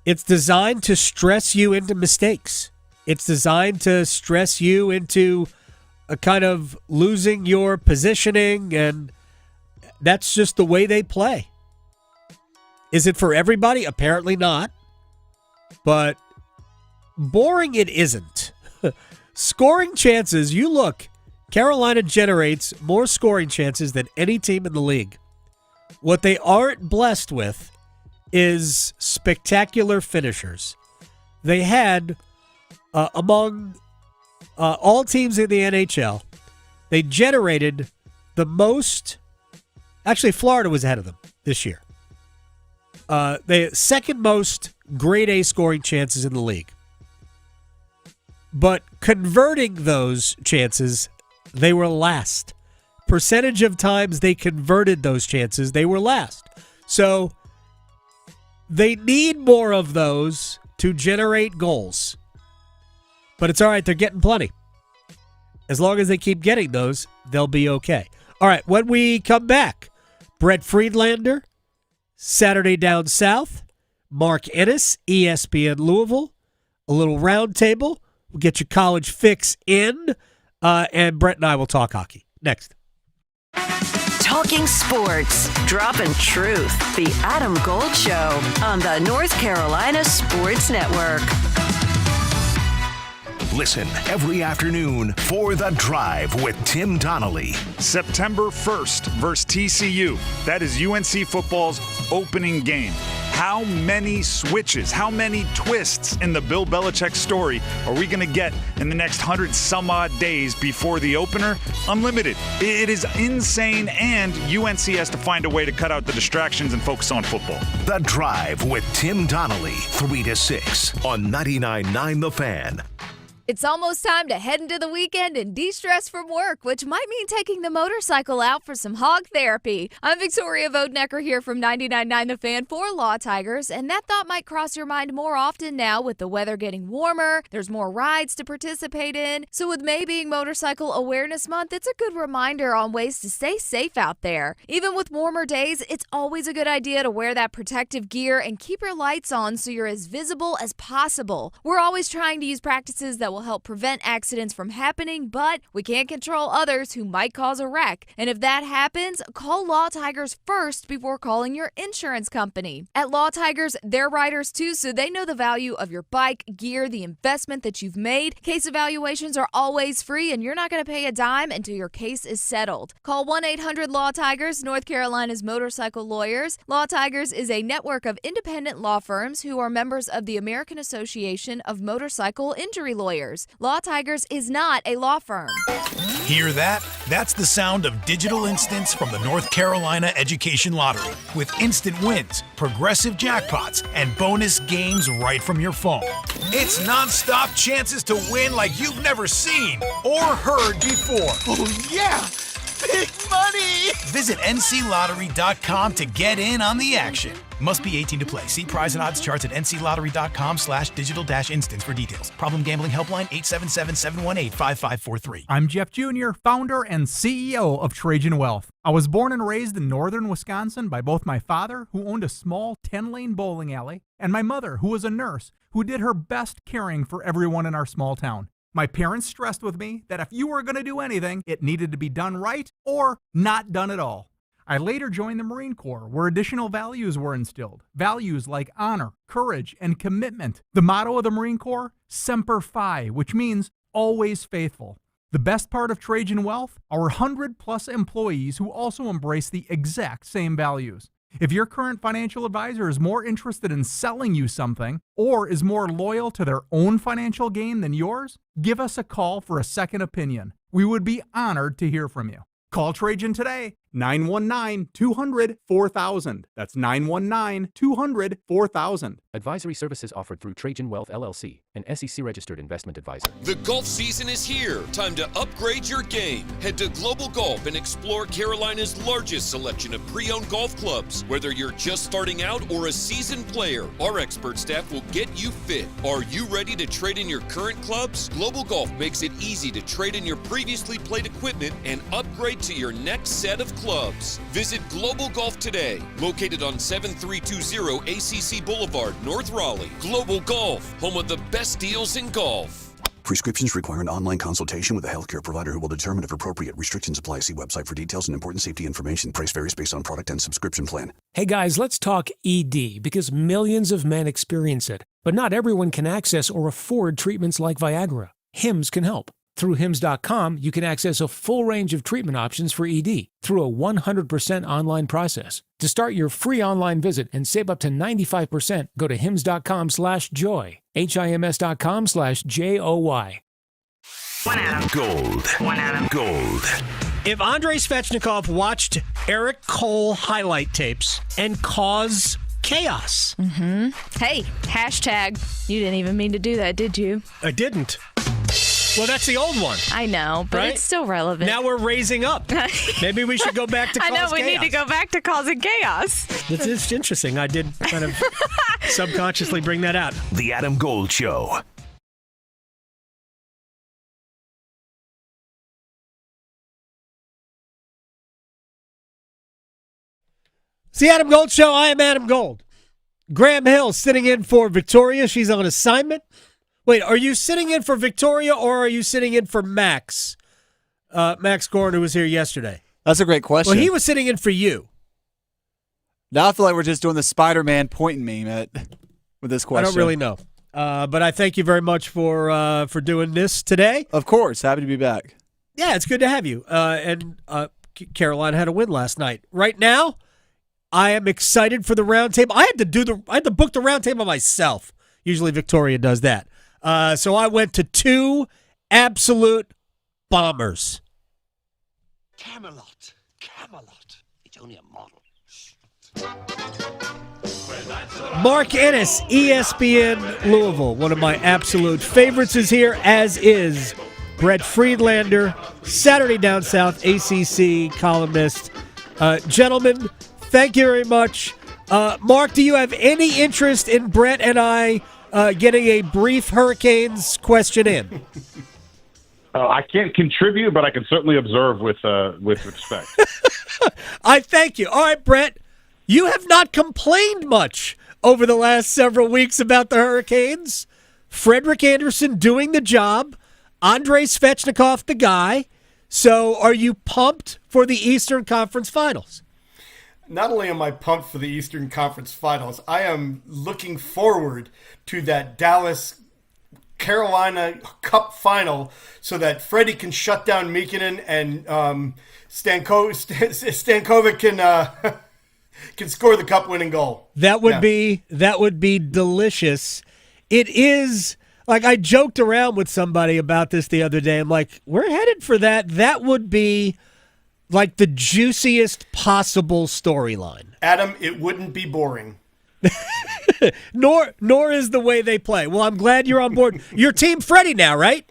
It's designed to stress you into mistakes. It's designed to stress you into a kind of losing your positioning, and that's just the way they play. Is it for everybody? Apparently not. But boring it isn't. Scoring chances, you look, Carolina generates more scoring chances than any team in the league. What they aren't blessed with is spectacular finishers. They had, among all teams in the NHL, they generated the most. Actually, Florida was ahead of them this year. The second most grade A scoring chances in the league. But converting those chances, they were last. Percentage of times they converted those chances, they were last. So they need more of those to generate goals. But it's all right, they're getting plenty. As long as they keep getting those, they'll be okay. All right, when we come back, Brett Friedlander, Saturday Down South, Mark Ennis, ESPN Louisville, a little roundtable. We'll get your college fix in, and Brett and I will talk hockey. Next.
Talking sports, dropping truth. The Adam Gold Show on the North Carolina Sports Network.
Listen every afternoon for The Drive with Tim Donnelly.
September 1st versus TCU. That is UNC football's opening game. How many switches, how many twists in the Bill Belichick story are we going to get in the next 100 some odd days before the opener? Unlimited. It is insane, and UNC has to find a way to cut out the distractions and focus on football.
The Drive with Tim Donnelly, 3 to 6 on 99.9 The Fan.
It's almost time to head into the weekend and de-stress from work, which might mean taking the motorcycle out for some hog therapy. I'm Victoria Vodnecker here from 99.9 The Fan for Law Tigers, and that thought might cross your mind more often now with the weather getting warmer. There's more rides to participate in. So with May being Motorcycle Awareness Month, it's a good reminder on ways to stay safe out there. Even with warmer days, it's always a good idea to wear that protective gear and keep your lights on so you're as visible as possible. We're always trying to use practices that will help prevent accidents from happening, but we can't control others who might cause a wreck. And if that happens, call Law Tigers first before calling your insurance company. At Law Tigers, they're riders too, so they know the value of your bike, gear, the investment that you've made. Case evaluations are always free, and you're not going to pay a dime until your case is settled. Call 1-800-LAW-TIGERS, North Carolina's motorcycle lawyers. Law Tigers is a network of independent law firms who are members of the American Association of Motorcycle Injury Lawyers. Law Tigers is not a law firm.
Hear that? That's the sound of digital instants from the North Carolina Education Lottery. With instant wins, progressive jackpots, and bonus games right from your phone. It's non-stop chances to win like you've never seen or heard before.
Oh, yeah! Big money!
Visit nclottery.com to get in on the action. Must be 18 to play. See prize and odds charts at nclottery.com/digital-instants for details. Problem gambling helpline 877-718-5543.
I'm Jeff Jr., founder and CEO of Trajan Wealth. I was born and raised in northern Wisconsin by both my father, who owned a small 10-lane bowling alley, and my mother, who was a nurse, who did her best caring for everyone in our small town. My parents stressed with me that if you were going to do anything, it needed to be done right or not done at all. I later joined the Marine Corps, where additional values were instilled. Values like honor, courage, and commitment. The motto of the Marine Corps, Semper Fi, which means always faithful. The best part of Trajan Wealth, our 100-plus employees who also embrace the exact same values. If your current financial advisor is more interested in selling you something or is more loyal to their own financial gain than yours, give us a call for a second opinion. We would be honored to hear from you. Call Trajan today, 919-200-4000. That's 919-200-4000.
Advisory services offered through Trajan Wealth, LLC, an SEC-registered investment advisor.
The golf season is here. Time to upgrade your game. Head to Global Golf and explore Carolina's largest selection of pre-owned golf clubs. Whether you're just starting out or a seasoned player, our expert staff will get you fit. Are you ready to trade in your current clubs? Global Golf makes it easy to trade in your previously played equipment and upgrade to your next set of clubs. Visit Global Golf today, located on 7320 ACC Boulevard, North Raleigh. Global Golf, home of the best deals in golf.
Prescriptions require an online consultation with a healthcare provider who will determine if appropriate. Restrictions apply. See website for details and important safety information. Price varies based on product and subscription plan.
Hey guys, let's talk ED, because millions of men experience it. But not everyone can access or afford treatments like Viagra. Hims can help. Through Hims.com, you can access a full range of treatment options for ED through a 100% online process. To start your free online visit and save up to 95%, go to Hims.com/joy. HIMS.com/JOY.
One Adam. Gold. One Adam. Gold.
If Andrei Svechnikov watched Eric Cole highlight tapes and caused chaos.
Hey, hashtag, you didn't even mean to do that, did you?
I didn't. Well, that's the old one.
I know, but
right?
It's still relevant.
Now we're raising up. Maybe we should go back to cause chaos.
I know, we need to go back to causing chaos.
It's interesting. I did kind of subconsciously bring that out.
The Adam Gold Show.
It's the Adam Gold Show. I am Adam Gold. Graham Hill sitting in for Victoria. She's on assignment. Wait, are you sitting in for Victoria or are you sitting in for Max? Max Gorin, who was here yesterday.
That's a great question.
Well, he was sitting in for you.
Now I feel like we're just doing the Spider-Man pointing meme with this question.
I don't really know. But I thank you very much for doing this today.
Of course. Happy to be back.
Yeah, it's good to have you. And Carolina had a win last night. Right now, I am excited for the roundtable. I had to book the roundtable myself. Usually Victoria does that. So I went to 2 absolute bombers.
Camelot. It's only a model.
Mark Ennis, ESPN Louisville. One of my absolute favorites is here, as is Brett Friedlander, Saturday Down South ACC columnist. Gentlemen, thank you very much. Mark, do you have any interest in Brett and I getting a brief Hurricanes question in?
I can't contribute, but I can certainly observe with respect.
I thank you. All right, Brett, you have not complained much over the last several weeks about the Hurricanes. Frederick Andersen doing the job. Andrei Svechnikov, the guy. So are you pumped for the Eastern Conference Finals?
Not only am I pumped for the Eastern Conference Finals, I am looking forward to that Dallas-Carolina Cup final so that Freddie can shut down Mikkonen and Stankovic can score the cup-winning goal.
That would be delicious. It is, like, I joked around with somebody about this the other day. I'm like, we're headed for that. That would be like the juiciest possible storyline.
Adam, it wouldn't be boring.
Nor is the way they play. Well, I'm glad you're on board. You're Team Freddie now, right?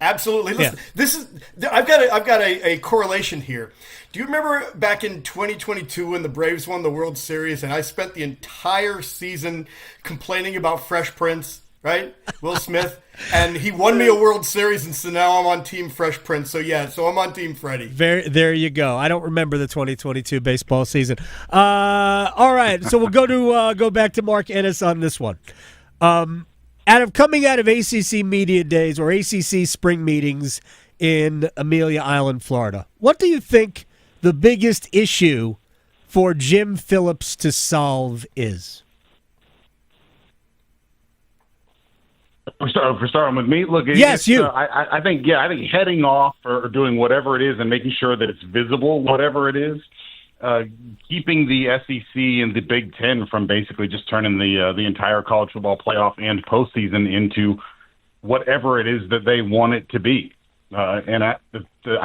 Absolutely. Listen, I've got a correlation here. Do you remember back in 2022 when the Braves won the World Series and I spent the entire season complaining about Fresh Prince, right? Will Smith. And he won me a World Series, and so now I'm on Team Fresh Prince. So I'm on Team Freddie.
There you go. I don't remember the 2022 baseball season. All right, so we'll go back to Mark Ennis on this one. Coming out of ACC Media Days or ACC spring meetings in Amelia Island, Florida, what do you think the biggest issue for Jim Phillips to solve is?
For starting with me, look.
Yes, you.
I think heading off or doing whatever it is and making sure that it's visible, whatever it is, keeping the SEC and the Big Ten from basically just turning the entire college football playoff and postseason into whatever it is that they want it to be. And I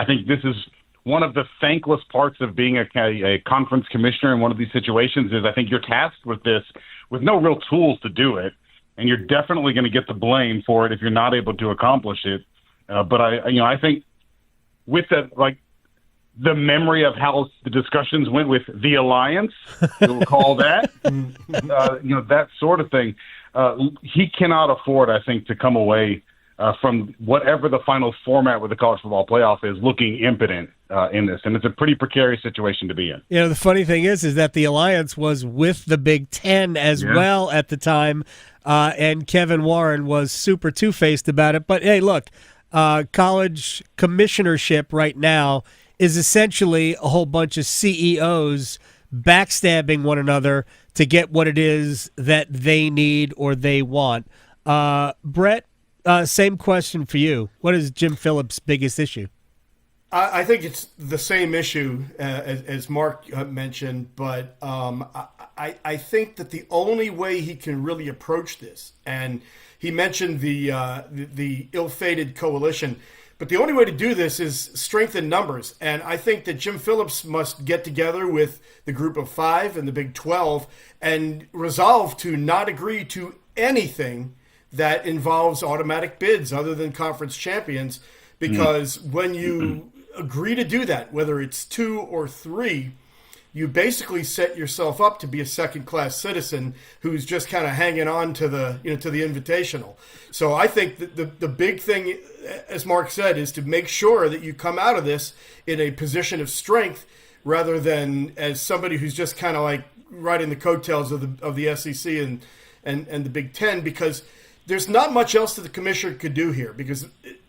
think this is one of the thankless parts of being a conference commissioner in one of these situations is I think you're tasked with this with no real tools to do it. And you're definitely going to get the blame for it if you're not able to accomplish it. But I think with that, like the memory of how the discussions went with the alliance, we'll call that, that sort of thing. He cannot afford, I think, to come away from whatever the final format with the college football playoff is looking impotent in this. And it's a pretty precarious situation to be in.
The funny thing is that the alliance was with the Big Ten as well at the time. And Kevin Warren was super two-faced about it. But, hey, look, college commissionership right now is essentially a whole bunch of CEOs backstabbing one another to get what it is that they need or they want. Brett, same question for you. What is Jim Phillips' biggest issue?
I think it's the same issue as Mark mentioned, but I think that the only way he can really approach this, and he mentioned the ill-fated coalition, but the only way to do this is strengthen numbers. And I think that Jim Phillips must get together with the group of 5 and the Big 12 and resolve to not agree to anything that involves automatic bids other than conference champions, because when you agree to do that, whether it's 2 or 3, you basically set yourself up to be a second-class citizen who's just kind of hanging on to the to the invitational. So I think that the big thing, as Mark said, is to make sure that you come out of this in a position of strength rather than as somebody who's just kind of like riding the coattails of the SEC and the Big Ten, because there's not much else that the commissioner could do here, because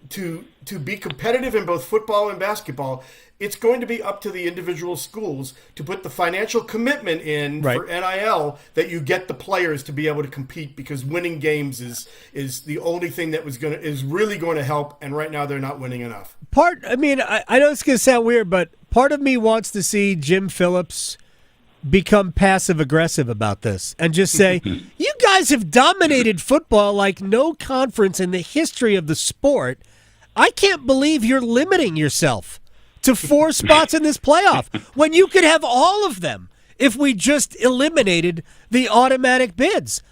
to be competitive in both football and basketball, it's going to be up to the individual schools to put the financial commitment in for NIL that you get the players to be able to compete, because winning games is the only thing that is really going to help, and right now they're not winning enough.
I know it's going to sound weird, but part of me wants to see Jim Phillips become passive-aggressive about this and just say, you guys have dominated football like no conference in the history of the sport. I can't believe you're limiting yourself to 4 spots in this playoff when you could have all of them if we just eliminated the automatic bids.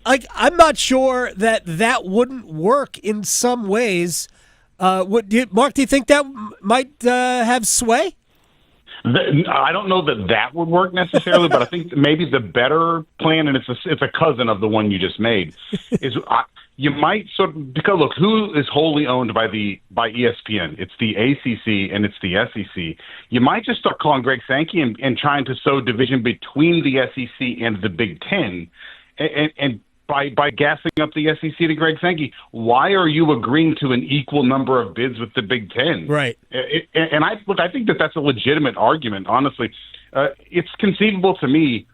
I'm not sure that wouldn't work in some ways. Mark, do you think that might have sway?
I don't know that would work necessarily, but I think maybe the better plan, and it's a cousin of the one you just made, is you might sort of, because look, who is wholly owned by ESPN? It's the ACC and it's the SEC. You might just start calling Greg Sankey and trying to sow division between the SEC and the Big Ten, and by gassing up the SEC to Greg Sankey, why are you agreeing to an equal number of bids with the Big Ten?
Right.
And I think that's a legitimate argument, honestly. It's conceivable to me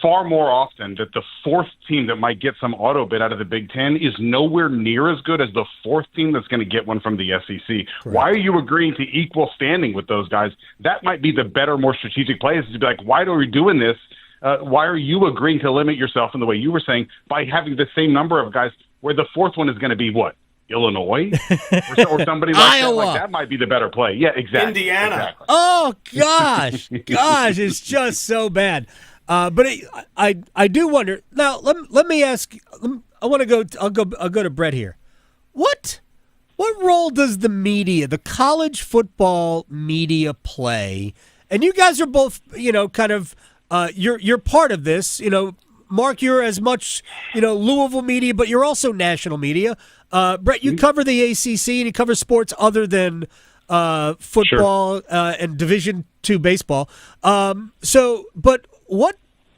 far more often that the 4th team that might get some auto bid out of the Big Ten is nowhere near as good as the 4th team that's going to get one from the SEC. Correct. Why are you agreeing to equal standing with those guys? That might be the better, more strategic play, is to be like, why are we doing this? Why are you agreeing to limit yourself in the way you were saying by having the same number of guys, where the 4th one is going to be what? Illinois or somebody like
Iowa.
that? Like, that might be the better play. Yeah, exactly.
Indiana.
Exactly.
Oh gosh, it's just so bad. But I do wonder. Now let me ask. I want to go. I'll go to Brett here. What role does the media, the college football media, play? And you guys are both, kind of. You're part of this. Mark, you're as much, Louisville media, but you're also national media. Brett, you cover the ACC and you cover sports other than football. Sure. And Division II baseball. But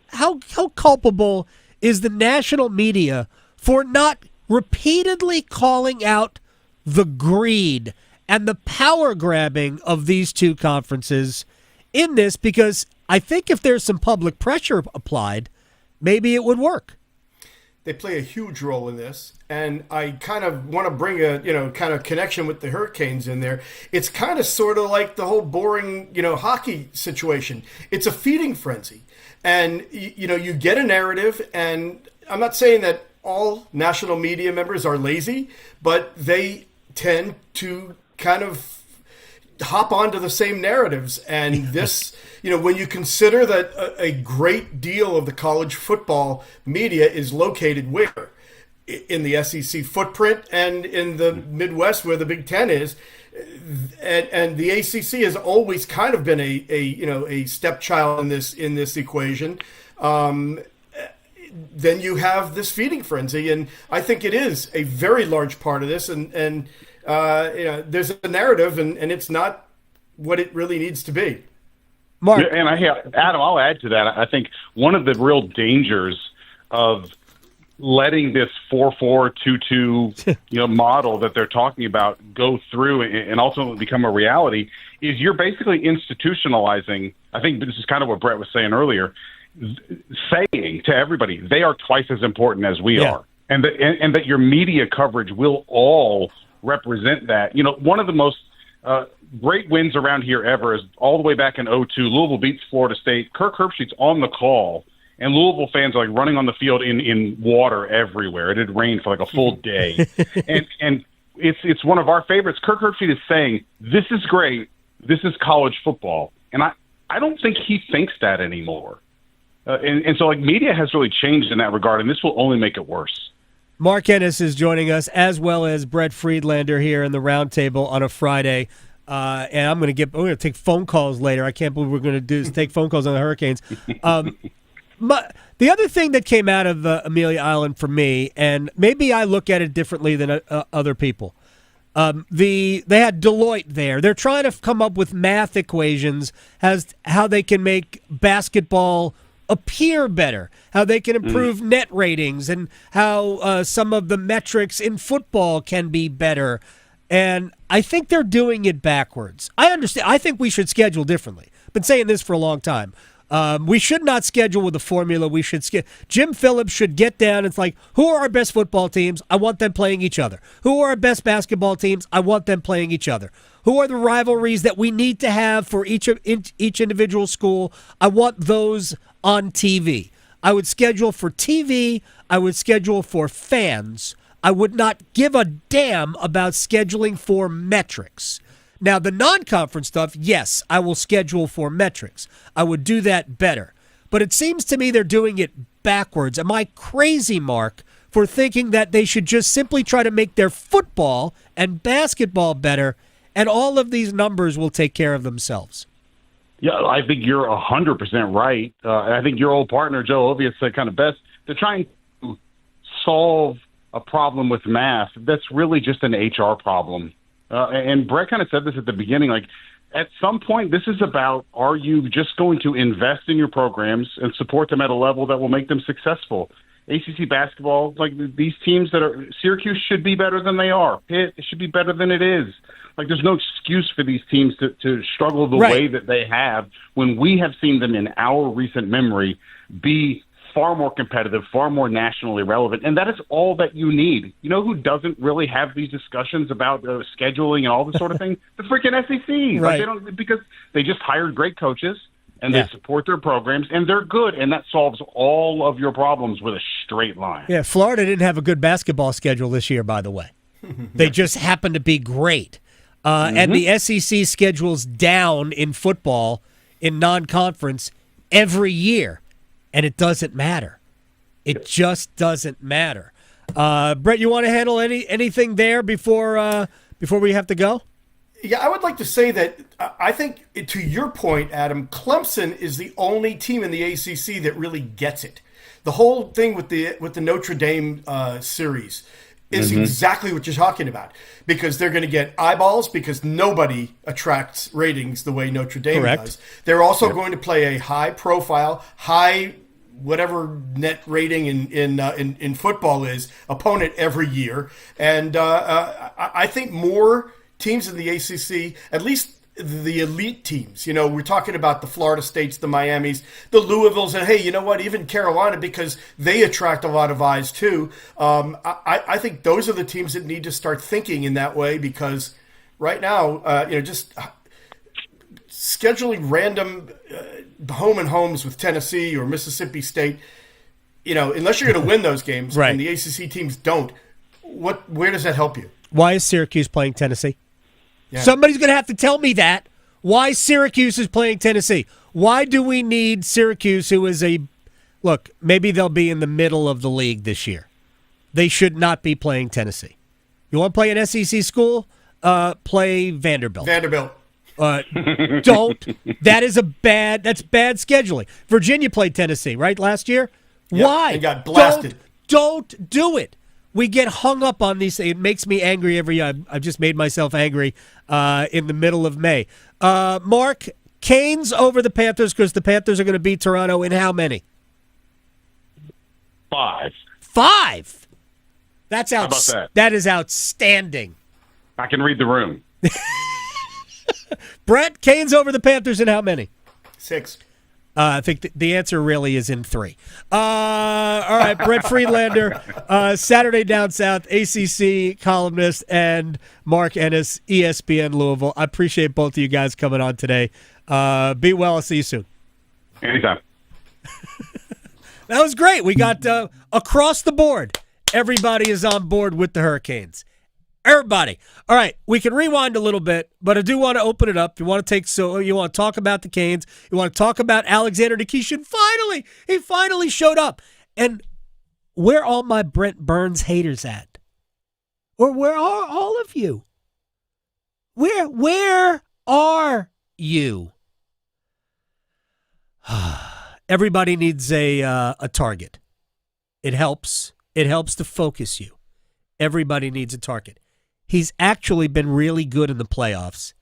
how culpable is the national media for not repeatedly calling out the greed and the power grabbing of these two conferences in this? Because I think if there's some public pressure applied, maybe it would work.
They play a huge role in this, and I kind of want to bring a kind of connection with the Hurricanes in there. It's kind of sort of like the whole boring hockey situation. It's a feeding frenzy, and you get a narrative, and I'm not saying that all national media members are lazy, but they tend to kind of hop onto the same narratives. And this, when you consider that a great deal of the college football media is located where? In the SEC footprint and in the Midwest where the Big Ten is. And the ACC has always kind of been a stepchild in this equation. Then you have this feeding frenzy, and I think it is a very large part of this. And there's a narrative, and it's not what it really needs to be.
Mark.
Yeah, and Adam, I'll add to that. I think one of the real dangers of letting this 4-4-2-2 model that they're talking about go through and ultimately become a reality is you're basically institutionalizing. I think this is kind of what Brett was saying earlier, saying to everybody they are twice as important as we are, and that your media coverage will all represent that. One of the most great wins around here ever is all the way back in 2002. Louisville beats Florida State. Kirk Herbstreit's on the call, and Louisville fans are like running on the field in water everywhere. It had rained for like a full day, and it's one of our favorites. Kirk Herbstreit is saying, "This is great. This is college football," and I don't think he thinks that anymore. And so media has really changed in that regard, and this will only make it worse.
Mark Ennis is joining us, as well as Brett Friedlander here in the Roundtable on a Friday. And I'm going to take phone calls later. I can't believe we're going to do is take phone calls on the Hurricanes. The other thing that came out of Amelia Island for me, and maybe I look at it differently than other people, they had Deloitte there. They're trying to come up with math equations as how they can make basketball appear better, how they can improve net ratings, and how some of the metrics in football can be better. And I think they're doing it backwards. I understand. I think we should schedule differently. I've been saying this for a long time. We should not schedule with a formula. We should Jim Phillips should get down. It's like, who are our best football teams? I want them playing each other. Who are our best basketball teams? I want them playing each other. Who are the rivalries that we need to have for each individual school? I want those on TV. I would schedule for TV. I would schedule for fans. I would not give a damn about scheduling for metrics. Now, the non-conference stuff, yes, I will schedule for metrics. I would do that better. But it seems to me they're doing it backwards. Am I crazy, Mark, for thinking that they should just simply try to make their football and basketball better, and all of these numbers will take care of themselves?
Yeah, I think you're 100% right. I think your old partner, Joe Ovius, said kind of best. They're trying to solve a problem with math that's really just an HR problem. And Brett kind of said this at the beginning, like, at some point, this is about, are you just going to invest in your programs and support them at a level that will make them successful? ACC basketball, like these teams that are, Syracuse should be better than they are. Pitt, it should be better than it is. Like, there's no excuse for these teams to struggle the way that they have when we have seen them in our recent memory be far more competitive, far more nationally relevant, and that is all that you need. You know who doesn't really have these discussions about scheduling and all this sort of thing? The freaking SEC.
Right.
Like, they don't, because they just hired great coaches, and they support their programs, and they're good, and that solves all of your problems with a straight line.
Yeah, Florida didn't have a good basketball schedule this year, by the way. They just happened to be great. And the SEC schedules down in football in non-conference every year. And it doesn't matter. It just doesn't matter. Brett, you want to handle anything there before we have to go?
Yeah, I would like to say that I think, to your point, Adam, Clemson is the only team in the ACC that really gets it. The whole thing with the Notre Dame series is exactly what you're talking about, because they're going to get eyeballs because nobody attracts ratings the way Notre Dame does. They're also going to play a high profile, high whatever net rating in football is opponent every year. And I think more teams in the ACC, at least the elite teams, you know, we're talking about the Florida States, the Miamis, the Louisvilles, and hey, you know what, even Carolina, because they attract a lot of eyes too. I think those are the teams that need to start thinking in that way, because right now, just scheduling random home and homes with Tennessee or Mississippi State, unless you're going to win those games, and the ACC teams don't, where does that help you?
Why is Syracuse playing Tennessee?
Yeah.
Somebody's going to have to tell me that. Why Syracuse is playing Tennessee? Why do we need Syracuse, who is look, maybe they'll be in the middle of the league this year. They should not be playing Tennessee. You want to play an SEC school? Play Vanderbilt. Don't. That's bad scheduling. Virginia played Tennessee, right, last year?
Yep,
Why?
and got blasted.
Don't do it. We get hung up on these things. It makes me angry every year. I've just made myself angry in the middle of May. Mark, Canes over the Panthers, because the Panthers are going to beat Toronto in how many?
5.
5? That's
How about that?
That is outstanding.
I can read the room.
Brett, Canes over the Panthers in how many?
6.
I think the answer really is in 3. All right, Brett Friedlander, Saturday Down South, ACC columnist, and Mark Ennis, ESPN Louisville. I appreciate both of you guys coming on today. Be well. I'll see you soon.
Anytime.
That was great. We got across the board. Everybody is on board with the Hurricanes. Everybody. All right, we can rewind a little bit, but I do want to open it up. You want to talk about the Canes. You want to talk about Alexander Nikishin. He finally showed up. And where are all my Brent Burns haters at? Or where are all of you? Where are you? Everybody needs a target. It helps. It helps to focus you. Everybody needs a target. He's actually been really good in the playoffs.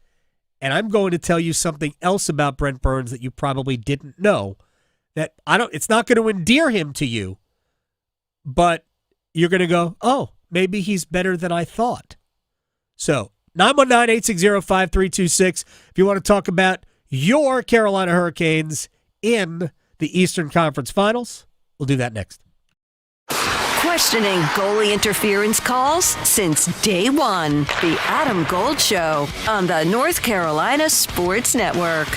And I'm going to tell you something else about Brent Burns that you probably didn't know, that it's not going to endear him to you, but you're going to go, oh, maybe he's better than I thought. So 919-860-5326 if you want to talk about your Carolina Hurricanes in the Eastern Conference Finals. We'll do that next.
Questioning goalie interference calls since day one. The Adam Gold Show on the North Carolina Sports Network.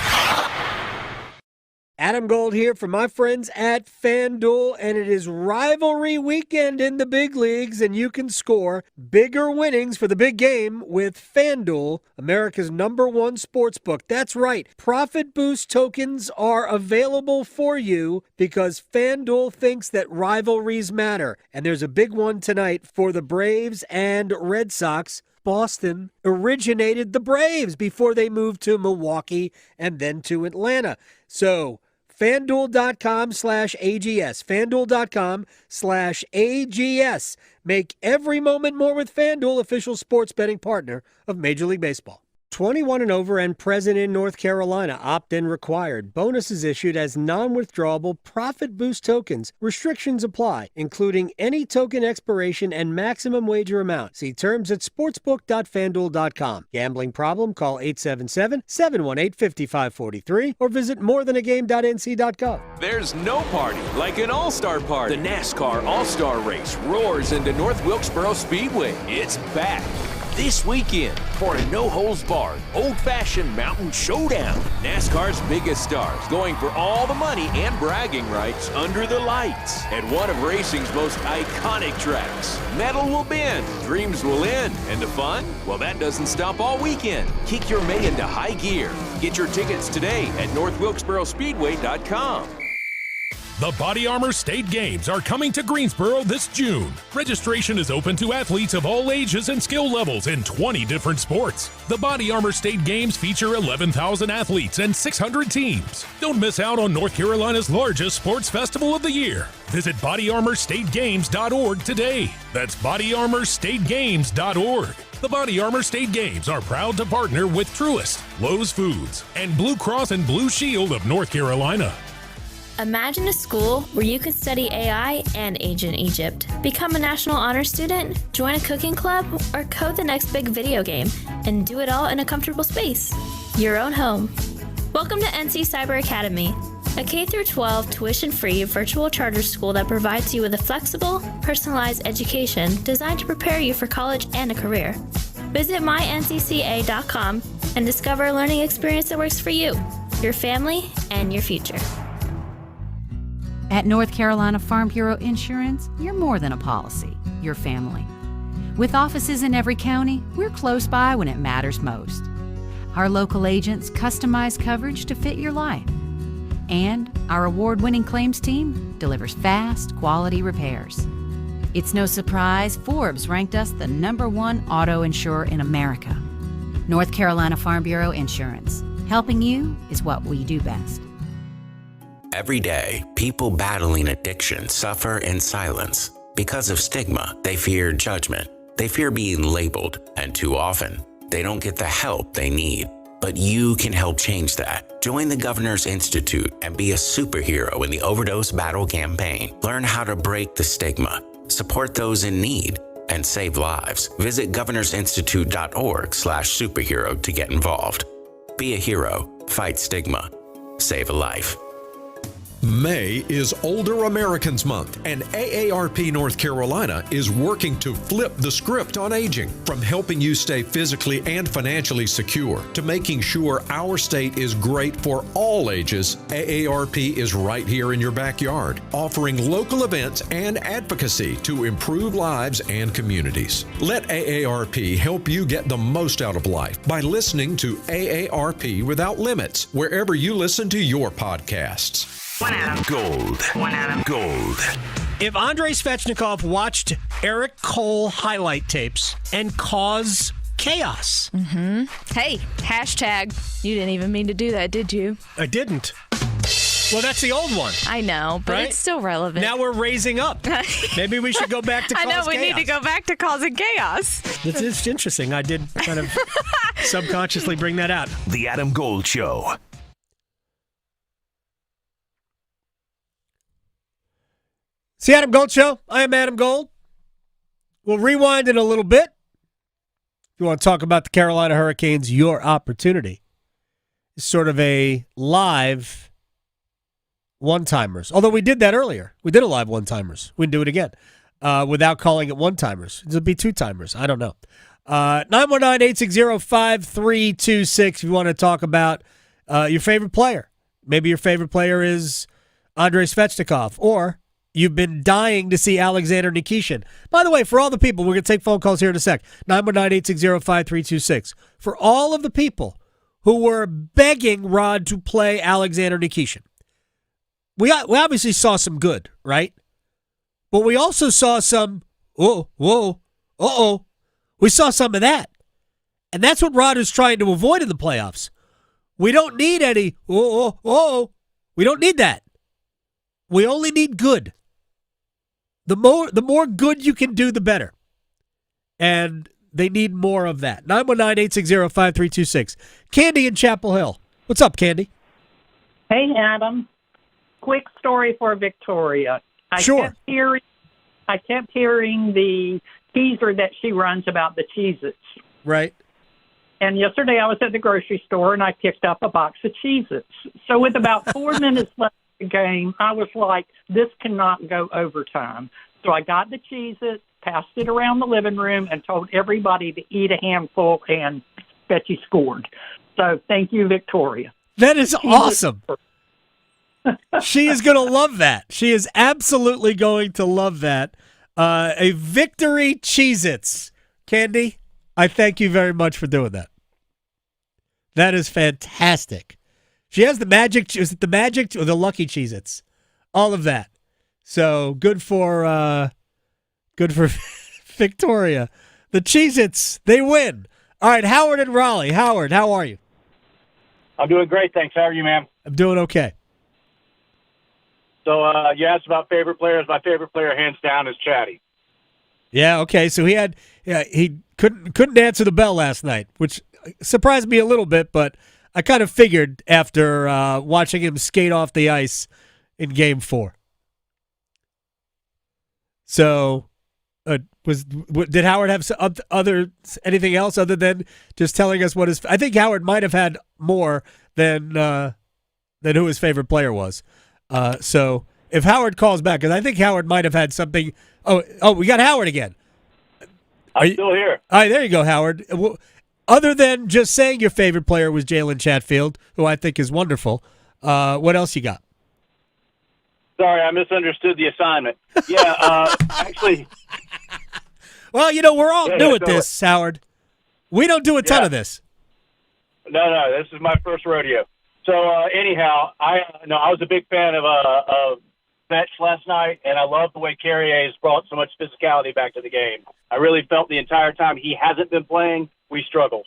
Adam Gold here from my friends at FanDuel, and it is rivalry weekend in the big leagues, and you can score bigger winnings for the big game with FanDuel, America's #1 sportsbook. That's right. Profit Boost tokens are available for you because FanDuel thinks that rivalries matter, and there's a big one tonight for the Braves and Red Sox. Boston originated the Braves before they moved to Milwaukee and then to Atlanta. So FanDuel.com/AGS. FanDuel.com/AGS. Make every moment more with FanDuel, official sports betting partner of Major League Baseball. 21 and over and present in North Carolina. Opt-in required. Bonuses issued as non-withdrawable Profit Boost tokens. Restrictions apply, including any token expiration and maximum wager amount. See terms at sportsbook.fanduel.com. Gambling problem? Call 877-718-5543 or visit morethanagame.nc.gov.
There's no party like an all-star party. The NASCAR All-Star Race roars into North Wilkesboro Speedway. It's back this weekend for a no-holds-barred, old-fashioned mountain showdown. NASCAR's biggest stars going for all the money and bragging rights under the lights at one of racing's most iconic tracks. Metal will bend, dreams will end, and the fun? Well, that doesn't stop all weekend. Kick your May into high gear. Get your tickets today at northwilkesborospeedway.com.
The Body Armor State Games are coming to Greensboro this June. Registration is open to athletes of all ages and skill levels in 20 different sports. The Body Armor State Games feature 11,000 athletes and 600 teams. Don't miss out on North Carolina's largest sports festival of the year. Visit bodyarmorstategames.org today. That's bodyarmorstategames.org. The Body Armor State Games are proud to partner with Truist, Lowe's Foods, and Blue Cross and Blue Shield of North Carolina.
Imagine a school where you could study AI and ancient Egypt, become a National Honor Student, join a cooking club, or code the next big video game, and do it all in a comfortable space. Your own home. Welcome to NC Cyber Academy, a K-12 tuition-free virtual charter school that provides you with a flexible, personalized education designed to prepare you for college and a career. Visit myncca.com and discover a learning experience that works for you, your family, and your future.
At North Carolina Farm Bureau Insurance, you're more than a policy, you're family. With offices in every county, we're close by when it matters most. Our local agents customize coverage to fit your life. And our award-winning claims team delivers fast, quality repairs. It's no surprise Forbes ranked us the #1 auto insurer in America. North Carolina Farm Bureau Insurance. Helping you is what we do best.
Every day, people battling addiction suffer in silence. Because of stigma, they fear judgment. They fear being labeled, and too often, they don't get the help they need. But you can help change that. Join the Governor's Institute and be a superhero in the overdose battle campaign. Learn how to break the stigma, support those in need, and save lives. Visit governorsinstitute.org/superhero to get involved. Be a hero, fight stigma, save a life.
May is Older Americans Month, and AARP North Carolina is working to flip the script on aging. From helping you stay physically and financially secure to making sure our state is great for all ages, AARP is right here in your backyard, offering local events and advocacy to improve lives and communities. Let AARP help you get the most out of life by listening to AARP Without Limits, wherever you listen to your podcasts.
One Adam. Gold. One Adam. Gold.
If Andrei Svechnikov watched Eric Cole highlight tapes and cause chaos.
Hey, hashtag, you didn't even mean to do that, did you?
I didn't. Well, that's the old one.
I know, but
right?
It's still relevant.
Now we're raising up. Maybe we should go back to cause chaos.
I know, we need to go back to causing chaos.
This is interesting. I did kind of subconsciously bring that out.
The Adam Gold Show.
It's the Adam Gold Show. I am Adam Gold. We'll rewind in a little bit. If you want to talk about the Carolina Hurricanes, your opportunity is sort of a live one-timers. Although we did that earlier. We did a live one-timers. We can do it again without calling it one-timers. It'll be two-timers. I don't know. 919-860-5326 if you want to talk about your favorite player. Maybe your favorite player is Andrei Svechnikov, or you've been dying to see Alexander Nikishin. By the way, for all the people, we're going to take phone calls here in a sec. 919-860-5326. For all of the people who were begging Rod to play Alexander Nikishin, we obviously saw some good, right? But we also saw some, we saw some of that. And that's what Rod is trying to avoid in the playoffs. We don't need any, we don't need that. We only need good. The more good you can do, the better. And they need more of that. 919-860-5326. Candy in Chapel Hill. What's up, Candy?
Hey, Adam. Quick story for Victoria.
Sure.
I kept hearing the teaser that she runs about the Cheez-Its.
Right.
And yesterday I was at the grocery store and I picked up a box of Cheez-Its. So with about 4 minutes left of the game, I was like, this cannot go overtime. So I got the Cheez-Its, passed it around the living room, and told everybody to eat a handful, and Betty scored. So thank you, Victoria.
That is awesome. She is going to love that. She is absolutely going to love that. A victory Cheez-Its. Candy, I thank you very much for doing that. That is fantastic. She has the magic. Is it the magic or the lucky Cheez-Its? All of that. So good for Victoria. The Cheez-Its, they win. All right, Howard and Raleigh. Howard, how are you?
I'm doing great, thanks. How are you, man?
I'm doing okay.
So you asked about favorite players. My favorite player, hands down, is Chatty.
Yeah, okay. So he couldn't answer the bell last night, which surprised me a little bit, but I kind of figured after watching him skate off the ice in Game 4. So, did Howard have anything else other than just telling us what his? I think Howard might have had more than who his favorite player was. So if Howard calls back, because I think Howard might have had something. Oh, we got Howard again.
I'm still here.
All right, there you go, Howard. Other than just saying your favorite player was Jalen Chatfield, who I think is wonderful, what else you got?
Sorry, I misunderstood the assignment. Yeah, actually.
Well, we're all new at this, Howard. We don't do a ton of this.
No, this is my first rodeo. So anyhow, I was a big fan of Fetch last night, and I love the way Carrier has brought so much physicality back to the game. I really felt the entire time he hasn't been playing, we struggled.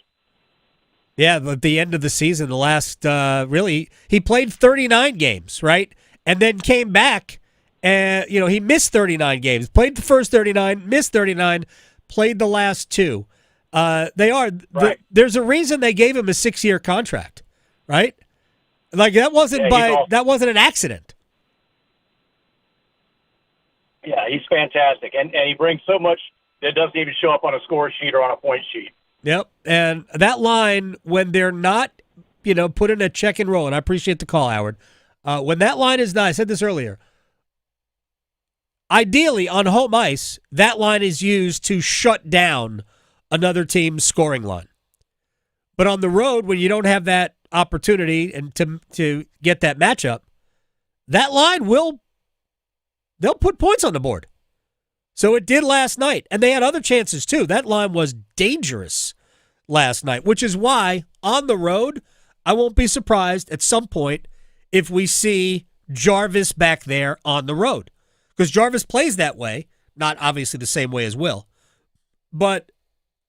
Yeah, at the end of the season, the last he played 39 games, right? And then came back, and he missed 39 games. Played the first 39, missed 39, played the last 2. There's a reason they gave him a 6-year contract, right? Like that wasn't an accident.
Yeah, he's fantastic, and he brings so much that doesn't even show up on a score sheet or on a point sheet.
Yep, and that line when they're not, put in a check and roll, and I appreciate the call, Howard. When that line is not, I said this earlier, ideally on home ice, that line is used to shut down another team's scoring line. But on the road, when you don't have that opportunity and to get that matchup, that line they'll put points on the board. So it did last night, and they had other chances too. That line was dangerous last night, which is why on the road, I won't be surprised at some point if we see Jarvis back there on the road. Because Jarvis plays that way, not obviously the same way as Will, but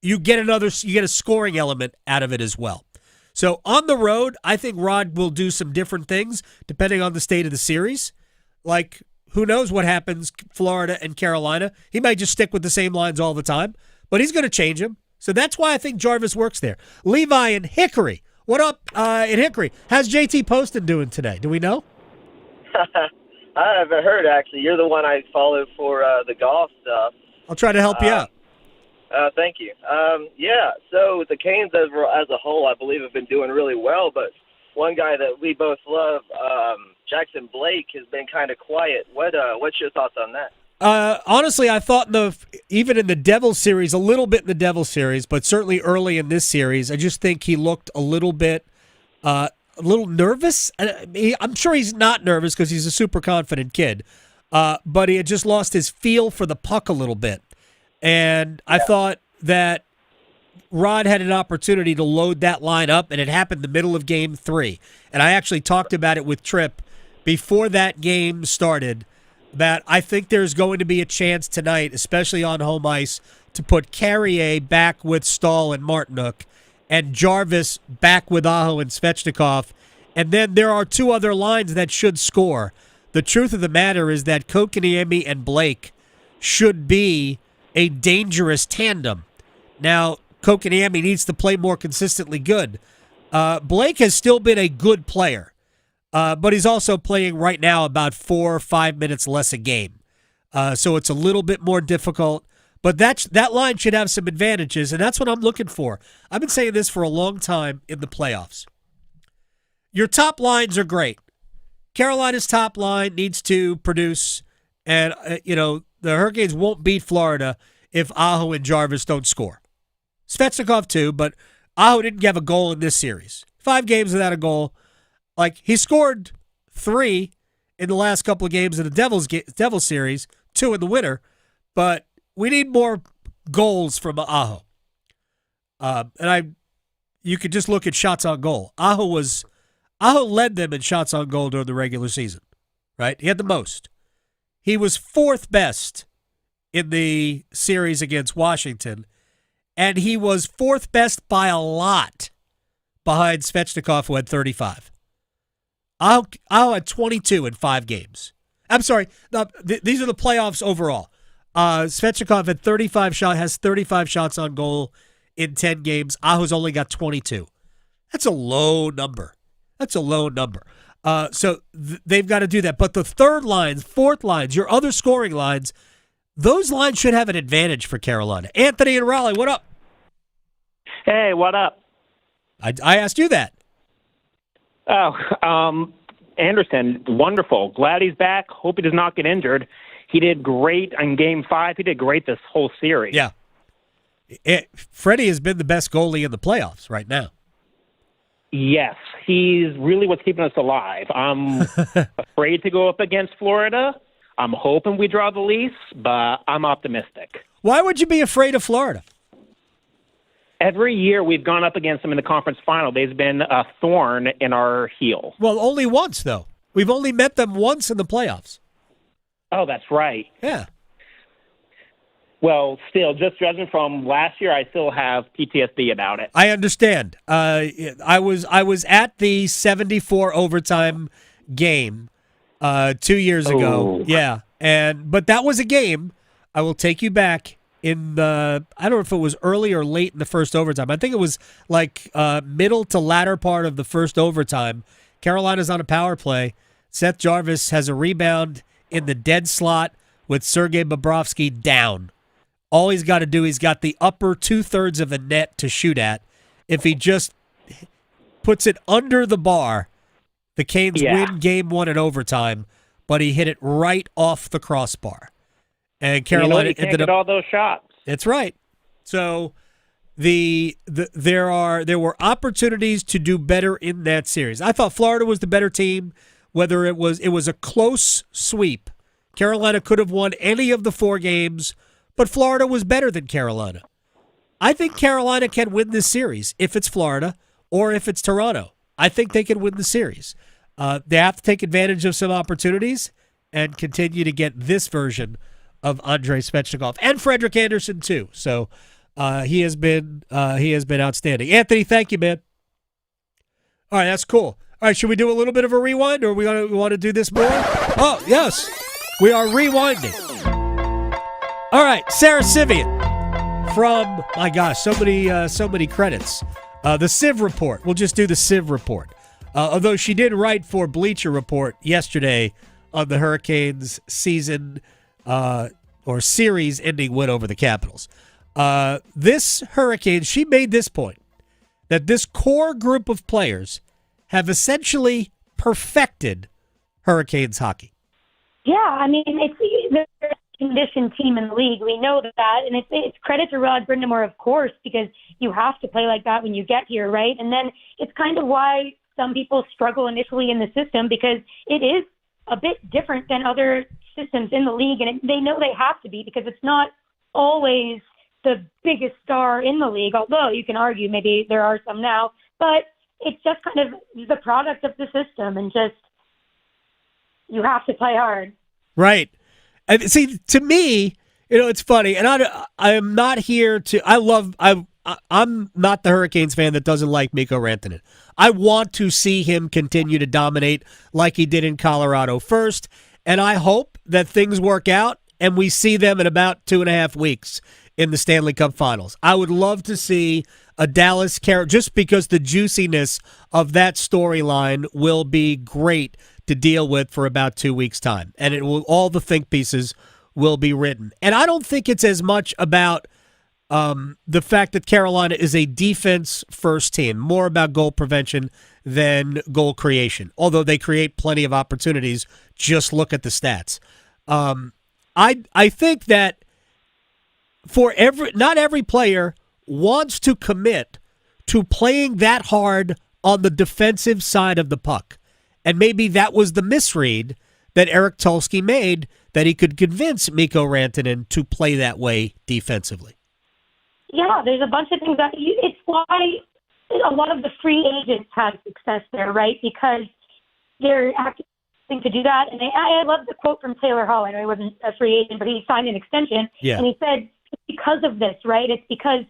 you get a scoring element out of it as well. So on the road, I think Rod will do some different things depending on the state of the series. Like, who knows what happens, Florida and Carolina. He might just stick with the same lines all the time, but he's going to change them. So that's why I think Jarvis works there. Levi in Hickory. What up in Hickory? How's JT Poston doing today? Do we know?
I haven't heard, actually. You're the one I follow for the golf stuff.
I'll try to help you out.
Thank you. Yeah, so the Canes as a whole, I believe, have been doing really well, but one guy that we both love, Jackson Blake, has been kind of quiet. What's your thoughts on that?
Honestly, I thought even in the Devils series, a little bit in the Devils series, but certainly early in this series, I just think he looked a little nervous. I'm sure he's not nervous because he's a super confident kid, but he had just lost his feel for the puck a little bit. And I thought that Rod had an opportunity to load that line up, and it happened in the middle of Game 3. And I actually talked about it with Tripp before that game started, that I think there's going to be a chance tonight, especially on home ice, to put Carrier back with Stahl and Martinook, and Jarvis back with Aho and Svechnikov. And then there are two other lines that should score. The truth of the matter is that Kotkaniemi and Blake should be a dangerous tandem. Now, Kotkaniemi needs to play more consistently good. Blake has still been a good player, but he's also playing right now about 4 or 5 minutes less a game. So it's a little bit more difficult. But that line should have some advantages, and that's what I'm looking for. I've been saying this for a long time in the playoffs. Your top lines are great. Carolina's top line needs to produce, and the Hurricanes won't beat Florida if Aho and Jarvis don't score. Svechnikov too, but Aho didn't have a goal in this series. 5 games without a goal. Like, he scored 3 in the last couple of games of the Devils series, 2 in the winter, but we need more goals from Aho. You could just look at shots on goal. Aho led them in shots on goal during the regular season, right? He had the most. He was 4th best in the series against Washington, and he was 4th best by a lot behind Svechnikov, who had 35. Aho had 22 in 5 games. I'm sorry, these are the playoffs overall. Svechnikov has 35 shots on goal in 10 games. Aho's only got 22. That's a low number. So they've got to do that. But the third lines, fourth lines, your other scoring lines, those lines should have an advantage for Carolina. Anthony and Raleigh, what up?
Hey, what up?
I asked you that.
Oh, Andersen, wonderful. Glad he's back. Hope he does not get injured. He did great in Game 5. He did great this whole series.
Yeah. Freddie has been the best goalie in the playoffs right now.
Yes, he's really what's keeping us alive. I'm afraid to go up against Florida. I'm hoping we draw the Leafs, but I'm optimistic.
Why would you be afraid of Florida?
Every year we've gone up against them in the conference final. They've been a thorn in our heel.
Well, only once, though. We've only met them once in the playoffs.
Oh, that's right.
Yeah.
Well, still, just judging from last year, I still have PTSD about it.
I understand. I was at the 74 overtime game 2 years ago. Yeah, but that was a game. I will take you back in the, I don't know if it was early or late in the first overtime. I think it was like middle to latter part of the first overtime. Carolina's on a power play. Seth Jarvis has a rebound in the dead slot with Sergei Bobrovsky down. All he's got to do, he's got the upper 2/3 of the net to shoot at. If he just puts it under the bar, the Canes win Game 1 in overtime, but he hit it right off the crossbar. And Carolina
he ended up all those shots.
That's right. So there were opportunities to do better in that series. I thought Florida was the better team, whether it was a close sweep. Carolina could have won any of the 4 games, but Florida was better than Carolina. I think Carolina can win this series if it's Florida or if it's Toronto. I think they can win the series. They have to take advantage of some opportunities and continue to get this version of Andrei Svechnikov and Frederick Andersen too. So he has been outstanding. Anthony, thank you, man. All right, that's cool. All right, should we do a little bit of a rewind, or we want to do this more? Oh, yes, we are rewinding. All right, Sarah Civian from, my gosh, so many credits. The Civ Report. We'll just do the Civ Report. Although she did write for Bleacher Report yesterday on the Hurricanes' season or series-ending win over the Capitals. This Hurricane, she made this point, that this core group of players have essentially perfected Hurricanes hockey.
Yeah, I mean, it's the conditioned team in the league. We know that, and it's credit to Rod Brindamore, of course, because you have to play like that when you get here, right? And then it's kind of why some people struggle initially in the system, because it is a bit different than other systems in the league, and they know they have to be, because it's not always the biggest star in the league, although you can argue maybe there are some now, but it's just kind of the product of the system, and just you have to play hard.
Right. And see, to me, it's funny, and I'm not here to. I'm not the Hurricanes fan that doesn't like Mikko Rantanen. I want to see him continue to dominate like he did in Colorado first, and I hope that things work out and we see them in about 2.5 weeks in the Stanley Cup Finals. I would love to see a Dallas character, just because the juiciness of that storyline will be great to deal with for about 2 weeks' time. And all the think pieces will be written. And I don't think it's as much about the fact that Carolina is a defense-first team, more about goal prevention than goal creation, although they create plenty of opportunities. Just look at the stats. I think that not every player wants to commit to playing that hard on the defensive side of the puck. And maybe that was the misread that Eric Tulsky made, that he could convince Mikko Rantanen to play that way defensively.
Yeah, there's a bunch of things it's why a lot of the free agents had success there, right? Because they're acting to do that. And I love the quote from Taylor Hall. I know he wasn't a free agent, but he signed an extension. Yeah. And he said, it's because of this, right? It's because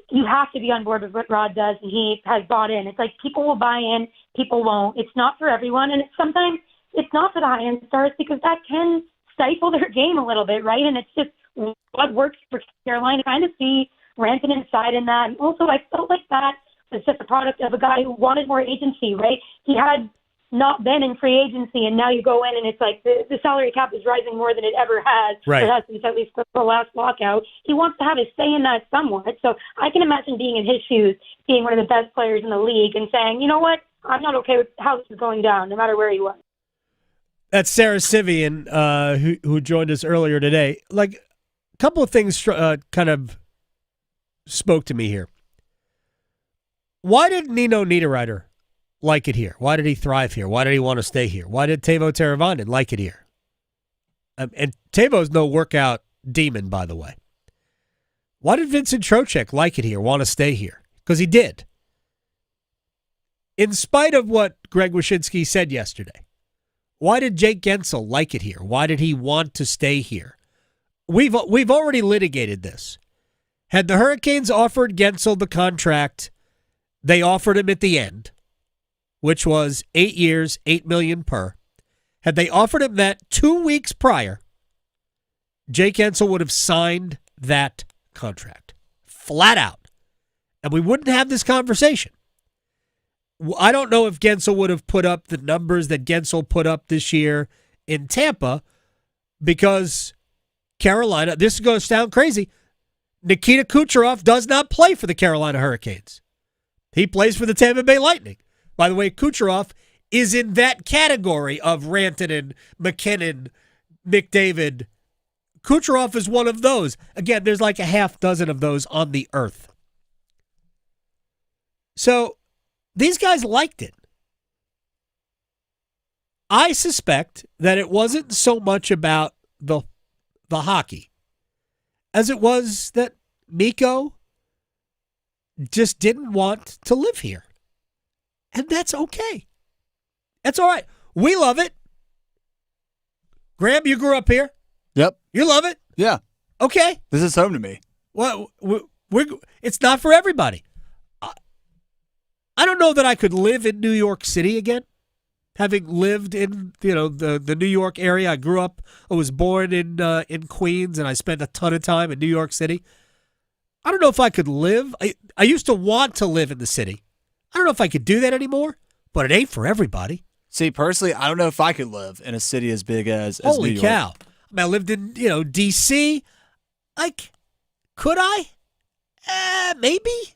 you have to be on board with what Rod does, and he has bought in. It's like people will buy in, people won't. It's not for everyone, and sometimes it's not for the high-end stars, because that can stifle their game a little bit, right? And it's just what works for Carolina. Kind of see Rantanen's side in that. And also, I felt like that was just a product of a guy who wanted more agency, right? He had not been in free agency, and now you go in and it's like the salary cap is rising more than it ever has. Right. It has since at least the last lockout. He wants to have a say in that somewhat. So I can imagine being in his shoes, being one of the best players in the league, and saying, you know what, I'm not okay with how this is going down, no matter where he was.
That's Sarah Civian, who joined us earlier today. Like, a couple of things kind of spoke to me here. Why did Nino Niederreiter like it here? Why did he thrive here? Why did he want to stay here? Why did Teuvo Teravainen like it here? And Teuvo's no workout demon, by the way. Why did Vincent Trocheck like it here, want to stay here? Because he did. In spite of what Greg Wyshynski said yesterday, why did Jake Gensel like it here? Why did he want to stay here? We've already litigated this. Had the Hurricanes offered Gensel the contract they offered him at the end, which was 8 years, $8 million per. Had they offered him that 2 weeks prior, Jake Gensel would have signed that contract. Flat out. And we wouldn't have this conversation. I don't know if Gensel would have put up the numbers that Gensel put up this year in Tampa, because Carolina, this is going to sound crazy, Nikita Kucherov does not play for the Carolina Hurricanes. He plays for the Tampa Bay Lightning. By the way, Kucherov is in that category of Rantanen, McKinnon, McDavid. Kucherov is one of those. Again, there's like a half dozen of those on the earth. So these guys liked it. I suspect that it wasn't so much about the hockey as it was that Mikko just didn't want to live here. And that's okay. That's all right. We love it. Graham, you grew up here.
Yep.
You love it?
Yeah.
Okay.
This is home to me.
Well, it's not for everybody. I don't know that I could live in New York City again. Having lived in the New York area, I was born in Queens, and I spent a ton of time in New York City. I don't know if I could live. I used to want to live in the city. I don't know if I could do that anymore, but it ain't for everybody.
See, personally, I don't know if I could live in a city as big as New
Holy
York.
cow. I mean, I lived in, D.C. Like, could I? Maybe.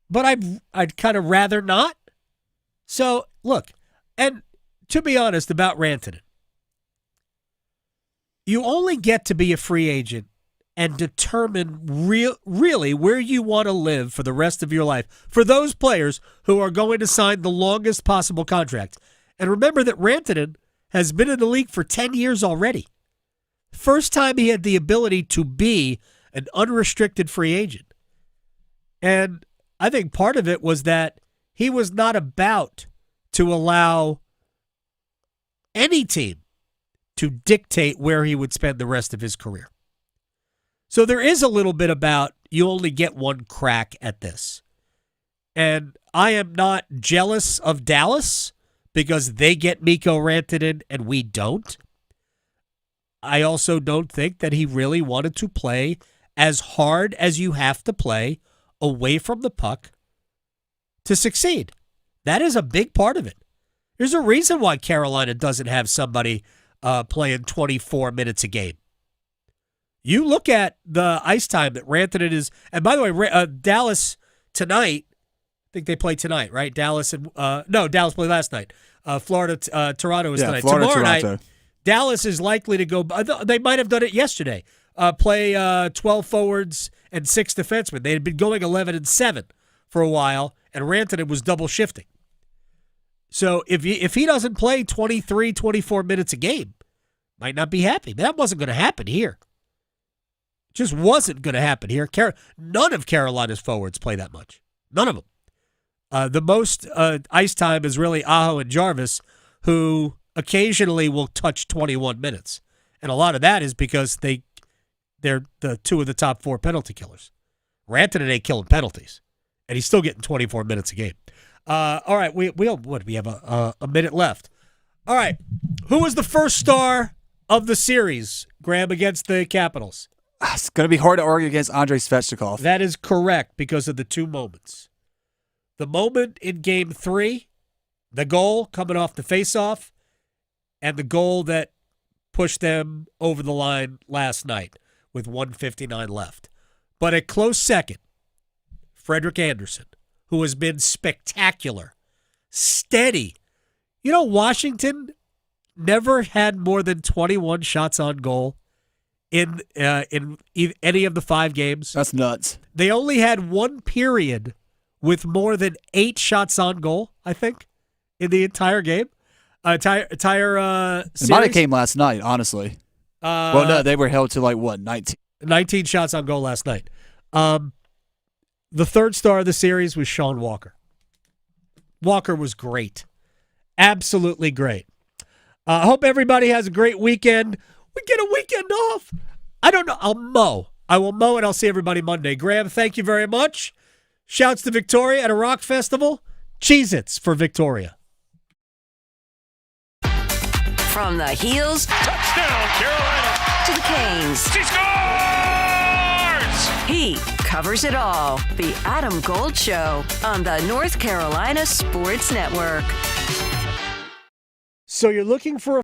But I'd kind of rather not. So, look, and to be honest about Rantanen, you only get to be a free agent and determine really where you want to live for the rest of your life for those players who are going to sign the longest possible contract. And remember that Rantanen has been in the league for 10 years already. First time he had the ability to be an unrestricted free agent. And I think part of it was that he was not about to allow any team to dictate where he would spend the rest of his career. So there is a little bit about you only get one crack at this. And I am not jealous of Dallas because they get Mikko Rantanen and we don't. I also don't think that he really wanted to play as hard as you have to play away from the puck to succeed. That is a big part of it. There's a reason why Carolina doesn't have somebody playing 24 minutes a game. You look at the ice time that Rantanen is, and by the way, Dallas tonight, I think they play tonight, right? Dallas played last night. Florida, Toronto is tonight.
Florida,
Tomorrow
Toronto.
night, Dallas is likely to go, they might have done it yesterday, play 12 forwards and 6 defensemen. They had been going 11 and 7 for a while, and Rantanen was double shifting. So if he doesn't play 23, 24 minutes a game, might not be happy. But that wasn't going to happen here. Just wasn't going to happen here. None of Carolina's forwards play that much. None of them. The most ice time is really Aho and Jarvis, who occasionally will touch 21 minutes. And a lot of that is because they're the 2 of the top 4 penalty killers. Rantanen ain't killing penalties, and he's still getting 24 minutes a game. All right, we have a minute left. All right, who was the first star of the series, Graham, against the Capitals?
It's going to be hard to argue against Andrei Svechnikov.
That is correct because of the 2 moments. The moment in Game 3, the goal coming off the faceoff, and the goal that pushed them over the line last night with 1:59 left. But a close second, Frederick Andersen, who has been spectacular, steady. You know, Washington never had more than 21 shots on goal in any of the 5 games.
That's nuts.
They only had 1 period with more than 8 shots on goal, I think, in the entire game. Entire series.
It might have came last night, honestly. Well, no, they were held to 19
shots on goal last night. The third star of the series was Sean Walker. Walker was great. Absolutely great. I hope everybody has a great weekend. We get a weekend off. I don't know. I'll mow. I will mow, and I'll see everybody Monday. Graham, thank you very much. Shouts to Victoria at a rock festival. Cheez-Its for Victoria.
From the heels,
Touchdown, Carolina!
to the canes,
She scores!
he covers it all. The Adam Gold Show on the North Carolina Sports Network.
So you're looking for a